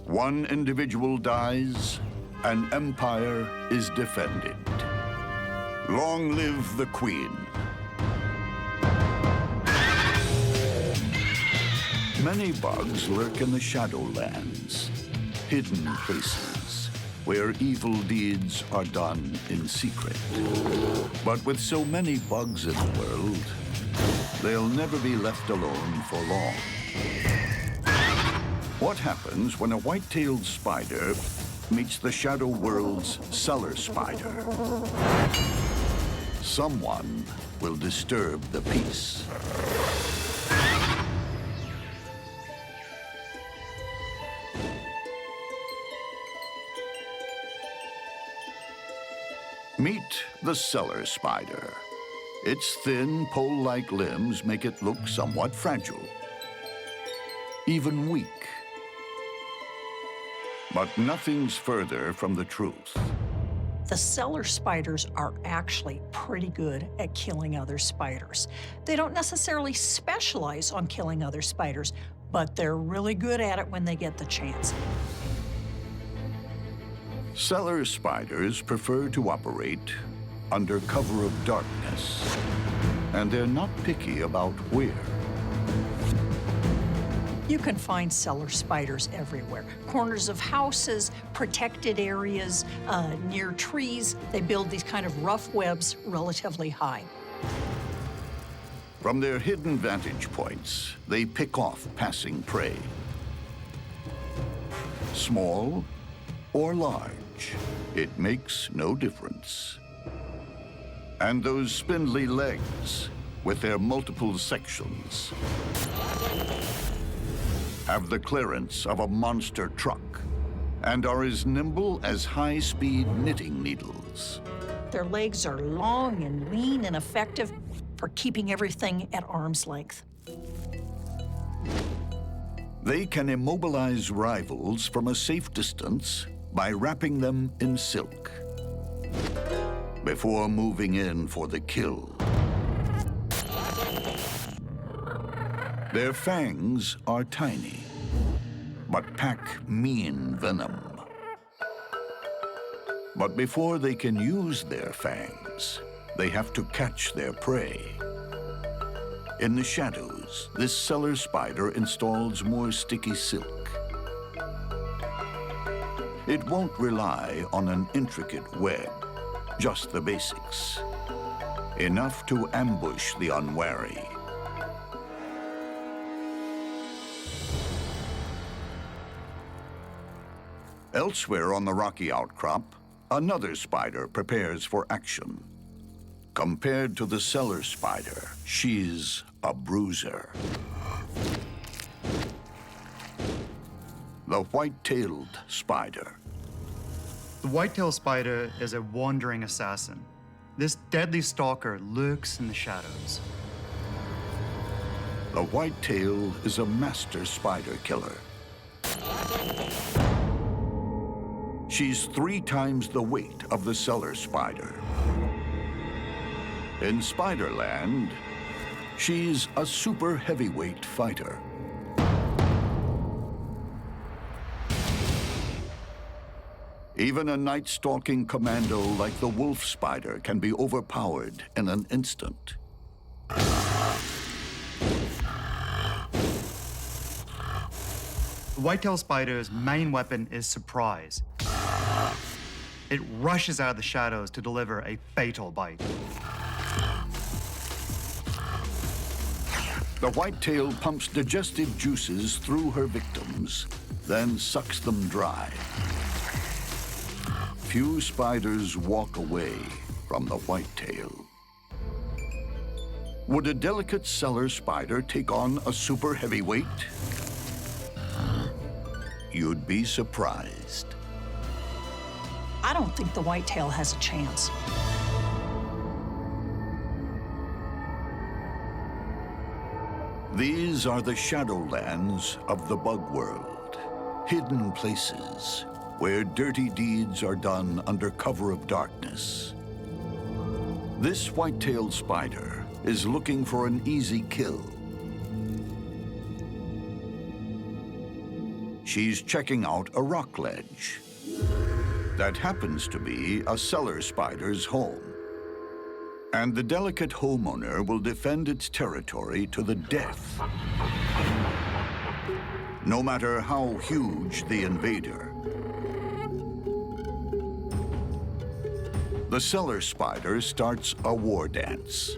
One individual dies, an empire is defended. Long live the Queen. Many bugs lurk in the Shadowlands, hidden places where evil deeds are done in secret. But with so many bugs in the world, they'll never be left alone for long. What happens when a white-tailed spider meets the shadow world's cellar spider? Someone will disturb the peace. Meet the cellar spider. Its thin, pole-like limbs make it look somewhat fragile, even weak. But nothing's further from the truth. The cellar spiders are actually pretty good at killing other spiders. They don't necessarily specialize on killing other spiders, but they're really good at it when they get the chance. Cellar spiders prefer to operate under cover of darkness, and they're not picky about where. You can find cellar spiders everywhere. Corners of houses, protected areas, near trees. They build these kind of rough webs relatively high. From their hidden vantage points, they pick off passing prey. Small or large, it makes no difference. And those spindly legs, with their multiple sections, have the clearance of a monster truck and are as nimble as high-speed knitting needles. Their legs are long and lean and effective for keeping everything at arm's length. They can immobilize rivals from a safe distance by wrapping them in silk before moving in for the kill. Their fangs are tiny, but pack mean venom. But before they can use their fangs, they have to catch their prey. In the shadows, this cellar spider installs more sticky silk. It won't rely on an intricate web, just the basics. Enough to ambush the unwary. Elsewhere on the rocky outcrop, another spider prepares for action. Compared to the cellar spider, she's a bruiser. The white-tailed spider. The white-tailed spider is a wandering assassin. This deadly stalker lurks in the shadows. The white-tail is a master spider killer. She's 3 times the weight of the cellar spider. In Spiderland, she's a super heavyweight fighter. Even a night-stalking commando like the wolf spider can be overpowered in an instant. The white-tailed spider's main weapon is surprise. It rushes out of the shadows to deliver a fatal bite. The whitetail pumps digestive juices through her victims, then sucks them dry. Few spiders walk away from the whitetail. Would a delicate cellar spider take on a super heavyweight? You'd be surprised. I don't think the whitetail has a chance. These are the shadowlands of the bug world, hidden places where dirty deeds are done under cover of darkness. This white-tailed spider is looking for an easy kill. She's checking out a rock ledge. That happens to be a cellar spider's home. And the delicate homeowner will defend its territory to the death. No matter how huge the invader. The cellar spider starts a war dance.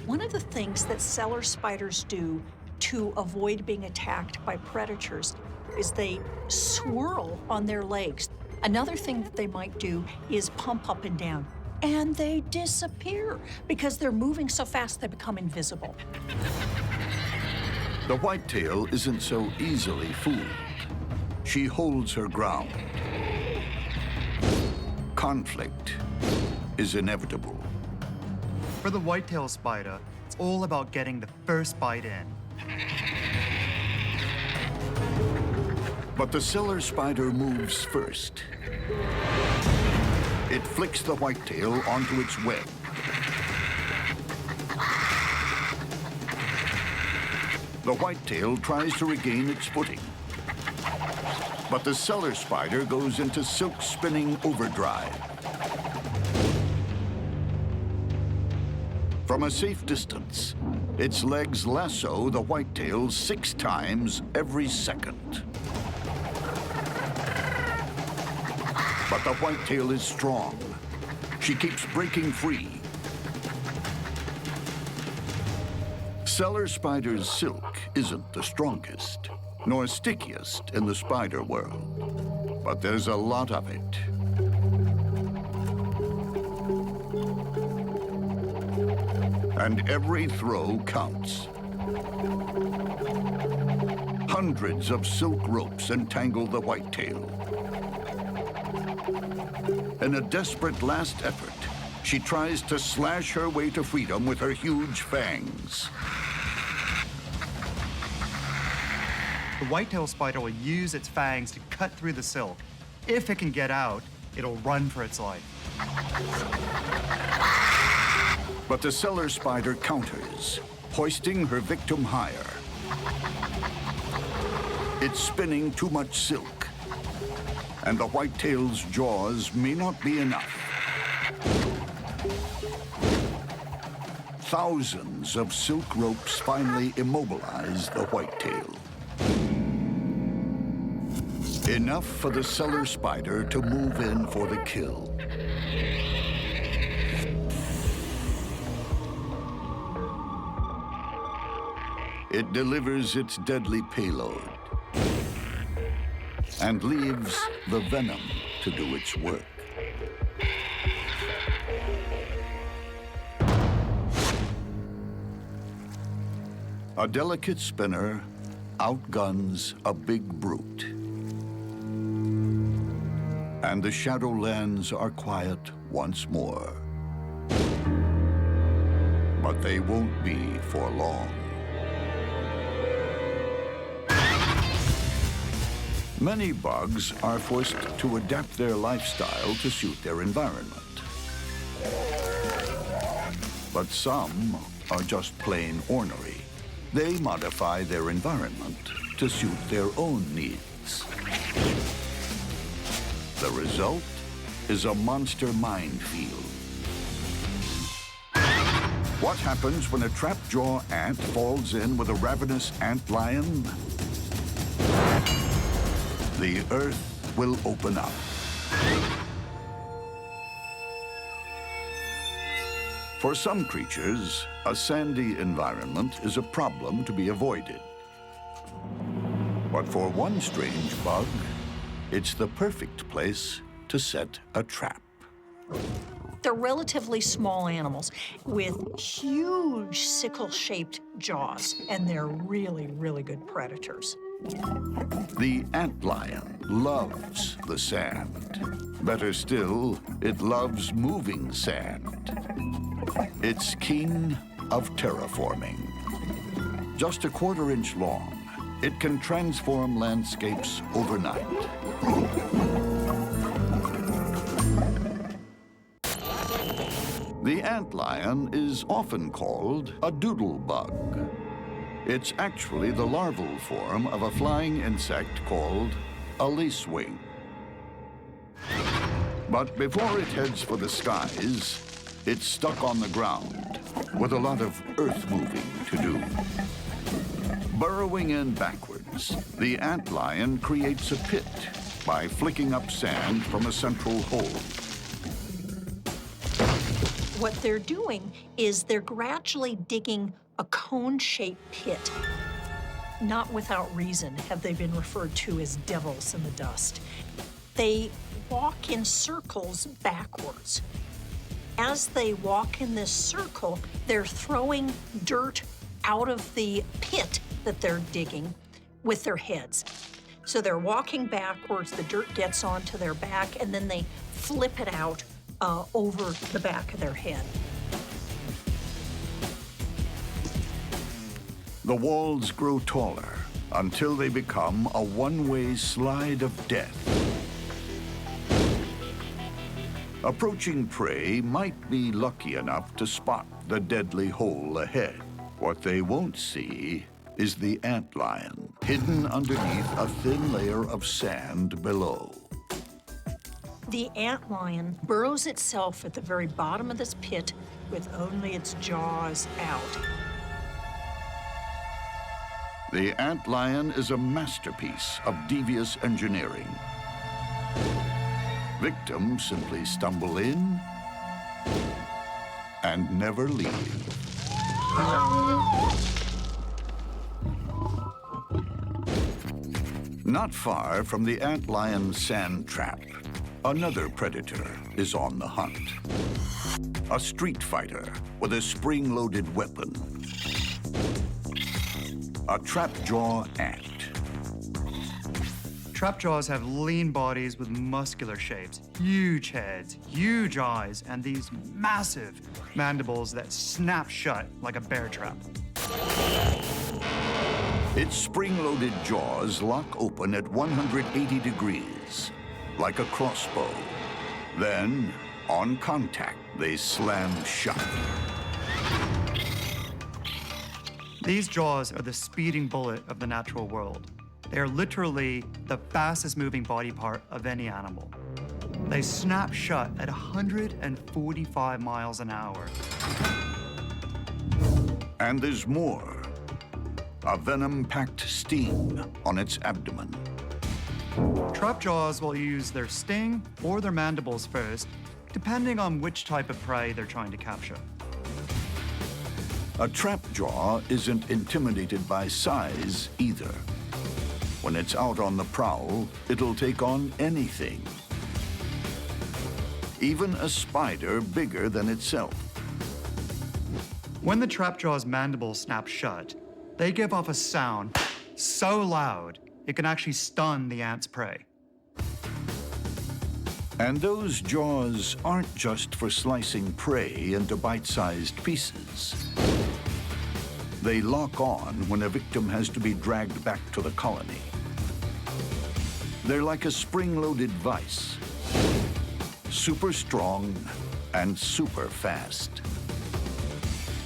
One of the things that cellar spiders do to avoid being attacked by predators is they swirl on their legs. Another thing that they might do is pump up and down, and they disappear because they're moving so fast they become invisible. The whitetail isn't so easily fooled. She holds her ground. Conflict is inevitable. For the white-tailed spider, it's all about getting the first bite in. But the cellar spider moves first. It flicks the whitetail onto its web. The whitetail tries to regain its footing. But the cellar spider goes into silk spinning overdrive. From a safe distance, its legs lasso the whitetail 6 times every second. But the whitetail is strong. She keeps breaking free. Cellar spider's silk isn't the strongest, nor stickiest in the spider world, but there's a lot of it. And every throw counts. Hundreds of silk ropes entangle the whitetail. In a desperate last effort, she tries to slash her way to freedom with her huge fangs. The whitetail spider will use its fangs to cut through the silk. If it can get out, it'll run for its life. But the cellar spider counters, hoisting her victim higher. It's spinning too much silk, and the whitetail's jaws may not be enough. Thousands of silk ropes finally immobilize the whitetail. Enough for the cellar spider to move in for the kill. It delivers its deadly payload and leaves the venom to do its work. A delicate spinner outguns a big brute. And the Shadowlands are quiet once more. But they won't be for long. Many bugs are forced to adapt their lifestyle to suit their environment. But some are just plain ornery. They modify their environment to suit their own needs. The result is a monster minefield. What happens when a trap-jaw ant falls in with a ravenous antlion? The earth will open up. For some creatures, a sandy environment is a problem to be avoided. But for one strange bug, it's the perfect place to set a trap. They're relatively small animals with huge sickle-shaped jaws, and they're really, really good predators. The antlion loves the sand. Better still, it loves moving sand. It's king of terraforming. Just a 1/4 inch long, it can transform landscapes overnight. The antlion is often called a doodle bug. It's actually the larval form of a flying insect called a lacewing. But before it heads for the skies, it's stuck on the ground with a lot of earth moving to do. Burrowing in backwards, the antlion creates a pit by flicking up sand from a central hole. What they're doing is they're gradually digging a cone-shaped pit. Not without reason have they been referred to as devils in the dust. They walk in circles backwards. As they walk in this circle, they're throwing dirt out of the pit that they're digging with their heads. So they're walking backwards, the dirt gets onto their back, and then they flip it out over the back of their head. The walls grow taller until they become a one-way slide of death. Approaching prey might be lucky enough to spot the deadly hole ahead. What they won't see is the antlion. hidden underneath a thin layer of sand below. The antlion burrows itself at the very bottom of this pit with only its jaws out. The antlion is a masterpiece of devious engineering. Victims simply stumble in and never leave. Not far from the antlion sand trap, another predator is on the hunt. A street fighter with a spring-loaded weapon. A trapjaw ant. Trapjaws have lean bodies with muscular shapes, huge heads, huge eyes, and these massive mandibles that snap shut like a bear trap. Its spring-loaded jaws lock open at 180 degrees, like a crossbow. Then, on contact, they slam shut. These jaws are the speeding bullet of the natural world. They are literally the fastest moving body part of any animal. They snap shut at 145 miles an hour. And there's more. A venom-packed sting on its abdomen. Trapjaws will use their sting or their mandibles first, depending on which type of prey they're trying to capture. A trapjaw isn't intimidated by size either. When it's out on the prowl, it'll take on anything. Even a spider bigger than itself. When the trapjaw's mandibles snap shut, they give off a sound so loud it can actually stun the ant's prey. And those jaws aren't just for slicing prey into bite-sized pieces. They lock on when a victim has to be dragged back to the colony. They're like a spring-loaded vice. Super strong and super fast.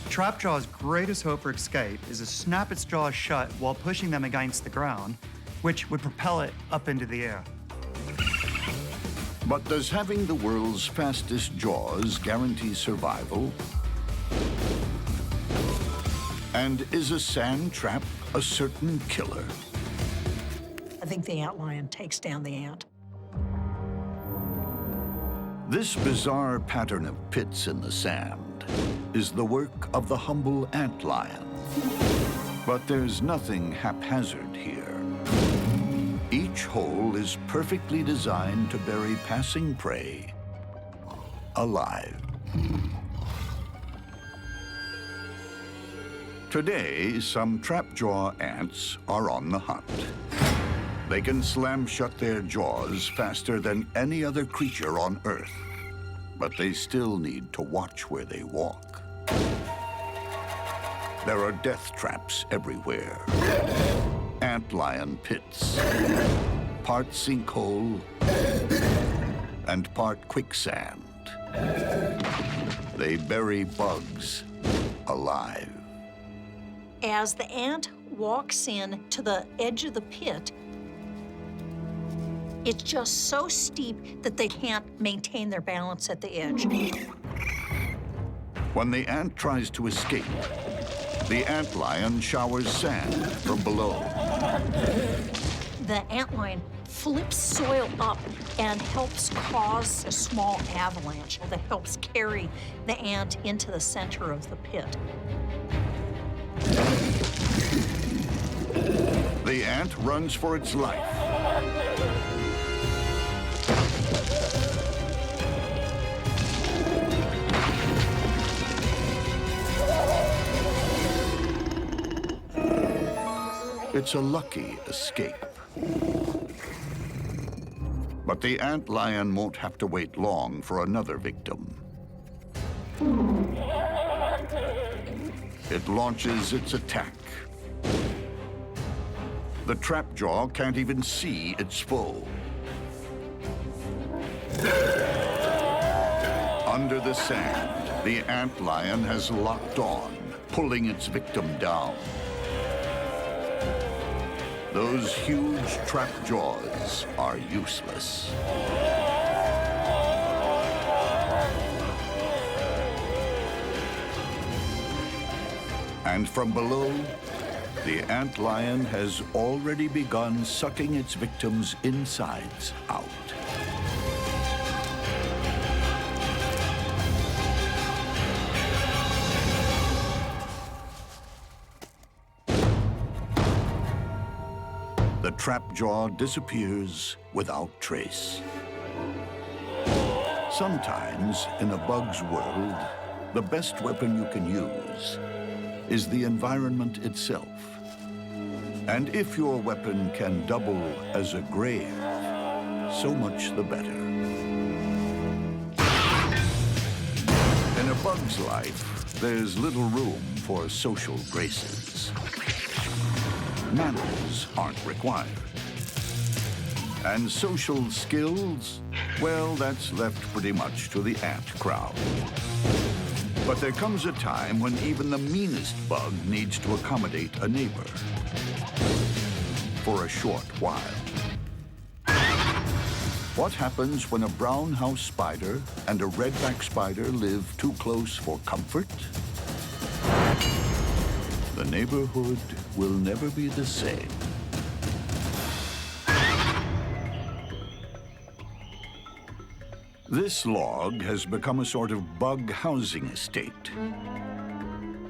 Trapjaw's greatest hope for escape is to snap its jaws shut while pushing them against the ground, which would propel it up into the air. But does having the world's fastest jaws guarantee survival? And is a sand trap a certain killer? I think the antlion takes down the ant. This bizarre pattern of pits in the sand is the work of the humble antlion. But there's nothing haphazard here. Each hole is perfectly designed to bury passing prey alive. Today, some trapjaw ants are on the hunt. They can slam shut their jaws faster than any other creature on Earth, but they still need to watch where they walk. There are death traps everywhere. Antlion pits, part sinkhole, and part quicksand. They bury bugs alive. As the ant walks in to the edge of the pit, it's just so steep that they can't maintain their balance at the edge. When the ant tries to escape, the antlion showers sand from below. The antlion flips soil up and helps cause a small avalanche that helps carry the ant into the center of the pit. The ant runs for its life. It's a lucky escape. But the antlion won't have to wait long for another victim. It launches its attack. The trapjaw can't even see its foe. Under the sand, the antlion has locked on, pulling its victim down. Those huge trap jaws are useless. And from below, the antlion has already begun sucking its victims' insides out. The trap jaw disappears without trace. Sometimes, in a bug's world, the best weapon you can use is the environment itself. And if your weapon can double as a grave, so much the better. In a bug's life, there's little room for social graces. Manners aren't required. And social skills, well, that's left pretty much to the ant crowd. But there comes a time when even the meanest bug needs to accommodate a neighbor. For a short while. What happens when a brown house spider and a redback spider live too close for comfort? The neighborhood will never be the same. This log has become a sort of bug housing estate.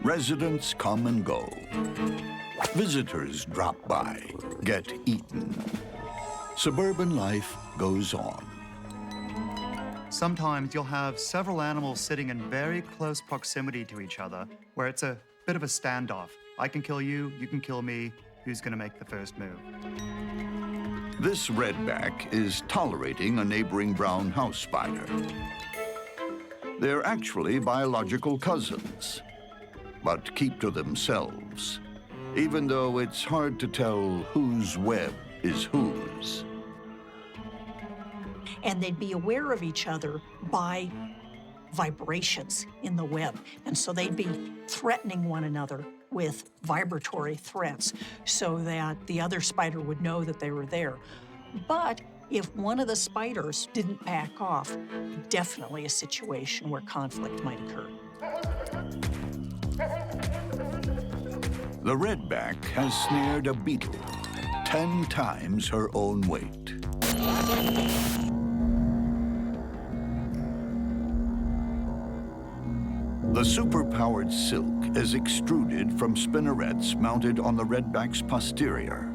Residents come and go. Visitors drop by, get eaten. Suburban life goes on. Sometimes you'll have several animals sitting in very close proximity to each other, where it's a bit of a standoff. I can kill you, you can kill me, who's gonna make the first move? This redback is tolerating a neighboring brown house spider. They're actually biological cousins, but keep to themselves, even though it's hard to tell whose web is whose. And they'd be aware of each other by vibrations in the web. And so they'd be threatening one another with vibratory threats so that the other spider would know that they were there. But if one of the spiders didn't back off, definitely a situation where conflict might occur. The redback has snared a beetle 10 times her own weight. The superpowered silk is extruded from spinnerets mounted on the redback's posterior.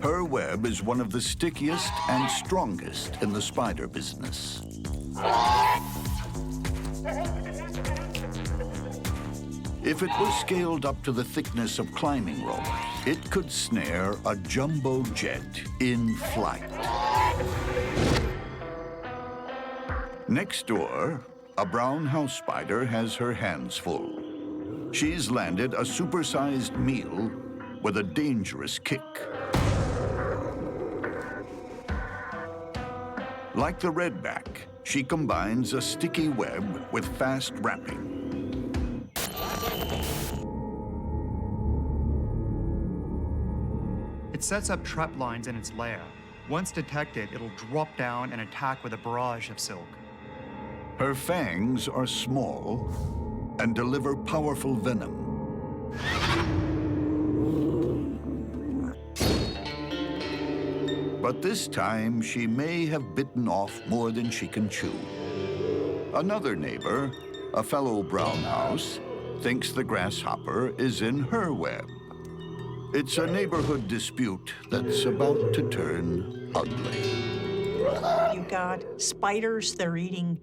Her web is one of the stickiest and strongest in the spider business. If it was scaled up to the thickness of climbing rope, it could snare a jumbo jet in flight. Next door, a brown house spider has her hands full. She's landed a supersized meal with a dangerous kick. Like the redback, she combines a sticky web with fast wrapping. It sets up trap lines in its lair. Once detected, it'll drop down and attack with a barrage of silk. Her fangs are small and deliver powerful venom. But this time, she may have bitten off more than she can chew. Another neighbor, a fellow brown house, thinks the grasshopper is in her web. It's a neighborhood dispute that's about to turn ugly. You've got spiders, they're eating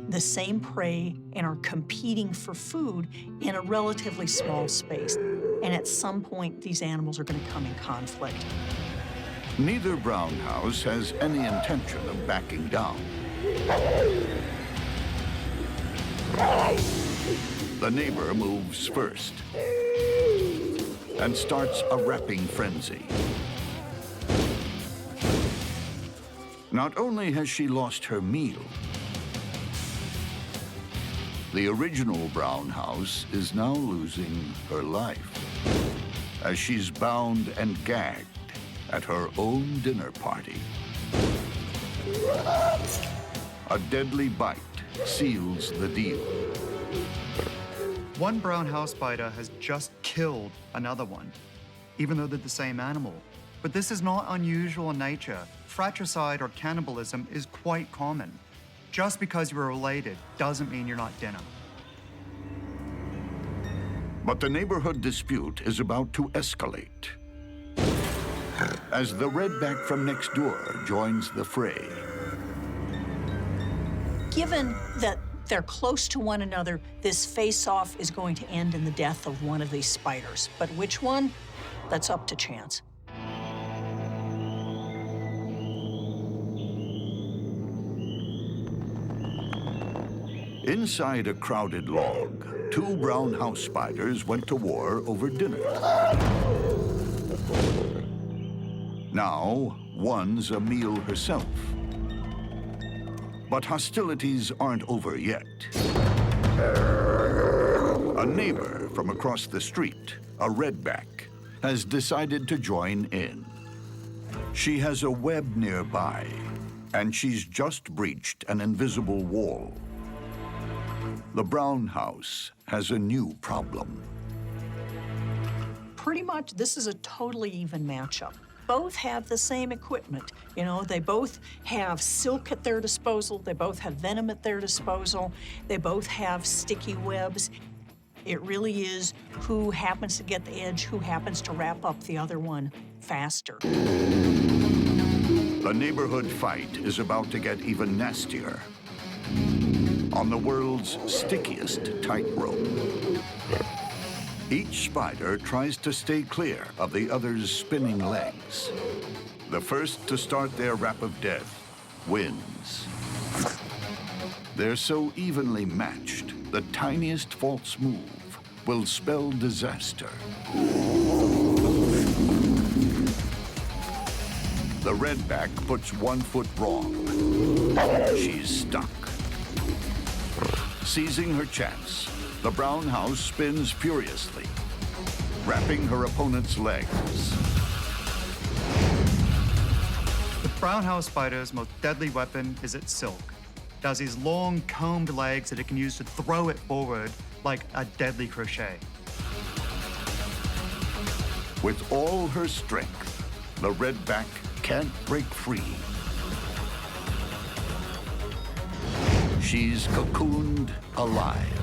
the same prey and are competing for food in a relatively small space. And at some point, these animals are going to come in conflict. Neither brown house has any intention of backing down. The neighbor moves first. and starts a wrapping frenzy. Not only has she lost her meal, the original brown house is now losing her life as she's bound and gagged at her own dinner party. A deadly bite seals the deal. One brown house spider has just killed another one, even though they're the same animal. But this is not unusual in nature. Fratricide or cannibalism is quite common. Just because you're related doesn't mean you're not dinner. But the neighborhood dispute is about to escalate as the redback from next door joins the fray. Given that they're close to one another, this face-off is going to end in the death of one of these spiders. But which one? That's up to chance. Inside a crowded log, two brown house spiders went to war over dinner. Now, one's a meal herself. But hostilities aren't over yet. A neighbor from across the street, a redback, has decided to join in. She has a web nearby, and she's just breached an invisible wall. The brown house has a new problem. Pretty much, this is a totally even matchup. Both have the same equipment. You know, they both have silk at their disposal. They both have venom at their disposal. They both have sticky webs. It really is who happens to get the edge, who happens to wrap up the other one faster. The neighborhood fight is about to get even nastier. On the world's stickiest tightrope. Each spider tries to stay clear of the other's spinning legs. The first to start their rap of death wins. They're so evenly matched, the tiniest false move will spell disaster. The redback puts one foot wrong. She's stuck. Seizing her chance, the brown house spins furiously, wrapping her opponent's legs. The brown house spider's most deadly weapon is its silk. It has these long, combed legs that it can use to throw it forward like a deadly crochet. With all her strength, the redback can't break free. She's cocooned alive.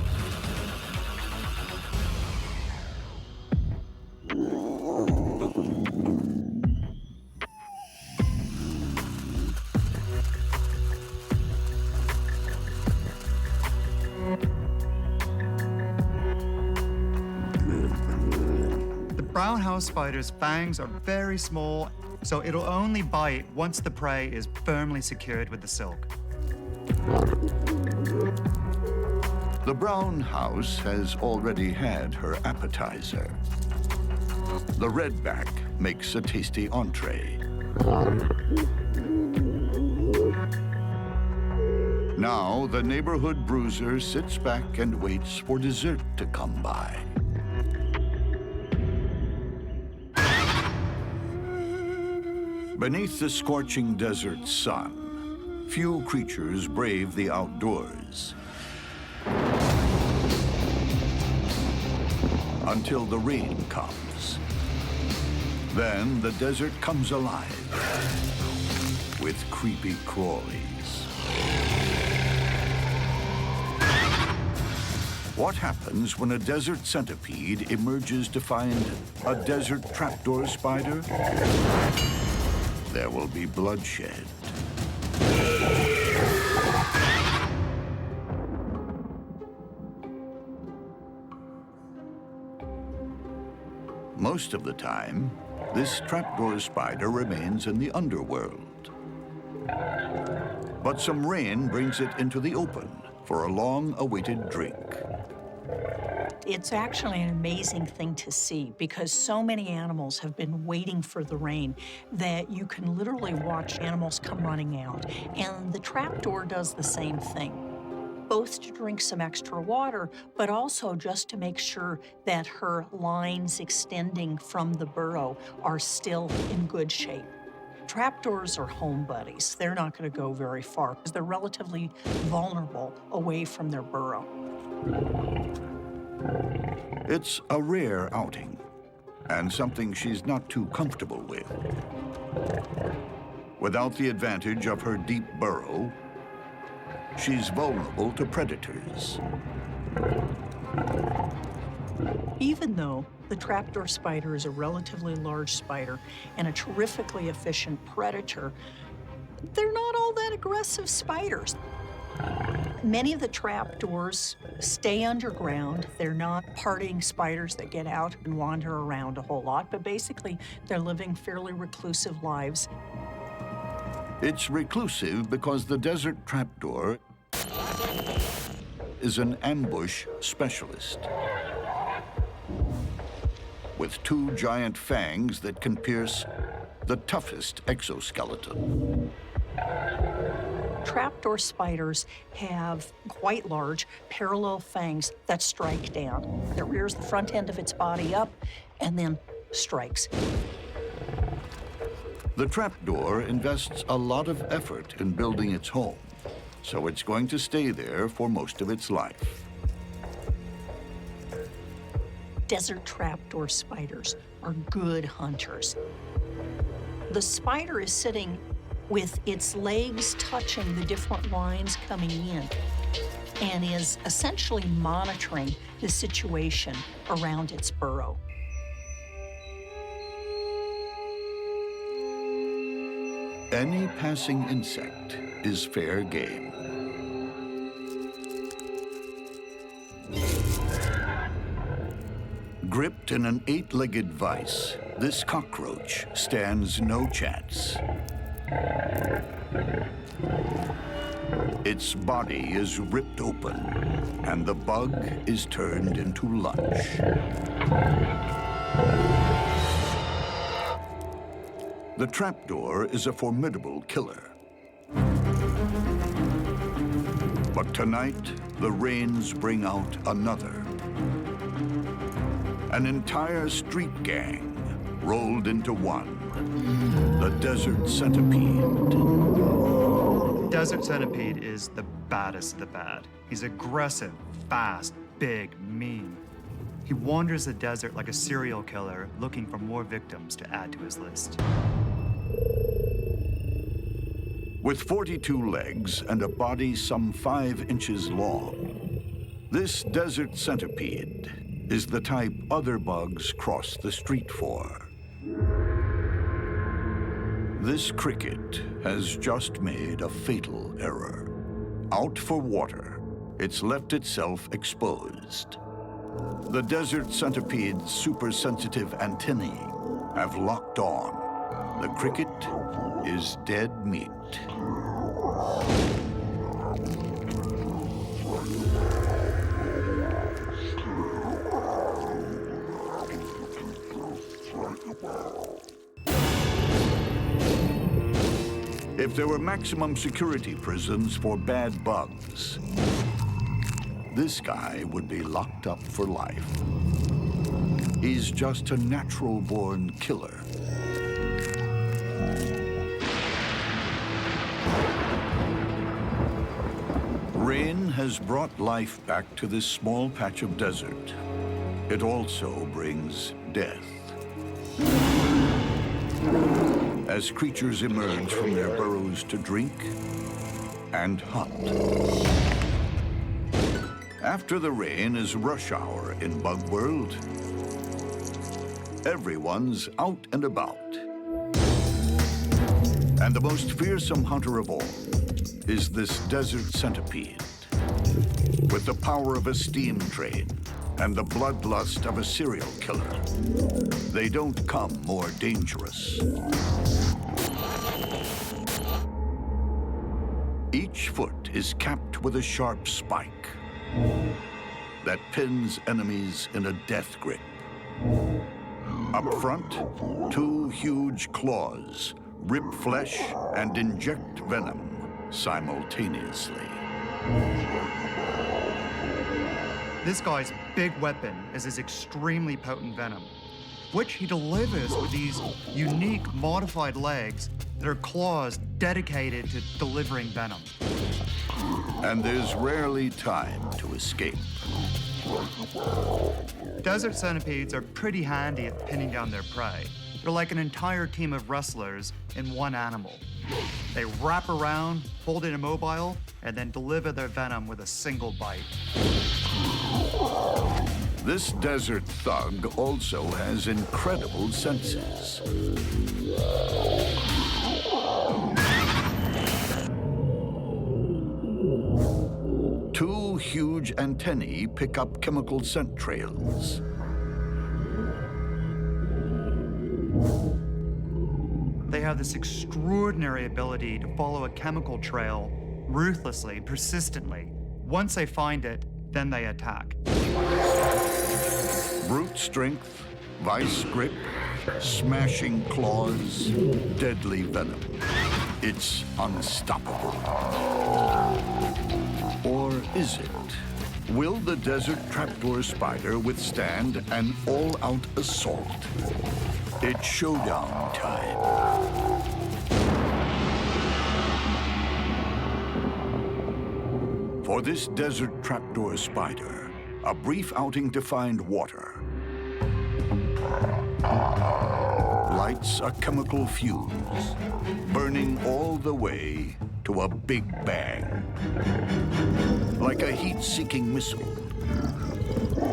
The brown house spider's fangs are very small, so it'll only bite once the prey is firmly secured with the silk. The brown house has already had her appetizer. The redback makes a tasty entree. Now, the neighborhood bruiser sits back and waits for dessert to come by. Beneath the scorching desert sun, few creatures brave the outdoors. Until the rain comes. Then the desert comes alive with creepy crawlies. What happens when a desert centipede emerges to find a desert trapdoor spider? There will be bloodshed. Most of the time, this trapdoor spider remains in the underworld. But some rain brings it into the open for a long-awaited drink. It's actually an amazing thing to see because so many animals have been waiting for the rain that you can literally watch animals come running out. And the trapdoor does the same thing, both to drink some extra water, but also just to make sure that her lines extending from the burrow are still in good shape. Trapdoors are home buddies. They're not going to go very far because they're relatively vulnerable away from their burrow. It's a rare outing, and something she's not too comfortable with. Without the advantage of her deep burrow, she's vulnerable to predators. Even though the trapdoor spider is a relatively large spider and a terrifically efficient predator, they're not all that aggressive spiders. Many of the trapdoors stay underground. They're not partying spiders that get out and wander around a whole lot, but basically they're living fairly reclusive lives. It's reclusive because the desert trapdoor is an ambush specialist with 2 giant fangs that can pierce the toughest exoskeleton. Trapdoor spiders have quite large parallel fangs that strike down. It rears the front end of its body up and then strikes. The trapdoor invests a lot of effort in building its home, so it's going to stay there for most of its life. Desert trapdoor spiders are good hunters. The spider is sitting with its legs touching the different lines coming in and is essentially monitoring the situation around its burrow. Any passing insect is fair game. Gripped in an 8-legged vise, this cockroach stands no chance. Its body is ripped open, and the bug is turned into lunch. The trapdoor is a formidable killer. But tonight, the rains bring out another. An entire street gang rolled into one. The desert centipede. Desert centipede is the baddest of the bad. He's aggressive, fast, big, mean. He wanders the desert like a serial killer, looking for more victims to add to his list. With 42 legs and a body some 5 inches long, this desert centipede is the type other bugs cross the street for. This cricket has just made a fatal error. Out for water, it's left itself exposed. The desert centipede's super-sensitive antennae have locked on. The cricket is dead meat. If there were maximum security prisons for bad bugs, this guy would be locked up for life. He's just a natural-born killer. Rain has brought life back to this small patch of desert. It also brings death. As creatures emerge from their burrows to drink and hunt. After the rain is rush hour in Bug World. Everyone's out and about. And the most fearsome hunter of all is this desert centipede. With the power of a steam train and the bloodlust of a serial killer, they don't come more dangerous. Each foot is capped with a sharp spike. that pins enemies in a death grip. Up front, two huge claws rip flesh and inject venom simultaneously. This guy's big weapon is his extremely potent venom, which he delivers with these unique modified legs that are claws dedicated to delivering venom. And there's rarely time to escape. Desert centipedes are pretty handy at pinning down their prey. They're like an entire team of wrestlers in one animal. They wrap around, hold it immobile, and then deliver their venom with a single bite. This desert thug also has incredible senses. Two huge antennae pick up chemical scent trails. They have this extraordinary ability to follow a chemical trail ruthlessly, persistently. Once they find it, then they attack. Brute strength, vice grip, smashing claws, deadly venom. It's unstoppable. Or is it? Will the desert trapdoor spider withstand an all-out assault? It's showdown time. For this desert trapdoor spider, a brief outing to find water lights a chemical fuse, burning all the way to a big bang. Like a heat-seeking missile,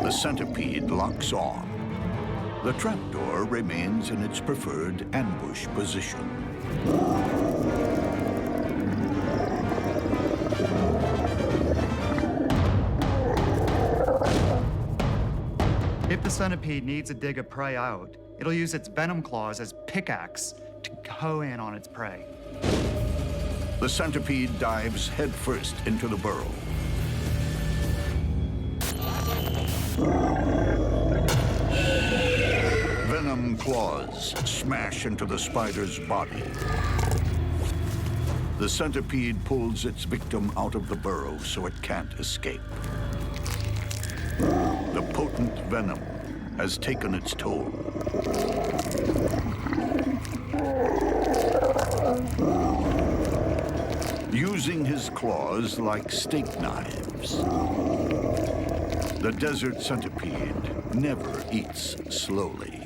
the centipede locks on. The trapdoor remains in its preferred ambush position. If the centipede needs to dig a prey out, it'll use its venom claws as pickaxe to hoe in on its prey. The centipede dives headfirst into the burrow. Venom claws smash into the spider's body. The centipede pulls its victim out of the burrow so it can't escape. The potent venom has taken its toll. Using his claws like steak knives, the desert centipede never eats slowly.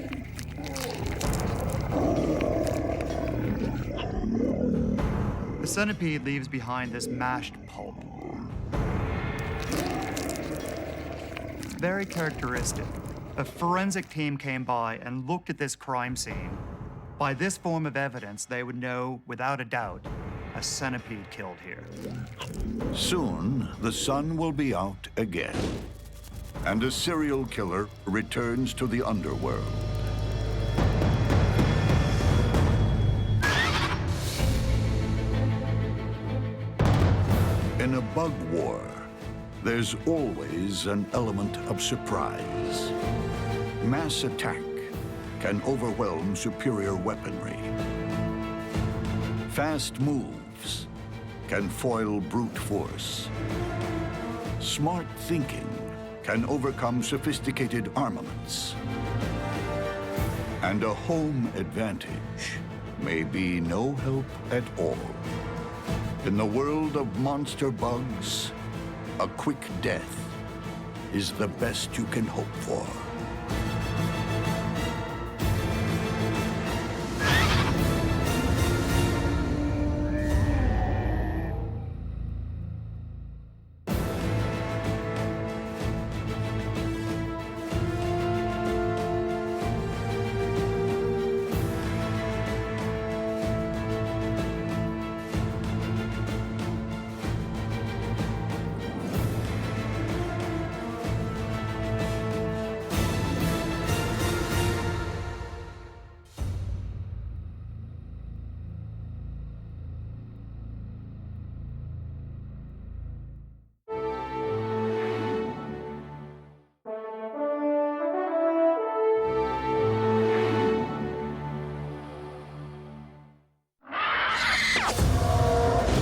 The centipede leaves behind this mashed pulp. Very characteristic. A forensic team came by and looked at this crime scene. By this form of evidence, they would know, without a doubt, a centipede killed here. Soon, the sun will be out again, and a serial killer returns to the underworld. In a bug war, there's always an element of surprise. Mass attack can overwhelm superior weaponry. Fast moves can foil brute force. Smart thinking can overcome sophisticated armaments. And a home advantage may be no help at all. In the world of monster bugs, a quick death is the best you can hope for.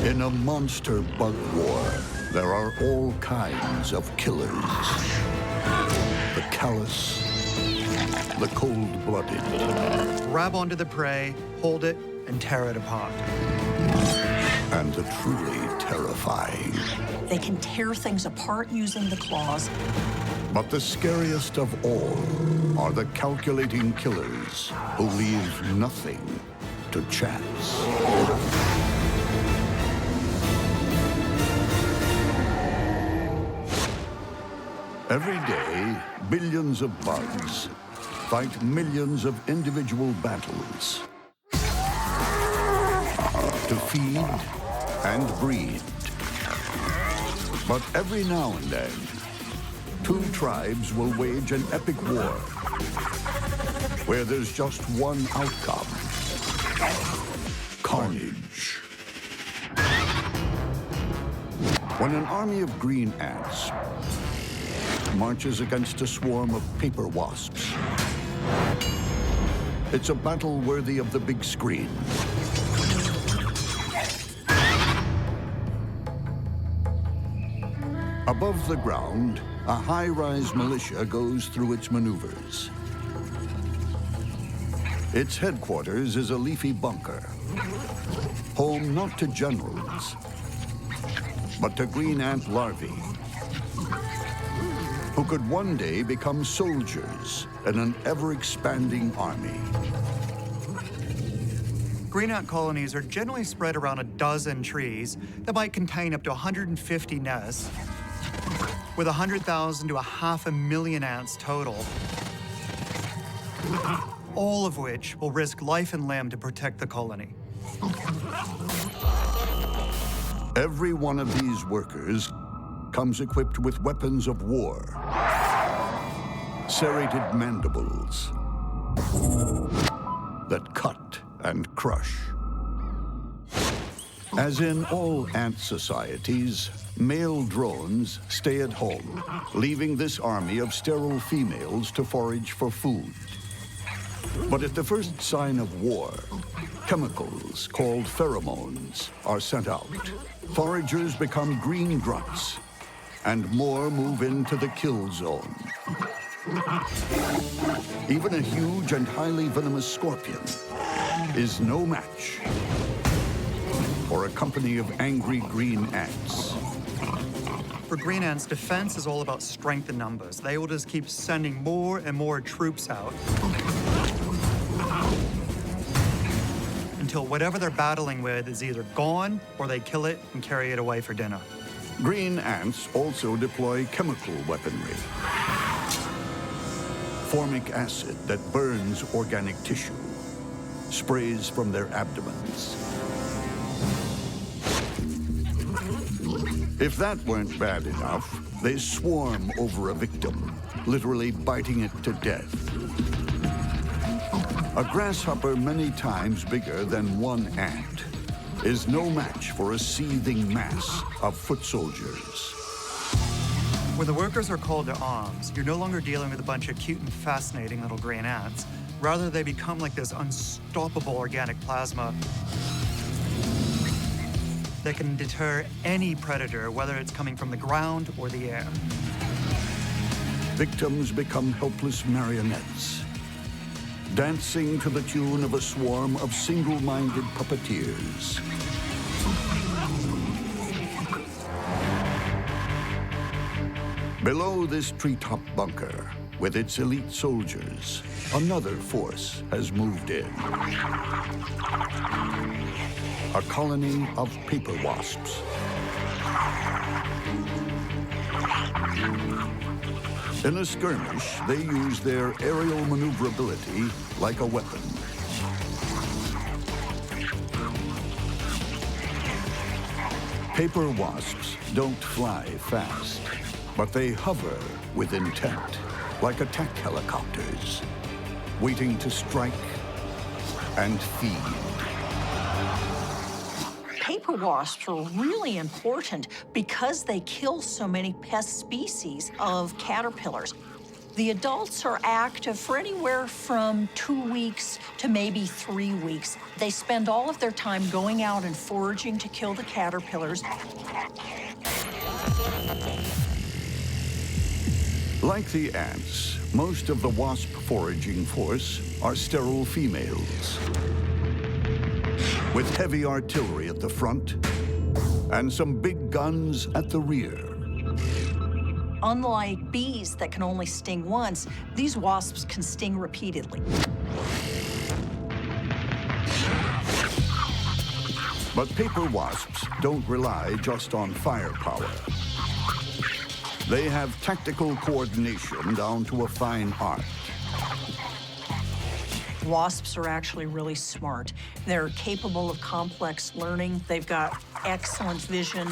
In a monster bug war, there are all kinds of killers. The callous, the cold-blooded. Grab onto the prey, hold it, and tear it apart. And the truly terrifying. They can tear things apart using the claws. But the scariest of all are the calculating killers who leave nothing to chance. Every day, billions of bugs fight millions of individual battles to feed and breed. But every now and then, two tribes will wage an epic war where there's just one outcome: carnage. When an army of green ants marches against a swarm of paper wasps, it's a battle worthy of the big screen. Above the ground, a high-rise militia goes through its maneuvers. Its headquarters is a leafy bunker, home not to generals, but to green ant larvae, who could one day become soldiers in an ever-expanding army. Green ant colonies are generally spread around a dozen trees that might contain up to 150 nests, with 100,000 to 500,000 ants total, all of which will risk life and limb to protect the colony. Every one of these workers comes equipped with weapons of war, serrated mandibles that cut and crush. As in all ant societies, male drones stay at home, leaving this army of sterile females to forage for food. But at the first sign of war, chemicals called pheromones are sent out. Foragers become green grunts, and more move into the kill zone. Even a huge and highly venomous scorpion is no match for a company of angry green ants. For green ants, defense is all about strength in numbers. They will just keep sending more and more troops out until whatever they're battling with is either gone or they kill it and carry it away for dinner. Green ants also deploy chemical weaponry. Formic acid that burns organic tissue sprays from their abdomens. If that weren't bad enough, they swarm over a victim, literally biting it to death. A grasshopper many times bigger than one ant is no match for a seething mass of foot soldiers. When the workers are called to arms, you're no longer dealing with a bunch of cute and fascinating little green ants. Rather, they become like this unstoppable organic plasma that can deter any predator, whether it's coming from the ground or the air. Victims become helpless marionettes, dancing to the tune of a swarm of single-minded puppeteers. Below this treetop bunker, with its elite soldiers, another force has moved in. A colony of paper wasps. In a skirmish, they use their aerial maneuverability like a weapon. Paper wasps don't fly fast, but they hover with intent, like attack helicopters, waiting to strike and feed. Paper wasps are really important because they kill so many pest species of caterpillars. The adults are active for anywhere from 2 weeks to maybe 3 weeks. They spend all of their time going out and foraging to kill the caterpillars. Like the ants, most of the wasp foraging force are sterile females, with heavy artillery at the front and some big guns at the rear. Unlike bees that can only sting once, these wasps can sting repeatedly. But paper wasps don't rely just on firepower. They have tactical coordination down to a fine art. Wasps are actually really smart. They're capable of complex learning. They've got excellent vision.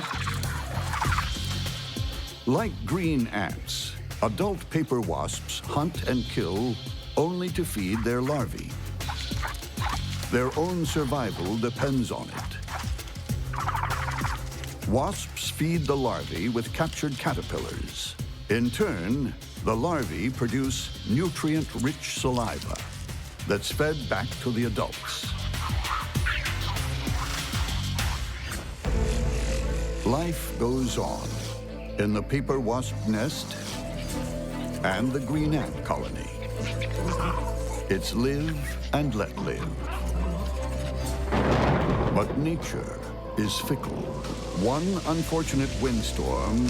Like green ants, adult paper wasps hunt and kill only to feed their larvae. Their own survival depends on it. Wasps feed the larvae with captured caterpillars. In turn, the larvae produce nutrient-rich saliva that's fed back to the adults. Life goes on in the paper wasp nest and the green ant colony. It's live and let live. But nature is fickle. One unfortunate windstorm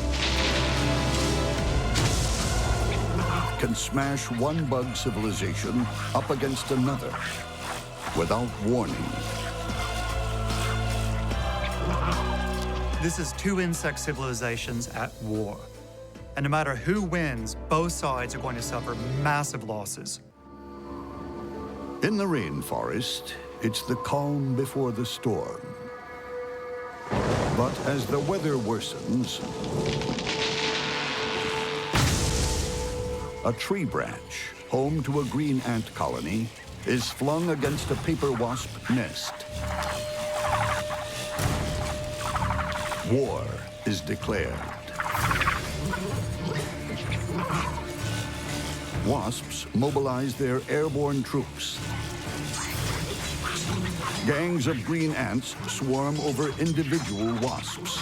can smash one bug civilization up against another without warning. This is two insect civilizations at war. And no matter who wins, both sides are going to suffer massive losses. In the rainforest, it's the calm before the storm. But as the weather worsens, a tree branch, home to a green ant colony, is flung against a paper wasp nest. War is declared. Wasps mobilize their airborne troops. Gangs of green ants swarm over individual wasps.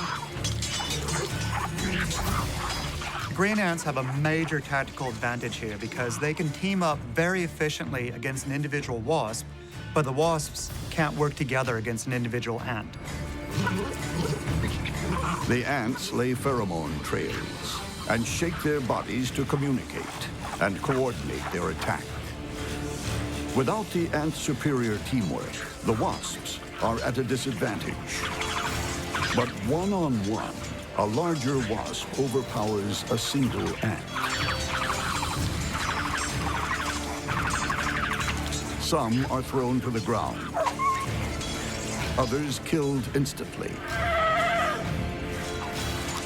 Green ants have a major tactical advantage here because they can team up very efficiently against an individual wasp, but the wasps can't work together against an individual ant. The ants lay pheromone trails and shake their bodies to communicate and coordinate their attack. Without the ants' superior teamwork, the wasps are at a disadvantage. But one-on-one, a larger wasp overpowers a single ant. Some are thrown to the ground, others killed instantly.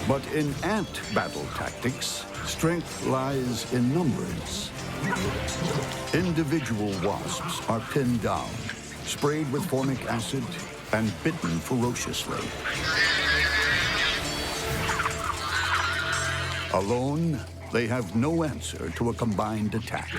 But in ant battle tactics, strength lies in numbers. Individual wasps are pinned down, sprayed with formic acid, and bitten ferociously. Alone, they have no answer to a combined attack.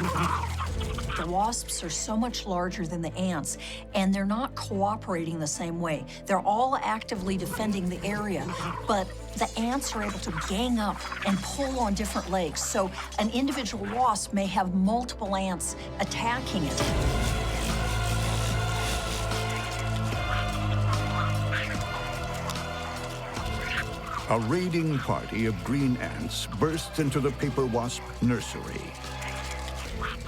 The wasps are so much larger than the ants, and they're not cooperating the same way. They're all actively defending the area, but the ants are able to gang up and pull on different legs. So an individual wasp may have multiple ants attacking it. A raiding party of green ants bursts into the paper wasp nursery.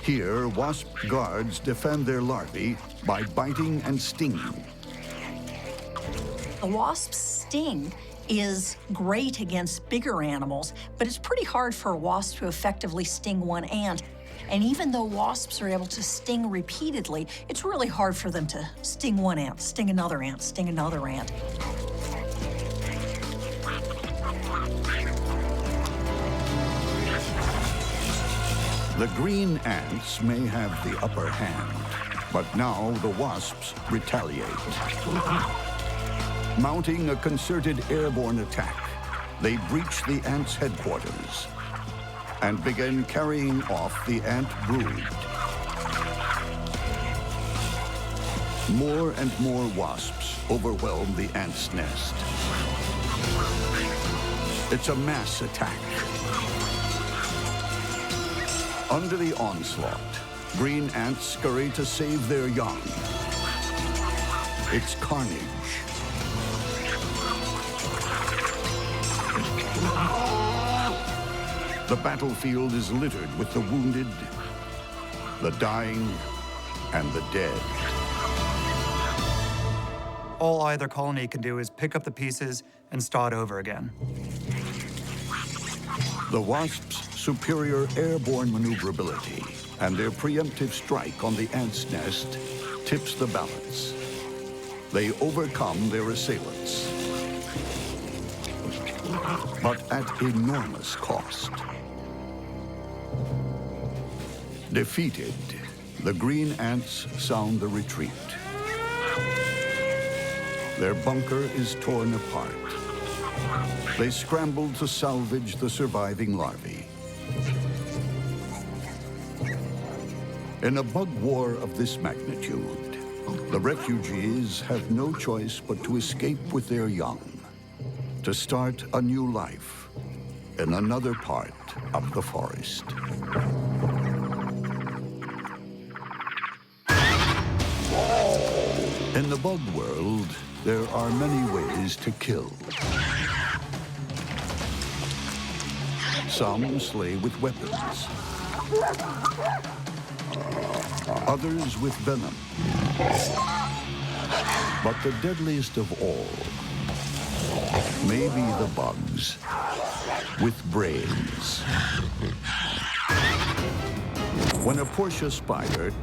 Here, wasp guards defend their larvae by biting and stinging. The wasp's sting is great against bigger animals, but it's pretty hard for a wasp to effectively sting one ant. And even though wasps are able to sting repeatedly, it's really hard for them to sting one ant, sting another ant, sting another ant. The green ants may have the upper hand, but now the wasps retaliate. Mounting a concerted airborne attack, they breach the ants' headquarters. and begin carrying off the ant brood. More and more wasps overwhelm the ant's nest. It's a mass attack. Under the onslaught, green ants scurry to save their young. It's carnage. The battlefield is littered with the wounded, the dying, and the dead. All either colony can do is pick up the pieces and start over again. The wasps' superior airborne maneuverability and their preemptive strike on the ant's nest tips the balance. They overcome their assailants, but at enormous cost. Defeated, the green ants sound the retreat. Their bunker is torn apart. They scramble to salvage the surviving larvae. In a bug war of this magnitude, the refugees have no choice but to escape with their young, to start a new life in another part of the forest. In the bug world, there are many ways to kill. Some slay with weapons. Others with venom. But the deadliest of all may be the bugs with brains. When a Portia spider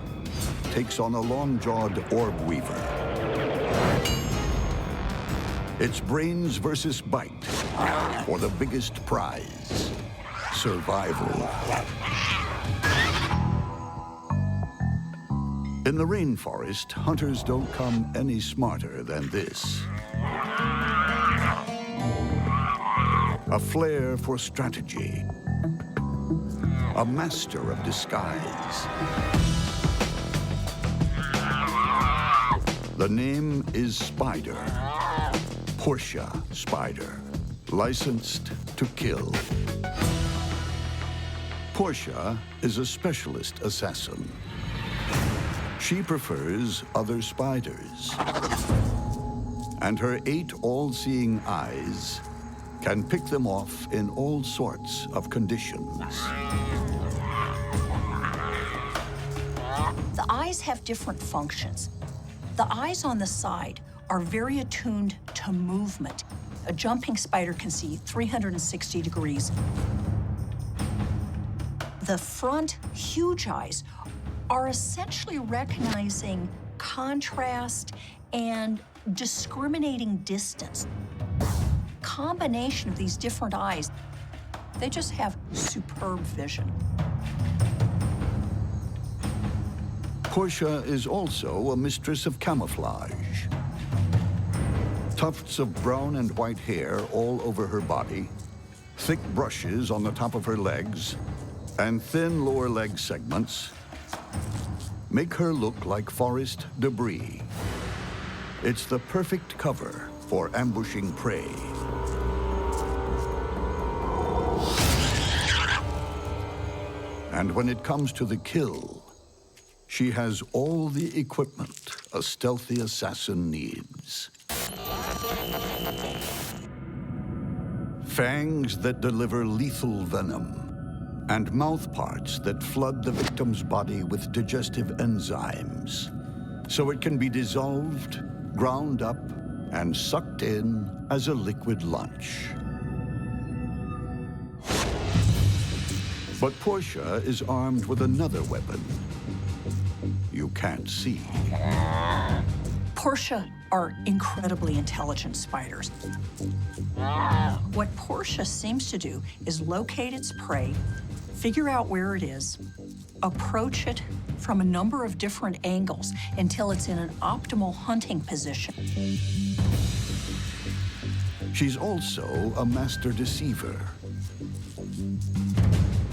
takes on a long-jawed orb weaver, it's brains versus bite for the biggest prize, survival. In the rainforest, hunters don't come any smarter than this. A flair for strategy. A master of disguise. The name is Spider. Portia Spider, licensed to kill. Portia is a specialist assassin. She prefers other spiders. And her 8 all-seeing eyes can pick them off in all sorts of conditions. The eyes have different functions. The eyes on the side are very attuned to movement. A jumping spider can see 360 degrees. The front huge eyes are essentially recognizing contrast and discriminating distance. Combination of these different eyes, they just have superb vision. Portia is also a mistress of camouflage. Tufts of brown and white hair all over her body, thick brushes on the top of her legs, and thin lower leg segments make her look like forest debris. It's the perfect cover for ambushing prey. And when it comes to the kill, she has all the equipment a stealthy assassin needs. Fangs that deliver lethal venom, and mouth parts that flood the victim's body with digestive enzymes, so it can be dissolved, ground up, and sucked in as a liquid lunch. But Portia is armed with another weapon you can't see. Portia are incredibly intelligent spiders. What Portia seems to do is locate its prey, figure out where it is, approach it from a number of different angles until it's in an optimal hunting position. She's also a master deceiver.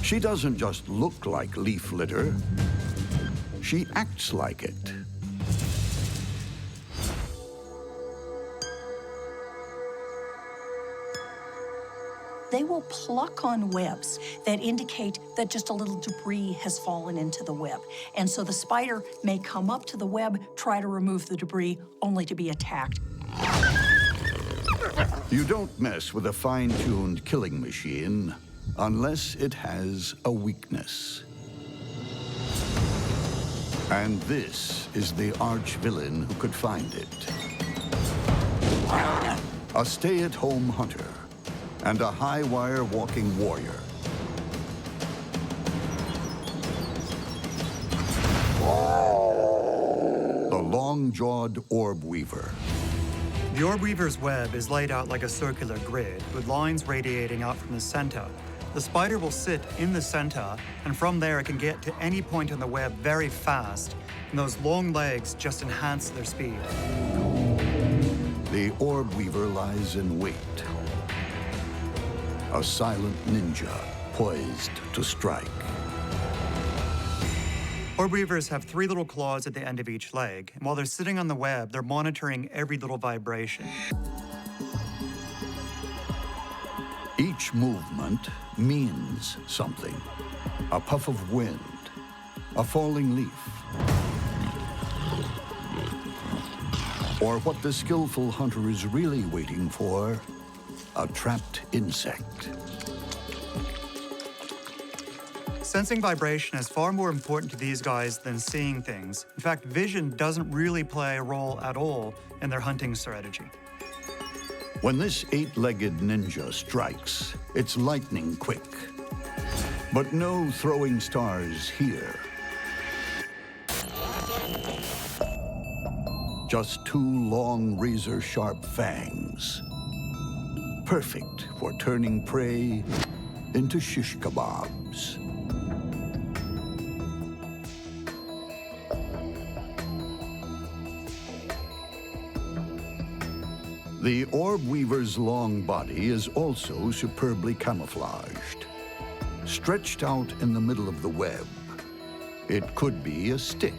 She doesn't just look like leaf litter, she acts like it. They will pluck on webs that indicate that just a little debris has fallen into the web. And so the spider may come up to the web, try to remove the debris, only to be attacked. You don't mess with a fine-tuned killing machine unless it has a weakness. And this is the arch-villain who could find it. A stay-at-home hunter and a high-wire walking warrior. The long-jawed orb weaver. The orb weaver's web is laid out like a circular grid with lines radiating out from the center. The spider will sit in the center, and from there it can get to any point on the web very fast, and those long legs just enhance their speed. The orb weaver lies in wait. A silent ninja poised to strike. Orb weavers have 3 little claws at the end of each leg, and while they're sitting on the web, they're monitoring every little vibration. Each movement means something. A puff of wind, a falling leaf, or what the skillful hunter is really waiting for, a trapped insect. Sensing vibration is far more important to these guys than seeing things. In fact, vision doesn't really play a role at all in their hunting strategy. When this 8-legged ninja strikes, it's lightning quick. But no throwing stars here. Just 2 long, razor-sharp fangs. Perfect for turning prey into shish kebabs. The orb weaver's long body is also superbly camouflaged. Stretched out in the middle of the web, it could be a stick.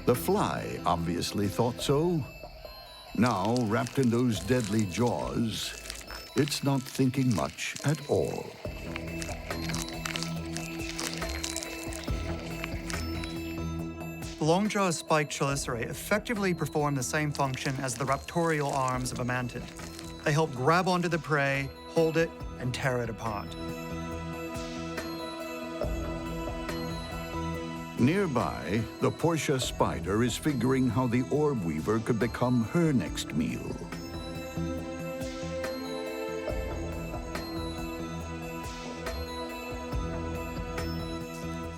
The fly obviously thought so. Now, wrapped in those deadly jaws, it's not thinking much at all. The long-jawed spiked chelicerae effectively perform the same function as the raptorial arms of a mantid. They help grab onto the prey, hold it, and tear it apart. Nearby, the Portia spider is figuring how the orb weaver could become her next meal.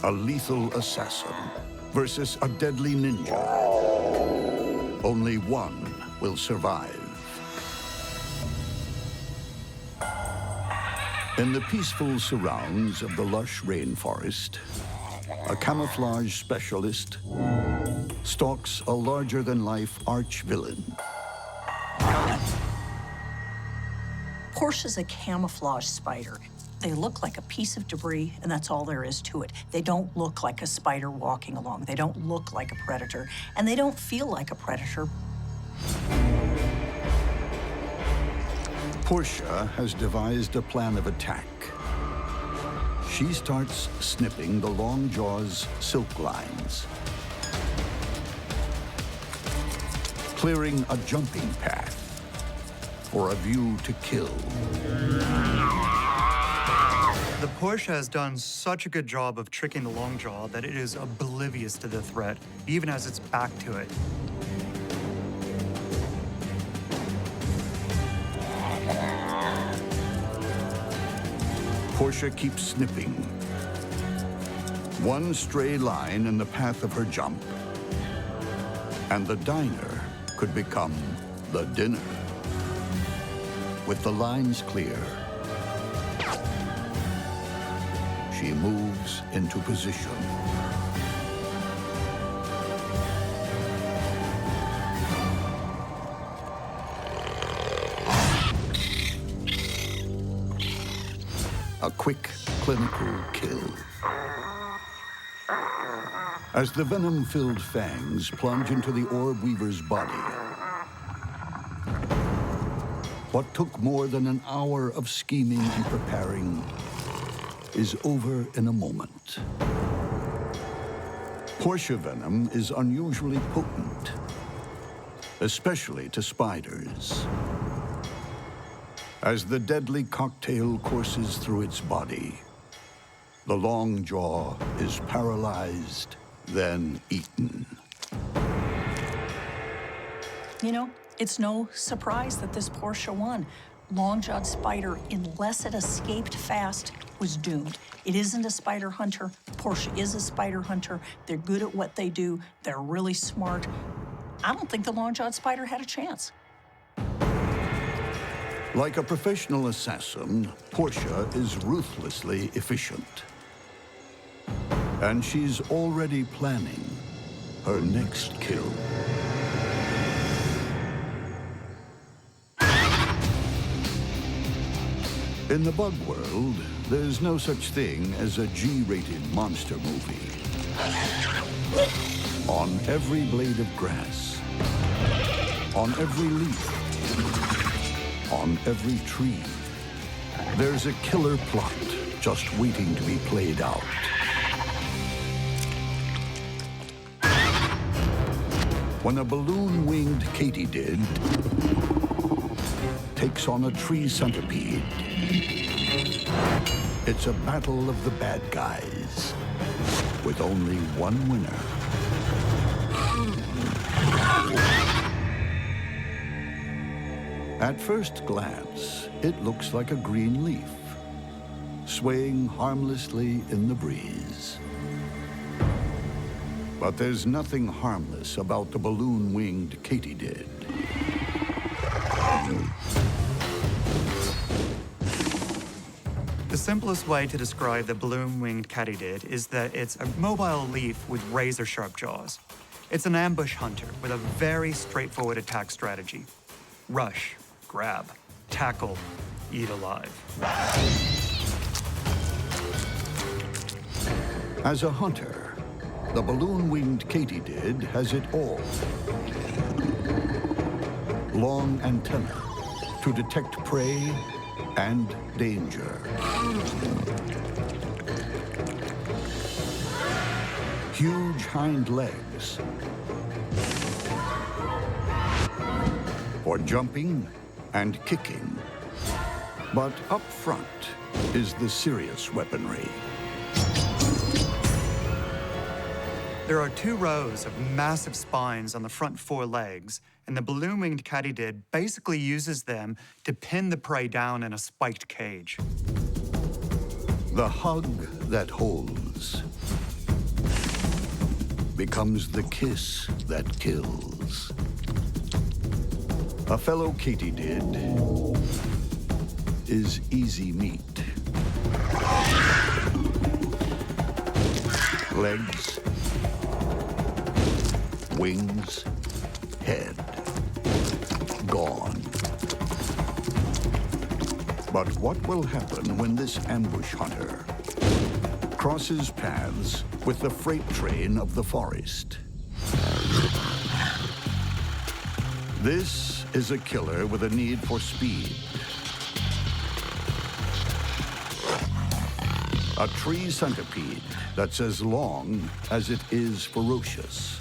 A lethal assassin versus a deadly ninja. Only one will survive. In the peaceful surrounds of the lush rainforest, a camouflage specialist stalks a larger-than-life arch-villain. Portia's a camouflage spider. They look like a piece of debris, and that's all there is to it. They don't look like a spider walking along. They don't look like a predator, and they don't feel like a predator. Portia has devised a plan of attack. She starts snipping the long jaw's silk lines, clearing a jumping path for a view to kill. The Portia has done such a good job of tricking the longjaw that it is oblivious to the threat, even as its back to it. Portia keeps snipping. One stray line in the path of her jump, and the diner could become the dinner. With the lines clear, she moves into position. quick, clinical kill. As the venom-filled fangs plunge into the orb weaver's body, what took more than an hour of scheming and preparing is over in a moment. Portia venom is unusually potent, especially to spiders. As the deadly cocktail courses through its body, the long jaw is paralyzed, then eaten. You know, it's no surprise that this Portia won. Long-jawed spider, unless it escaped fast, was doomed. It isn't a spider hunter. Portia is a spider hunter. They're good at what they do. They're really smart. I don't think the long-jawed spider had a chance. Like a professional assassin, Portia is ruthlessly efficient. And she's already planning her next kill. In the bug world, there's no such thing as a G-rated monster movie. On every blade of grass, on every leaf, on every tree, there's a killer plot just waiting to be played out. When a balloon-winged katydid takes on a tree centipede, it's a battle of the bad guys, with only one winner. At first glance, it looks like a green leaf, swaying harmlessly in the breeze. But there's nothing harmless about the balloon-winged katydid. The simplest way to describe the balloon-winged katydid is that it's a mobile leaf with razor-sharp jaws. It's an ambush hunter with a very straightforward attack strategy. Rush, grab, tackle, eat alive. As a hunter, the balloon-winged katydid has it all. Long antennae to detect prey and danger. Huge hind legs for jumping and kicking. But up front is the serious weaponry. There are 2 rows of massive spines on the front 4 legs, and the balloon-winged katydid basically uses them to pin the prey down in a spiked cage. The hug that holds becomes the kiss that kills. A fellow katydid is easy meat. Legs, wings, head, gone. But what will happen when this ambush hunter crosses paths with the freight train of the forest? This is a killer with a need for speed. A tree centipede that's as long as it is ferocious.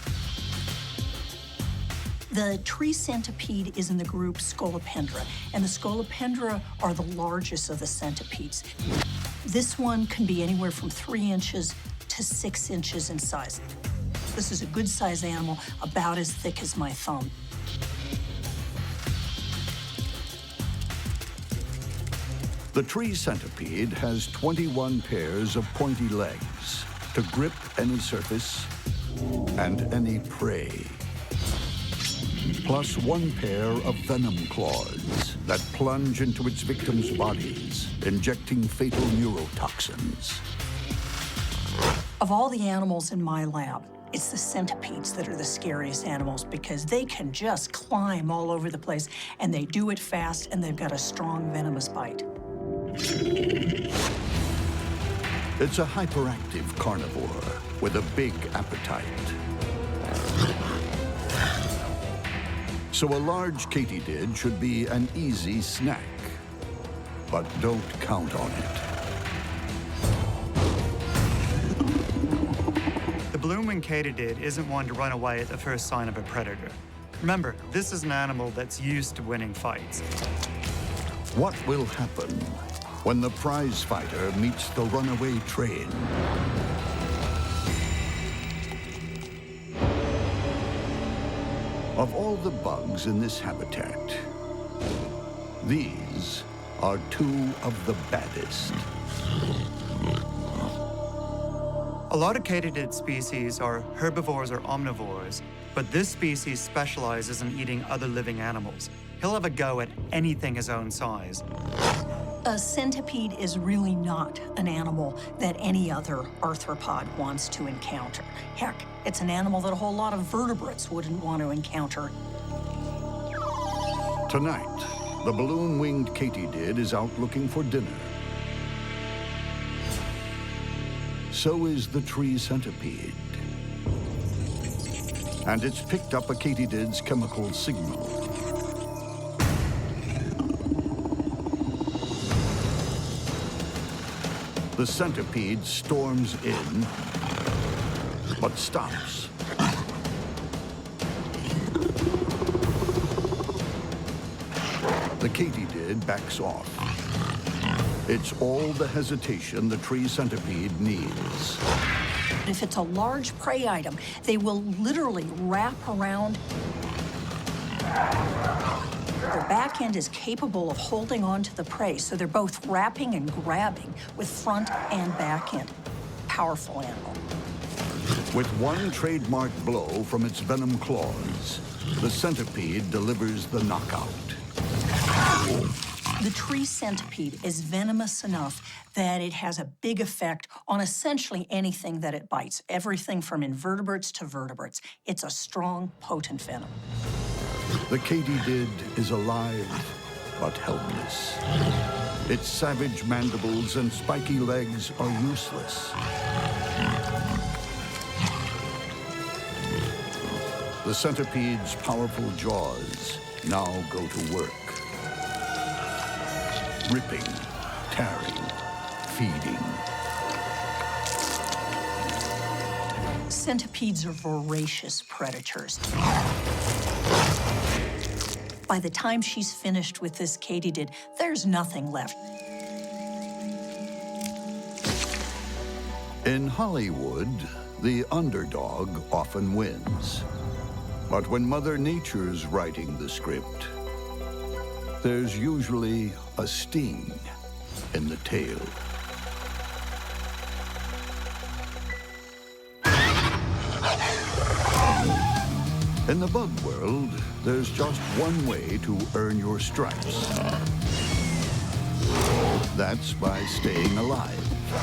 The tree centipede is in the group Scolopendra, and the Scolopendra are the largest of the centipedes. This one can be anywhere from 3 inches to 6 inches in size. This is a good-sized animal, about as thick as my thumb. The tree centipede has 21 pairs of pointy legs to grip any surface and any prey. Plus 1 pair of venom claws that plunge into its victims' bodies, injecting fatal neurotoxins. Of all the animals in my lab, it's the centipedes that are the scariest animals because they can just climb all over the place, and they do it fast, and they've got a strong venomous bite. It's a hyperactive carnivore with a big appetite. So a large katydid should be an easy snack. But don't count on it. The balloon-winged katydid isn't one to run away at the first sign of a predator. Remember, this is an animal that's used to winning fights. What will happen when the prize fighter meets the runaway train? Of all the bugs in this habitat, these are two of the baddest. A lot of katydid species are herbivores or omnivores, but this species specializes in eating other living animals. He'll have a go at anything his own size. A centipede is really not an animal that any other arthropod wants to encounter. Heck, it's an animal that a whole lot of vertebrates wouldn't want to encounter. Tonight, the balloon-winged katydid is out looking for dinner. So is the tree centipede. And it's picked up a katydid's chemical signal. The centipede storms in, but stops. The katydid backs off. It's all the hesitation the tree centipede needs. If it's a large prey item, they will literally wrap around. Their back end is capable of holding on to the prey, so they're both wrapping and grabbing with front and back end. Powerful animal. With one trademark blow from its venom claws, the centipede delivers the knockout. The tree centipede is venomous enough that it has a big effect on essentially anything that it bites, everything from invertebrates to vertebrates. It's a strong, potent venom. The katydid is alive, but helpless. Its savage mandibles and spiky legs are useless. The centipede's powerful jaws now go to work. Ripping, tearing, feeding. Centipedes are voracious predators. By the time she's finished with this katydid, there's nothing left. In Hollywood, the underdog often wins. But when Mother Nature's writing the script, there's usually a sting in the tail. In the bug world, there's just one way to earn your stripes. That's by staying alive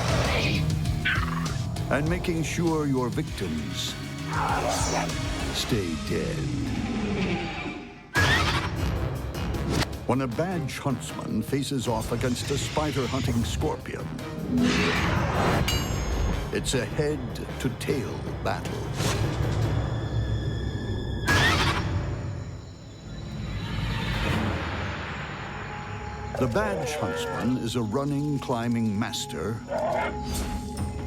and making sure your victims stay dead. When a badge huntsman faces off against a spider-hunting scorpion, it's a head-to-tail battle. The badge huntsman is a running, climbing master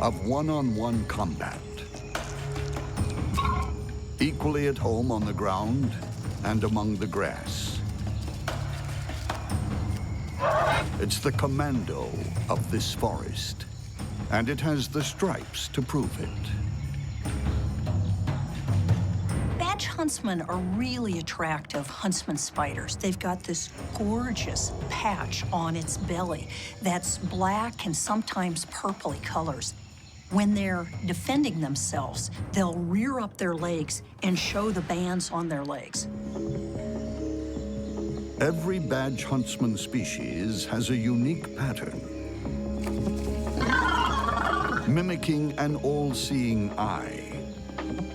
of one-on-one combat. Equally at home on the ground and among the grass. It's the commando of this forest, and it has the stripes to prove it. Badge huntsmen are really attractive huntsman spiders. They've got this gorgeous patch on its belly that's black and sometimes purpley colors. When they're defending themselves, they'll rear up their legs and show the bands on their legs. Every badge huntsman species has a unique pattern, mimicking an all-seeing eye.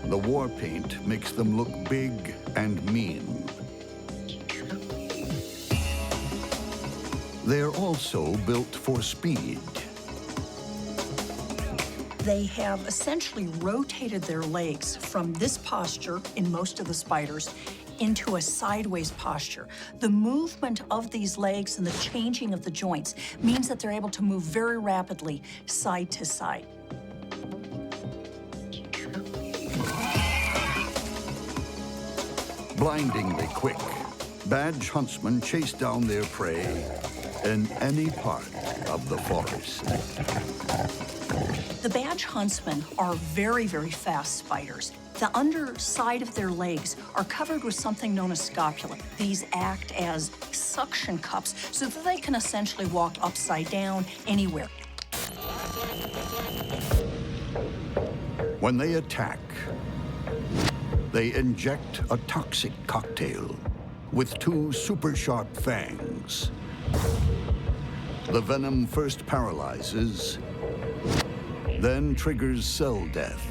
The war paint makes them look big and mean. They're also built for speed. They have essentially rotated their legs from this posture in most of the spiders into a sideways posture. The movement of these legs and the changing of the joints means that they're able to move very rapidly side to side. Blindingly quick, badge huntsmen chase down their prey in any part of the forest. The badge huntsmen are very, very fast spiders. The underside of their legs are covered with something known as scopula. These act as suction cups so that they can essentially walk upside down anywhere. When they attack, they inject a toxic cocktail with 2 super sharp fangs. The venom first paralyzes, then triggers cell death.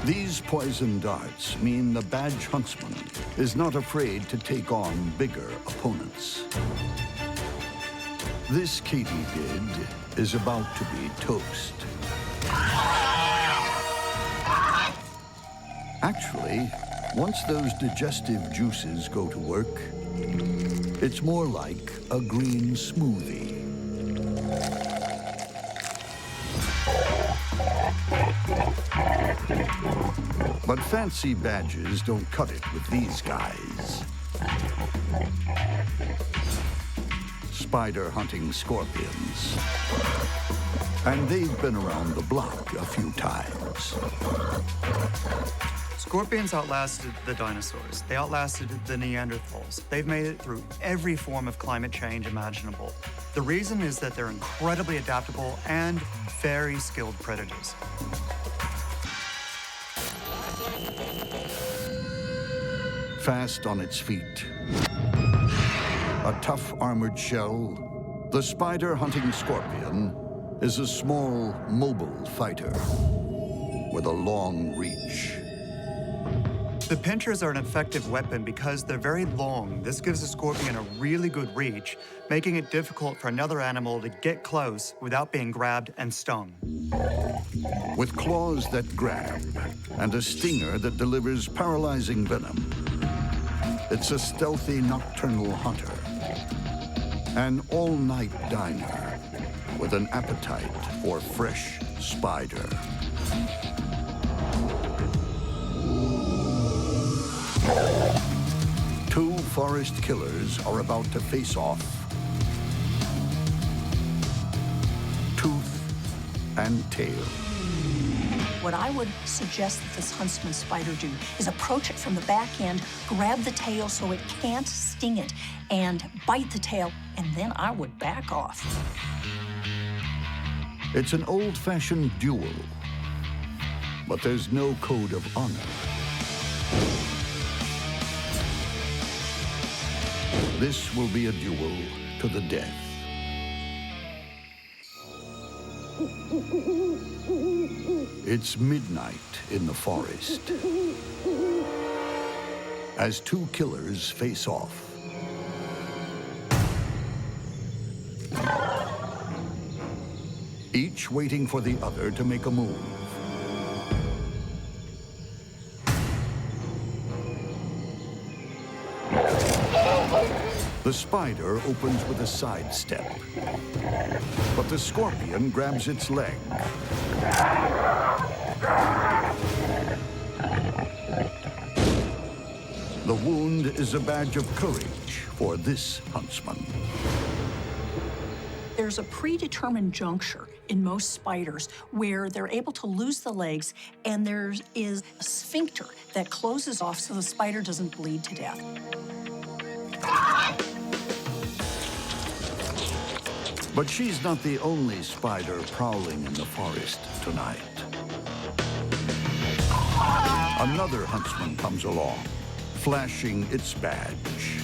These poison darts mean the badge huntsman is not afraid to take on bigger opponents. This katydid is about to be toast. Actually, once those digestive juices go to work, it's more like a green smoothie. But fancy badges don't cut it with these guys. Spider hunting scorpions. And they've been around the block a few times. Scorpions outlasted the dinosaurs. They outlasted the Neanderthals. They've made it through every form of climate change imaginable. The reason is that they're incredibly adaptable and very skilled predators. Fast on its feet, a tough armored shell, the spider hunting scorpion is a small, mobile fighter with a long reach. The pinchers are an effective weapon because they're very long. This gives a scorpion a really good reach, making it difficult for another animal to get close without being grabbed and stung. With claws that grab and a stinger that delivers paralyzing venom, it's a stealthy nocturnal hunter, an all-night diner with an appetite for fresh spider. Two forest killers are about to face off. Tooth and tail. What I would suggest that this huntsman spider do is approach it from the back end, grab the tail so it can't sting it, and bite the tail, and then I would back off. It's an old-fashioned duel, but there's no code of honor. This will be a duel to the death. It's midnight in the forest as two killers face off. Each waiting for the other to make a move. The spider opens with a sidestep, but the scorpion grabs its leg. The wound is a badge of courage for this huntsman. There's a predetermined juncture in most spiders where they're able to lose the legs, and there is a sphincter that closes off so the spider doesn't bleed to death. But she's not the only spider prowling in the forest tonight. Another huntsman comes along, flashing its badge.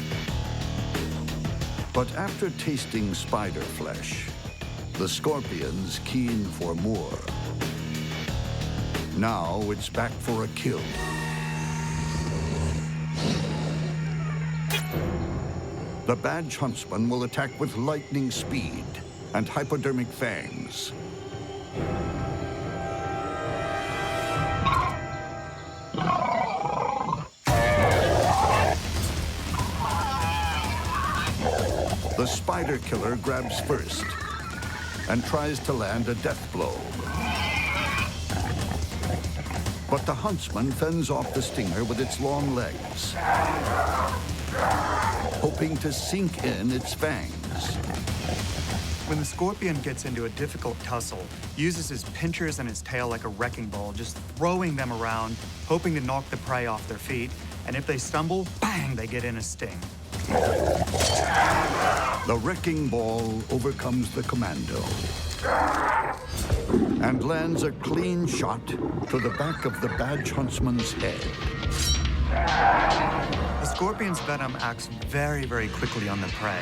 But after tasting spider flesh, the scorpion's keen for more. Now it's back for a kill. The badge huntsman will attack with lightning speed, and hypodermic fangs. The spider killer grabs first and tries to land a death blow. But the Huntsman fends off the stinger with its long legs, hoping to sink in its fangs. When the scorpion gets into a difficult tussle, he uses his pinchers and his tail like a wrecking ball, just throwing them around, hoping to knock the prey off their feet. And if they stumble, bang, they get in a sting. The wrecking ball overcomes the commando and lands a clean shot to the back of the badge huntsman's head. The scorpion's venom acts very, very quickly on the prey.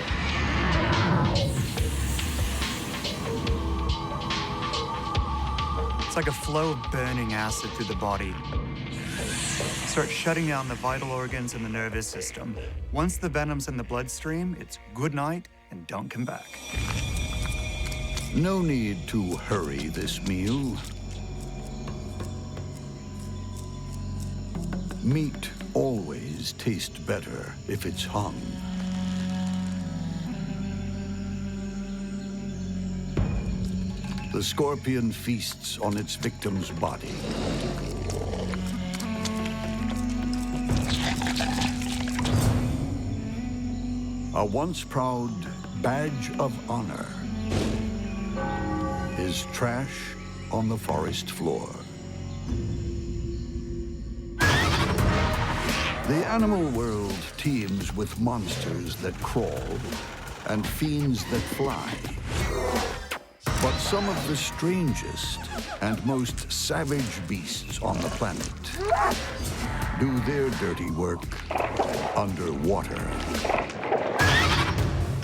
It's like a flow of burning acid through the body. Starts shutting down the vital organs and the nervous system. Once the venom's in the bloodstream, it's good night and don't come back. No need to hurry this meal. Meat always tastes better if it's hung. The scorpion feasts on its victim's body. A once proud badge of honor is trash on the forest floor. The animal world teems with monsters that crawl and fiends that fly. But some of the strangest and most savage beasts on the planet do their dirty work underwater.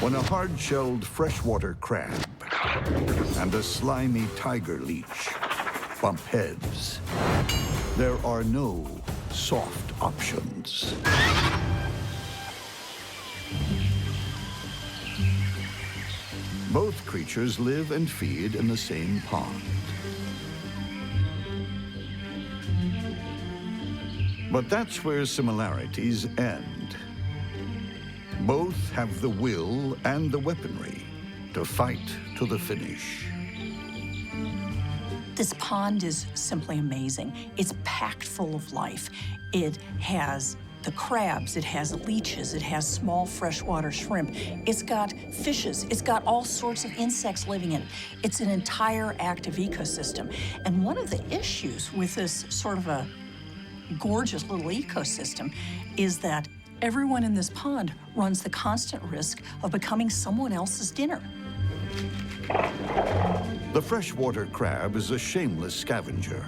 When a hard-shelled freshwater crab and a slimy tiger leech bump heads, there are no soft options. Both creatures live and feed in the same pond. But that's where similarities end. Both have the will and the weaponry to fight to the finish. This pond is simply amazing. It's packed full of life. It has the crabs, it has leeches, it has small freshwater shrimp. It's got fishes, it's got all sorts of insects living in it. It's an entire active ecosystem. And one of the issues with this sort of a gorgeous little ecosystem is that everyone in this pond runs the constant risk of becoming someone else's dinner. The freshwater crab is a shameless scavenger,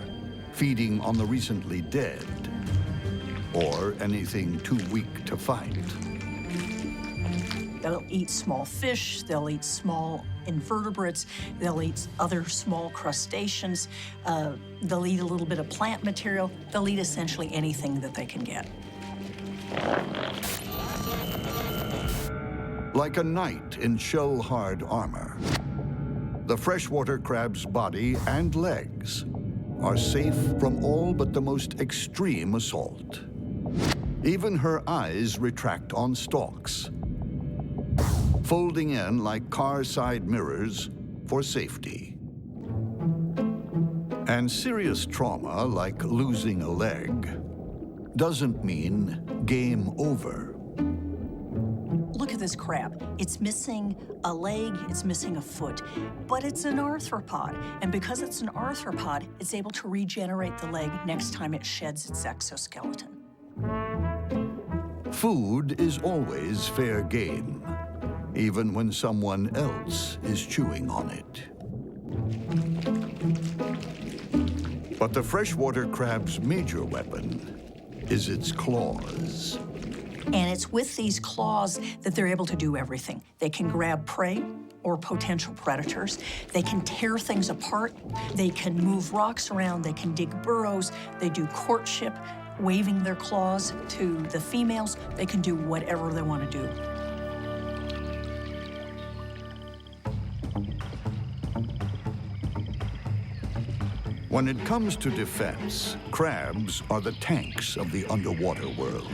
feeding on the recently dead or anything too weak to fight. They'll eat small fish, they'll eat small invertebrates, they'll eat other small crustaceans, they'll eat a little bit of plant material, they'll eat essentially anything that they can get. Like a knight in shell-hard armor, the freshwater crab's body and legs are safe from all but the most extreme assault. Even her eyes retract on stalks, folding in like car side mirrors for safety. And serious trauma, like losing a leg, doesn't mean game over. Look at this crab. It's missing a leg, it's missing a foot, but it's an arthropod. And because it's an arthropod, it's able to regenerate the leg next time it sheds its exoskeleton. Food is always fair game, even when someone else is chewing on it. But the freshwater crab's major weapon is its claws. And it's with these claws that they're able to do everything. They can grab prey or potential predators. They can tear things apart. They can move rocks around. They can dig burrows. They do courtship, waving their claws to the females. They can do whatever they want to do. When it comes to defense, crabs are the tanks of the underwater world.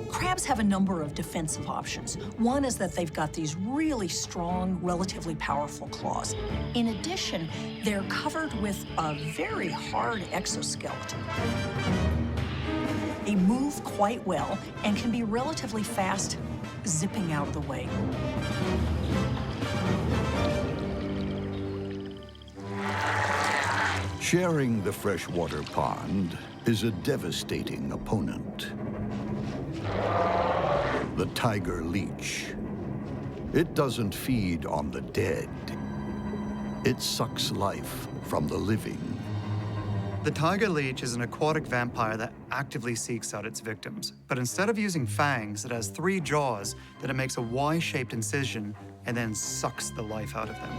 Crabs have a number of defensive options. One is that they've got these really strong, relatively powerful claws. In addition, they're covered with a very hard exoskeleton. They move quite well and can be relatively fast, zipping out of the way. Sharing the freshwater pond is a devastating opponent. The tiger leech. It doesn't feed on the dead. It sucks life from the living. The tiger leech is an aquatic vampire that actively seeks out its victims. But instead of using fangs, it has 3 jaws that it makes a Y-shaped incision and then sucks the life out of them.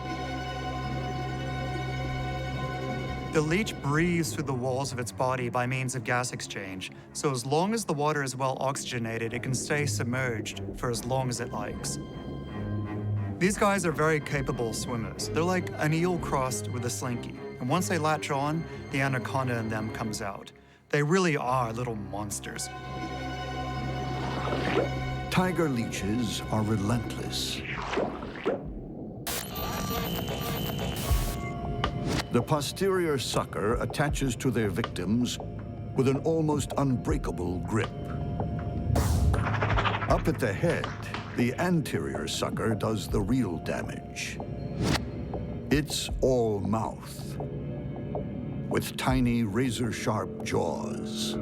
The leech breathes through the walls of its body by means of gas exchange, so as long as the water is well oxygenated, it can stay submerged for as long as it likes. These guys are very capable swimmers. They're like an eel crossed with a slinky, and once they latch on, the anaconda in them comes out. They really are little monsters. Tiger leeches are relentless. The posterior sucker attaches to their victims with an almost unbreakable grip. Up at the head, the anterior sucker does the real damage. It's all mouth, with tiny razor-sharp jaws.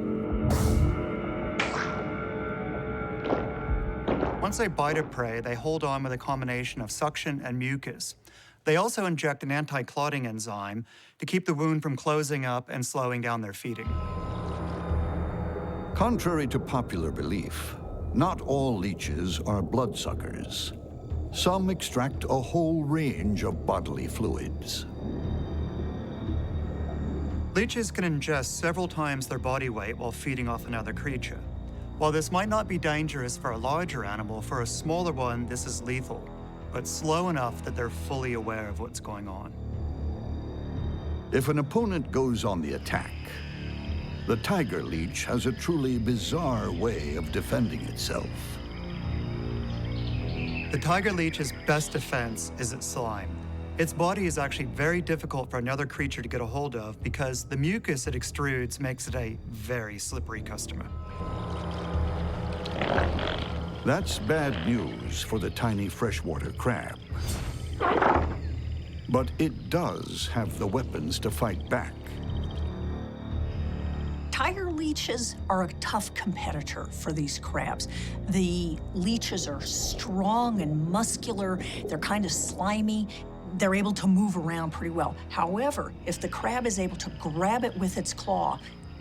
Once they bite a prey, they hold on with a combination of suction and mucus. They also inject an anti-clotting enzyme to keep the wound from closing up and slowing down their feeding. Contrary to popular belief, not all leeches are bloodsuckers. Some extract a whole range of bodily fluids. Leeches can ingest several times their body weight while feeding off another creature. While this might not be dangerous for a larger animal, for a smaller one, this is lethal, but slow enough that they're fully aware of what's going on. If an opponent goes on the attack, the tiger leech has a truly bizarre way of defending itself. The tiger leech's best defense is its slime. Its body is actually very difficult for another creature to get a hold of because the mucus it extrudes makes it a very slippery customer. That's bad news for the tiny freshwater crab. But it does have the weapons to fight back. Tiger leeches are a tough competitor for these crabs. The leeches are strong and muscular. They're kind of slimy. They're able to move around pretty well. However, if the crab is able to grab it with its claw,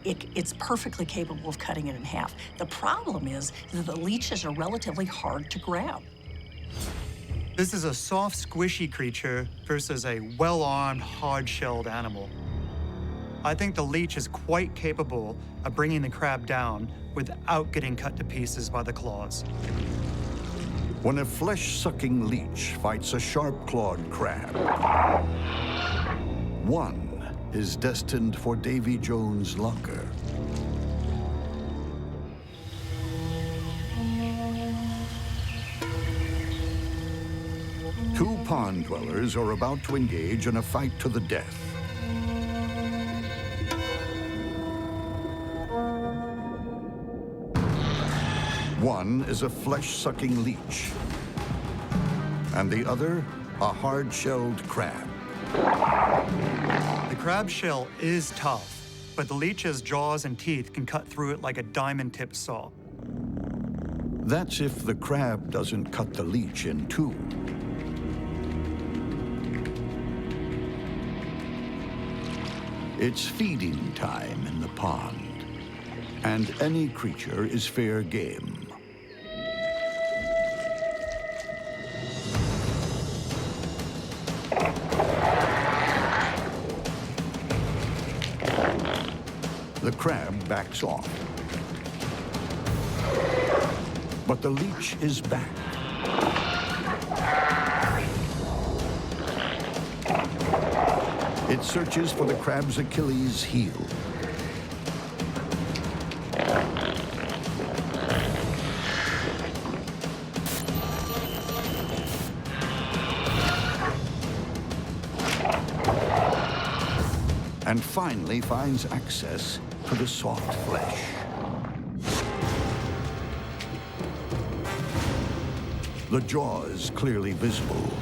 it's perfectly capable of cutting it in half. The problem is that the leeches are relatively hard to grab. This is a soft, squishy creature versus a well-armed, hard-shelled animal. I think the leech is quite capable of bringing the crab down without getting cut to pieces by the claws. When a flesh-sucking leech fights a sharp-clawed crab, one is destined for Davy Jones' locker. Two pond dwellers are about to engage in a fight to the death. One is a flesh-sucking leech, and the other, a hard-shelled crab. The crab shell is tough, but the leech's jaws and teeth can cut through it like a diamond-tipped saw. That's if the crab doesn't cut the leech in two. It's feeding time in the pond, and any creature is fair game. The crab backs off. But the leech is back. It searches for the crab's Achilles heel. And finally finds access to the soft flesh. The jaw is clearly visible.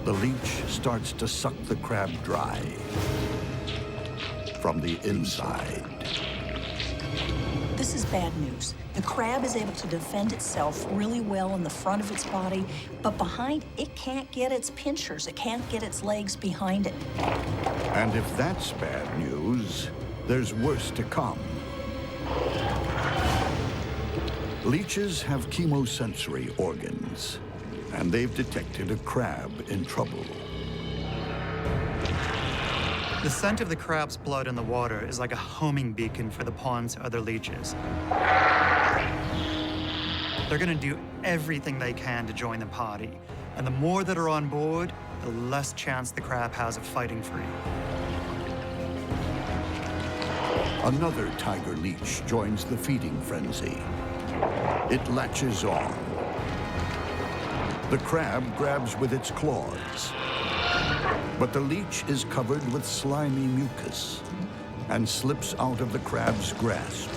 The leech starts to suck the crab dry from the inside. This is bad news. The crab is able to defend itself really well in the front of its body, but behind, it can't get its pinchers. It can't get its legs behind it. And if that's bad news, there's worse to come. Leeches have chemosensory organs, and they've detected a crab in trouble. The scent of the crab's blood in the water is like a homing beacon for the pond's other leeches. They're gonna do everything they can to join the party, and the more that are on board, the less chance the crab has of fighting free. Another tiger leech joins the feeding frenzy. It latches on. The crab grabs with its claws, but the leech is covered with slimy mucus and slips out of the crab's grasp.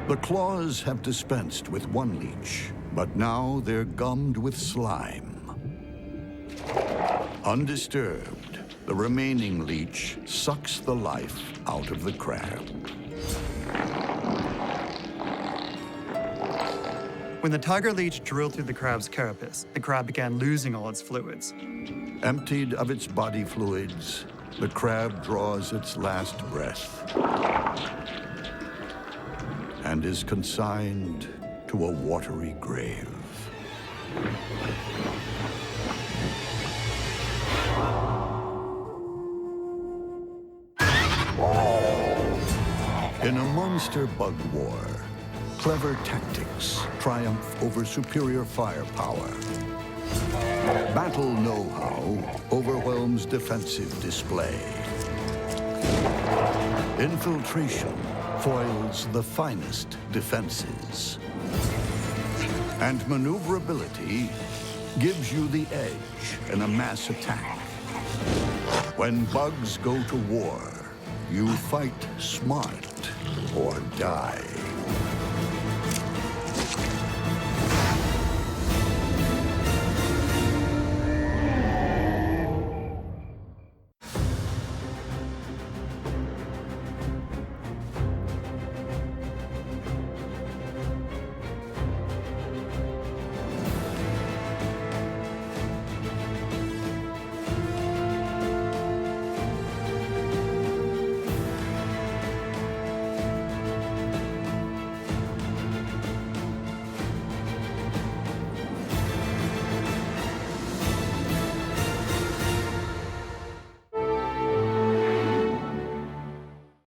The claws have dispensed with one leech, but now they're gummed with slime. Undisturbed, the remaining leech sucks the life out of the crab. When the tiger leech drilled through the crab's carapace, the crab began losing all its fluids. Emptied of its body fluids, the crab draws its last breath and is consigned to a watery grave. In a monster bug war, clever tactics triumph over superior firepower. Battle know-how overwhelms defensive display. Infiltration foils the finest defenses. And maneuverability gives you the edge in a mass attack. When bugs go to war, you fight smart or die.